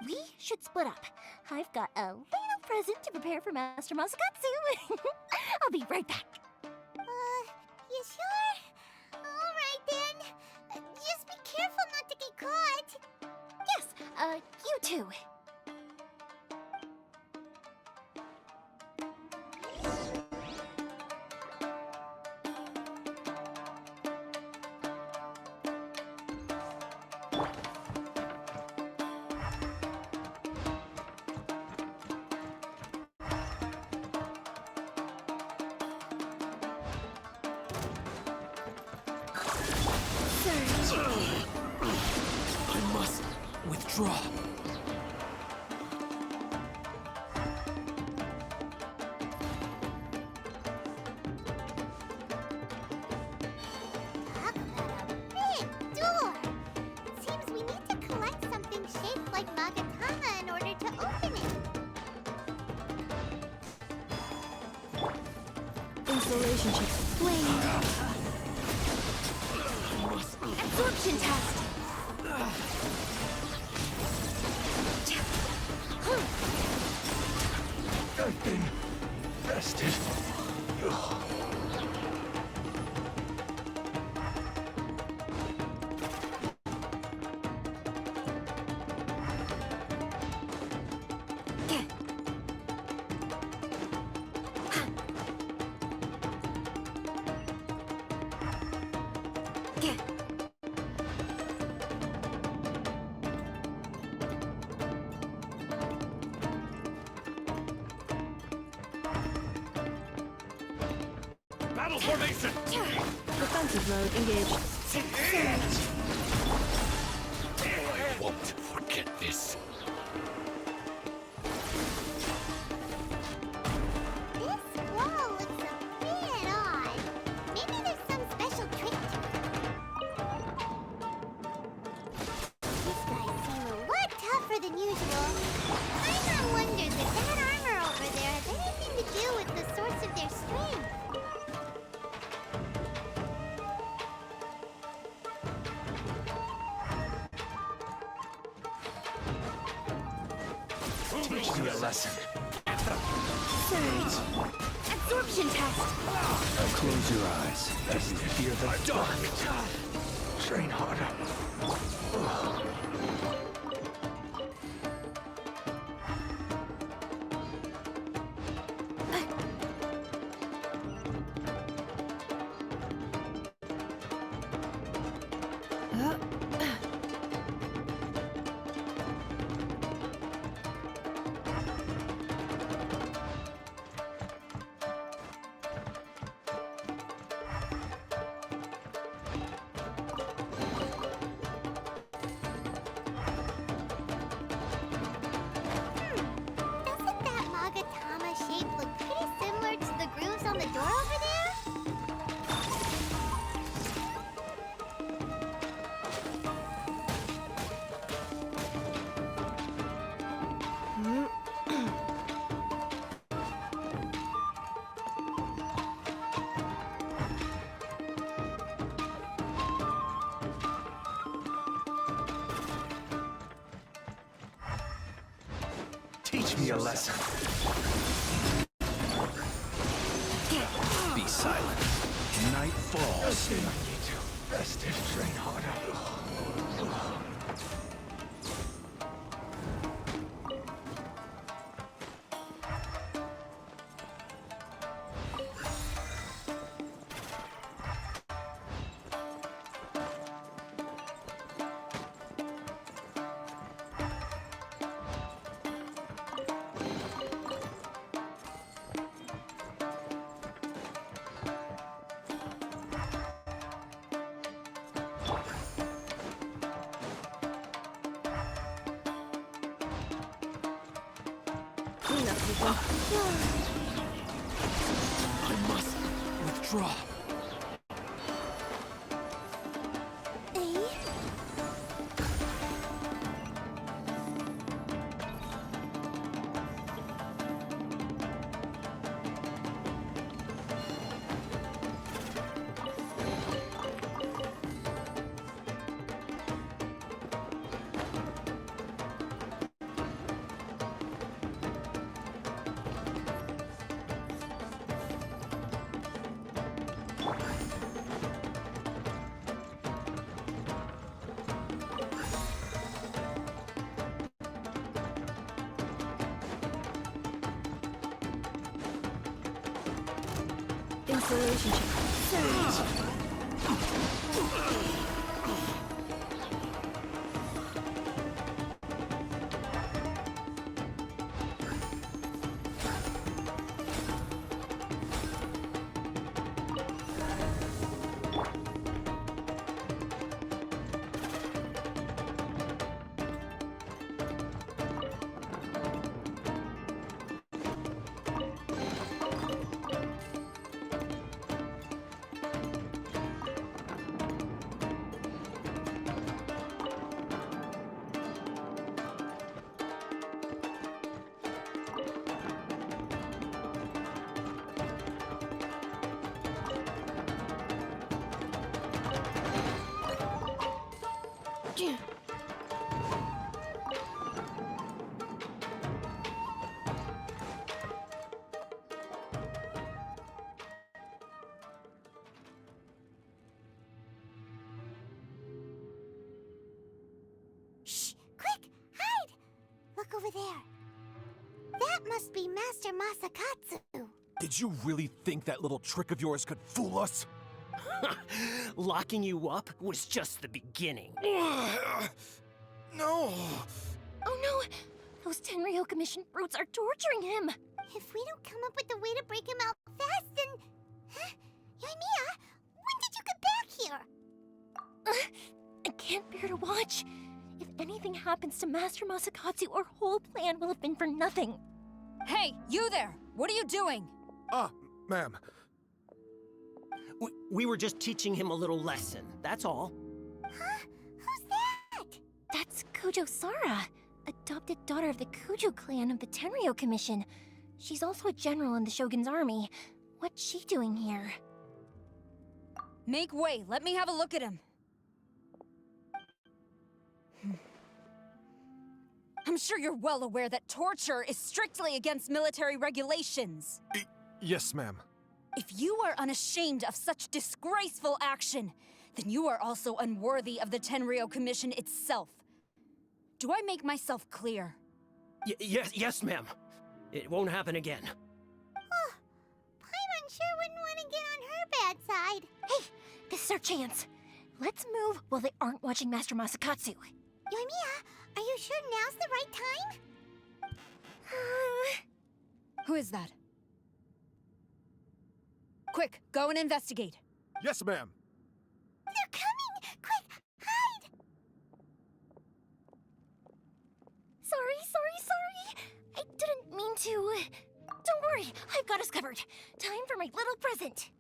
S19: We should split up. I've got a little present to prepare for Master Masakatsu. I'll be right back.
S3: You sure? Alright then. Just be careful not to get caught.
S19: Yes, you too.
S5: I must withdraw.
S3: Talk about a big door. It seems we need to collect something shaped like Magatama in order to open it.
S9: Installation chip. Flame.
S19: Absorption test.
S22: I've been bested.
S11: Battle formation!
S9: Defensive mode engaged.
S22: I won't forget this.
S3: This wall looks a bit odd. Maybe there's some special trick to it. These guys seem a lot tougher than usual. Paimon wonders if that armor over there has anything to do with the source of their strength.
S22: Teach me a lesson.
S19: Surge. Absorption test.
S22: Now close your eyes as you fear the dark. Train harder.
S3: Doesn't that Magatama shape look pretty similar to the grooves on the door over there?
S22: Teach me a lesson. Be silent. Night falls. I need to rest and train harder.
S5: I must withdraw.
S9: close relationship. Surge.
S3: Shh! Quick! Hide! Look over there. That must be Master Masakatsu.
S4: Did you really think that little trick of yours could fool us?
S8: Locking you up was just the beginning.
S4: No!
S19: Oh no! Those Tenryo Commission brutes are torturing him!
S3: If we don't come up with a way to break him out fast, then... Huh? Yoimiya, when did you get back here?
S19: I can't bear to watch. If anything happens to Master Masakatsu, our whole plan will have been for nothing.
S21: Hey, you there! What are you doing?
S4: Ma'am.
S8: We were just teaching him a little lesson, that's all.
S3: Huh? Who's that?
S19: That's Kujo Sara, adopted daughter of the Kujo clan of the Tenryo Commission. She's also a general in the Shogun's army. What's she doing here?
S21: Make way, let me have a look at him. I'm sure you're well aware that torture is strictly against military regulations.
S4: Yes, ma'am.
S21: If you are unashamed of such disgraceful action, then you are also unworthy of the Tenryo Commission itself. Do I make myself clear?
S8: Yes, ma'am. It won't happen again.
S3: Oh, Paimon sure wouldn't want to get on her bad side.
S19: Hey, this is our chance. Let's move while they aren't watching Master Masakatsu.
S3: Yoimiya, are you sure now's the right time?
S21: Who is that? Quick, go and investigate.
S4: Yes, ma'am.
S3: They're coming! Quick, hide!
S19: Sorry. I didn't mean to. Don't worry, I've got us covered. Time for my little present.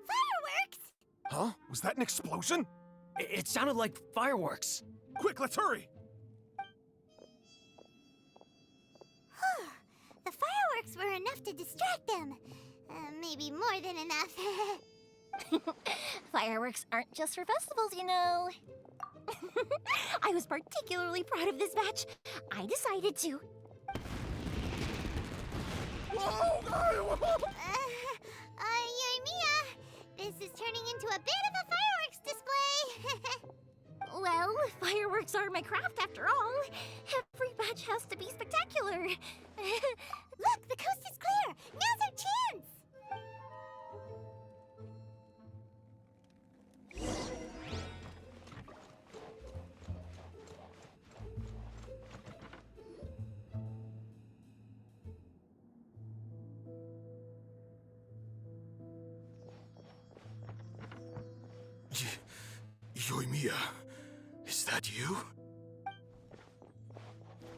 S3: Fireworks!
S4: Huh? Was that an explosion?
S8: It sounded like fireworks.
S4: Quick, let's hurry!
S3: The fireworks were enough to distract them. Maybe more than enough.
S19: Fireworks aren't just for festivals, you know. I was particularly proud of this batch. I decided to.
S3: Yoimiya, this is turning into a bit of a fireworks display.
S19: Well, fireworks are my craft after all. Every batch has to be spectacular.
S3: Look, the coast is clear. Now's our chance.
S4: Yoimiya, is that you?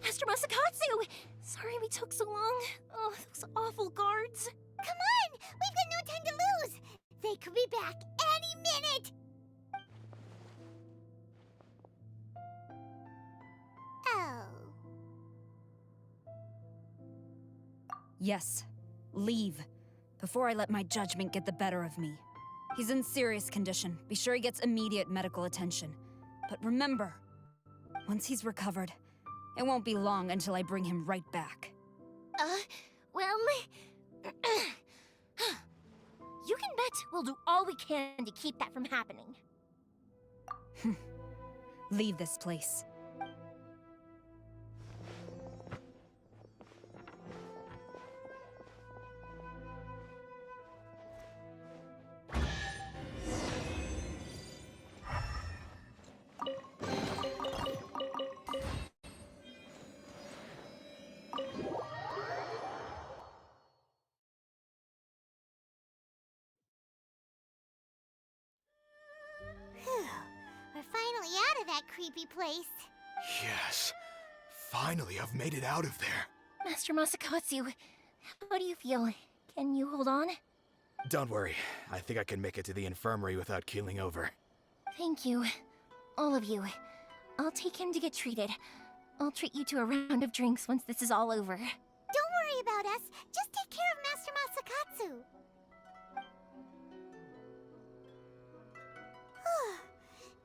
S19: Master Masakatsu! Sorry we took so long. Oh, those awful guards.
S3: Come on! We've got no time to lose! They could be back any minute! Oh.
S21: Yes, leave. Before I let my judgment get the better of me. He's in serious condition. Be sure he gets immediate medical attention. But remember, once he's recovered, it won't be long until I bring him right back.
S19: Well... you can bet we'll do all we can to keep that from happening.
S21: Leave this place.
S3: that creepy place.
S4: Yes. Finally, I've made it out of there.
S19: Master Masakatsu, how do you feel? Can you hold on?
S4: Don't worry. I think I can make it to the infirmary without keeling over.
S19: Thank you. All of you. I'll take him to get treated. I'll treat you to a round of drinks once this is all over.
S3: Don't worry about us. Just take care of Master Masakatsu.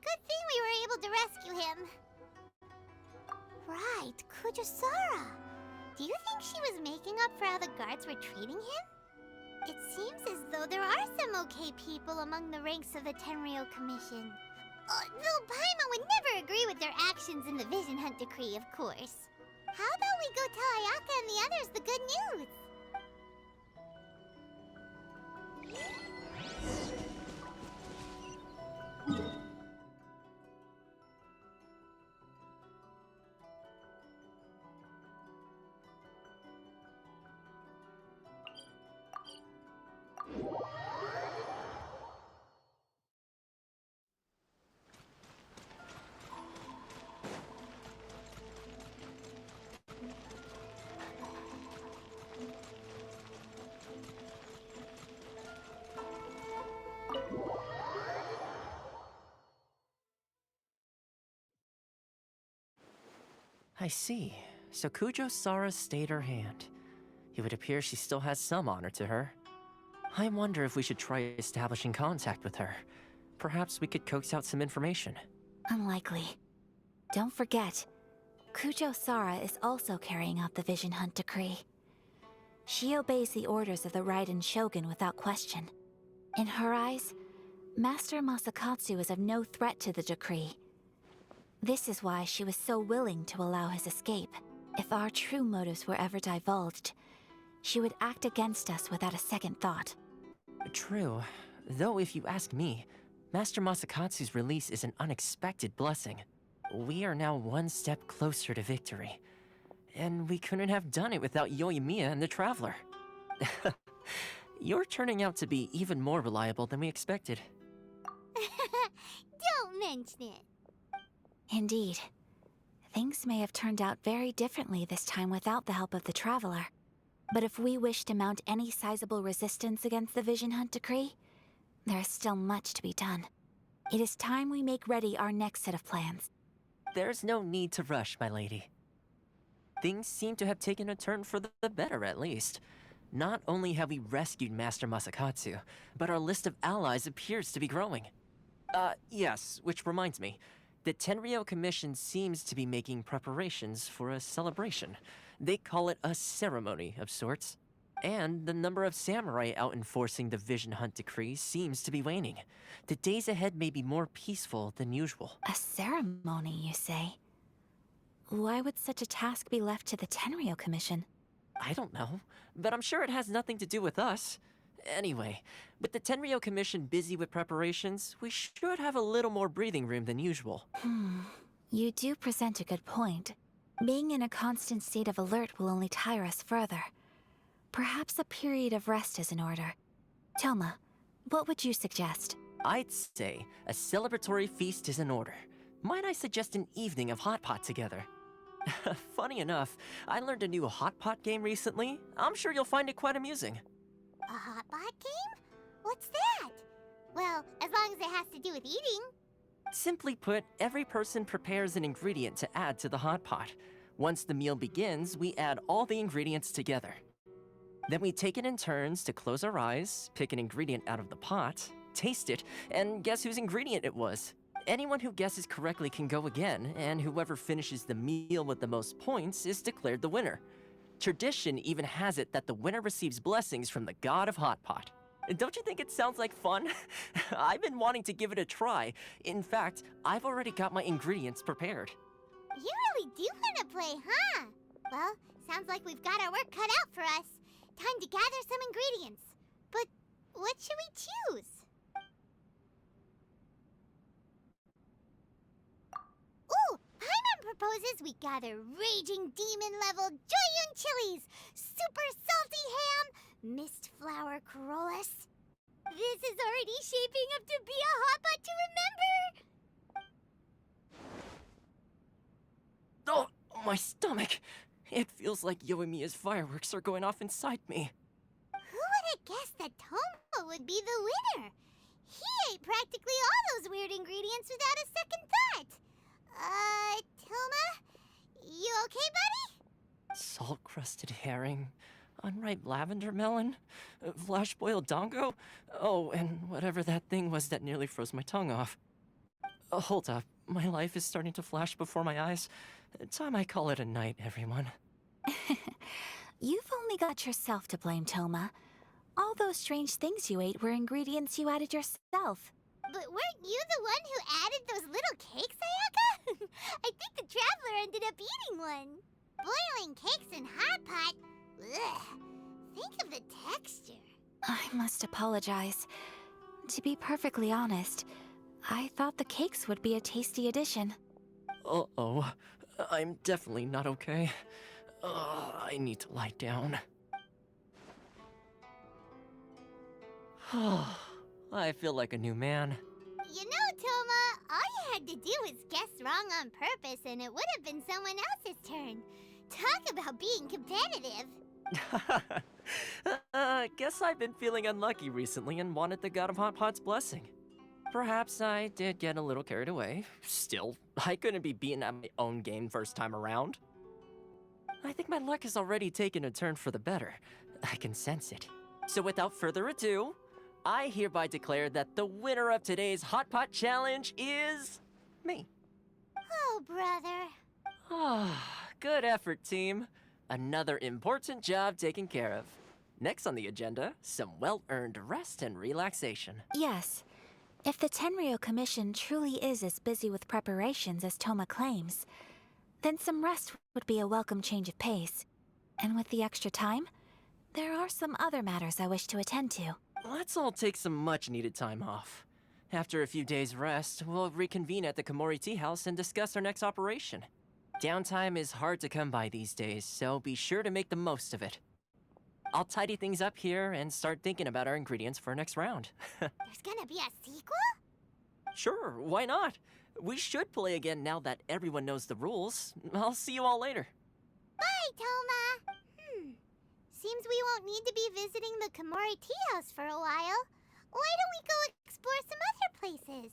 S3: Good thing we were able to rescue him. Right, Kujosara. Do you think she was making up for how the guards were treating him? It seems as though there are some okay people among the ranks of the Tenryou Commission. Though Paimon would never agree with their actions in the Vision Hunt Decree, of course. How about we go tell Ayaka and the others the good news?
S6: I see. So Kujo-Sara stayed her hand. It would appear she still has some honor to her. I wonder if we should try establishing contact with her. Perhaps we could coax out some information.
S1: Unlikely. Don't forget, Kujo-Sara is also carrying out the Vision Hunt Decree. She obeys the orders of the Raiden Shogun without question. In her eyes, Master Masakatsu is of no threat to the decree. This is why she was so willing to allow his escape. If our true motives were ever divulged, she would act against us without a second thought.
S6: True. Though if you ask me, Master Masakatsu's release is an unexpected blessing. We are now one step closer to victory. And we couldn't have done it without Yoimiya and the Traveler. You're turning out to be even more reliable than we expected.
S3: Don't mention it.
S1: Indeed. Things may have turned out very differently this time without the help of the Traveler. But if we wish to mount any sizable resistance against the Vision Hunt Decree, there is still much to be done. It is time we make ready our next set of plans.
S6: There's no need to rush, my lady. Things seem to have taken a turn for the better, at least. Not only have we rescued Master Masakatsu, but our list of allies appears to be growing. Yes, which reminds me. The Tenryou Commission seems to be making preparations for a celebration. They call it a ceremony of sorts. And the number of samurai out enforcing the Vision Hunt Decree seems to be waning. The days ahead may be more peaceful than usual.
S1: A ceremony, you say? Why would such a task be left to the Tenryou Commission?
S6: I don't know, but I'm sure it has nothing to do with us. Anyway, with the Tenryou Commission busy with preparations, we should have a little more breathing room than usual.
S1: You do present a good point. Being in a constant state of alert will only tire us further. Perhaps a period of rest is in order. Toma, what would you suggest?
S6: I'd say a celebratory feast is in order. Might I suggest an evening of hot pot together? Funny enough, I learned a new hot pot game recently. I'm sure you'll find it quite amusing.
S3: A hot pot game? What's that? Well, as long as it has to do with eating.
S6: Simply put, every person prepares an ingredient to add to the hot pot. Once the meal begins, we add all the ingredients together. Then we take it in turns to close our eyes, pick an ingredient out of the pot, taste it, and guess whose ingredient it was. Anyone who guesses correctly can go again, and whoever finishes the meal with the most points is declared the winner. Tradition even has it that the winner receives blessings from the god of Hot Pot. Don't you think it sounds like fun? I've been wanting to give it a try. In fact, I've already got my ingredients prepared.
S3: You really do want to play, huh? Well, sounds like we've got our work cut out for us. Time to gather some ingredients. But what should we choose? Ooh, Paimon proposes we gather raging demon-level Joyun chilies, super salty ham, mist flower corollas. This is already shaping up to be a hot pot to remember!
S6: Oh, my stomach. It feels like Yoimiya's fireworks are going off inside me.
S3: Who would have guessed that Toma would be the winner? He ate practically all those weird ingredients without a second thought. Toma? You okay, buddy?
S6: Salt-crusted herring, unripe lavender melon, flash-boiled dongo. Oh, and whatever that thing was that nearly froze my tongue off. Hold up. My life is starting to flash before my eyes. Time I call it a night, everyone.
S1: You've only got yourself to blame, Toma. All those strange things you ate were ingredients you added yourself.
S3: But weren't you the one who added those little cakes, Ayaka? I think the Traveler ended up eating one. Boiling cakes in hot pot? Ugh. Think of the texture.
S1: I must apologize. To be perfectly honest, I thought the cakes would be a tasty addition.
S6: Uh-oh. I'm definitely not okay. I need to lie down. I feel like a new man.
S3: You know, Toma, all you had to do was guess wrong on purpose and it would have been someone else's turn. Talk about being competitive.
S6: Guess I've been feeling unlucky recently and wanted the God of Hot Pot's blessing. Perhaps I did get a little carried away. Still, I couldn't be beaten at my own game first time around. I think my luck has already taken a turn for the better. I can sense it. So without further ado, I hereby declare that the winner of today's Hot Pot Challenge is me.
S3: Oh, brother.
S6: Good effort, team. Another important job taken care of. Next on the agenda, some well-earned rest and relaxation.
S1: Yes. If the Tenryo Commission truly is as busy with preparations as Toma claims, then some rest would be a welcome change of pace. And with the extra time, there are some other matters I wish to attend to.
S6: Let's all take some much-needed time off. After a few days' rest, we'll reconvene at the Komori Tea House and discuss our next operation. Downtime is hard to come by these days, so be sure to make the most of it. I'll tidy things up here and start thinking about our ingredients for our next round.
S3: There's gonna be a sequel?
S6: Sure, why not? We should play again now that everyone knows the rules. I'll see you all later.
S3: Bye, Toma! Seems we won't need to be visiting the Komori Tea House for a while. Why don't we go explore some other places?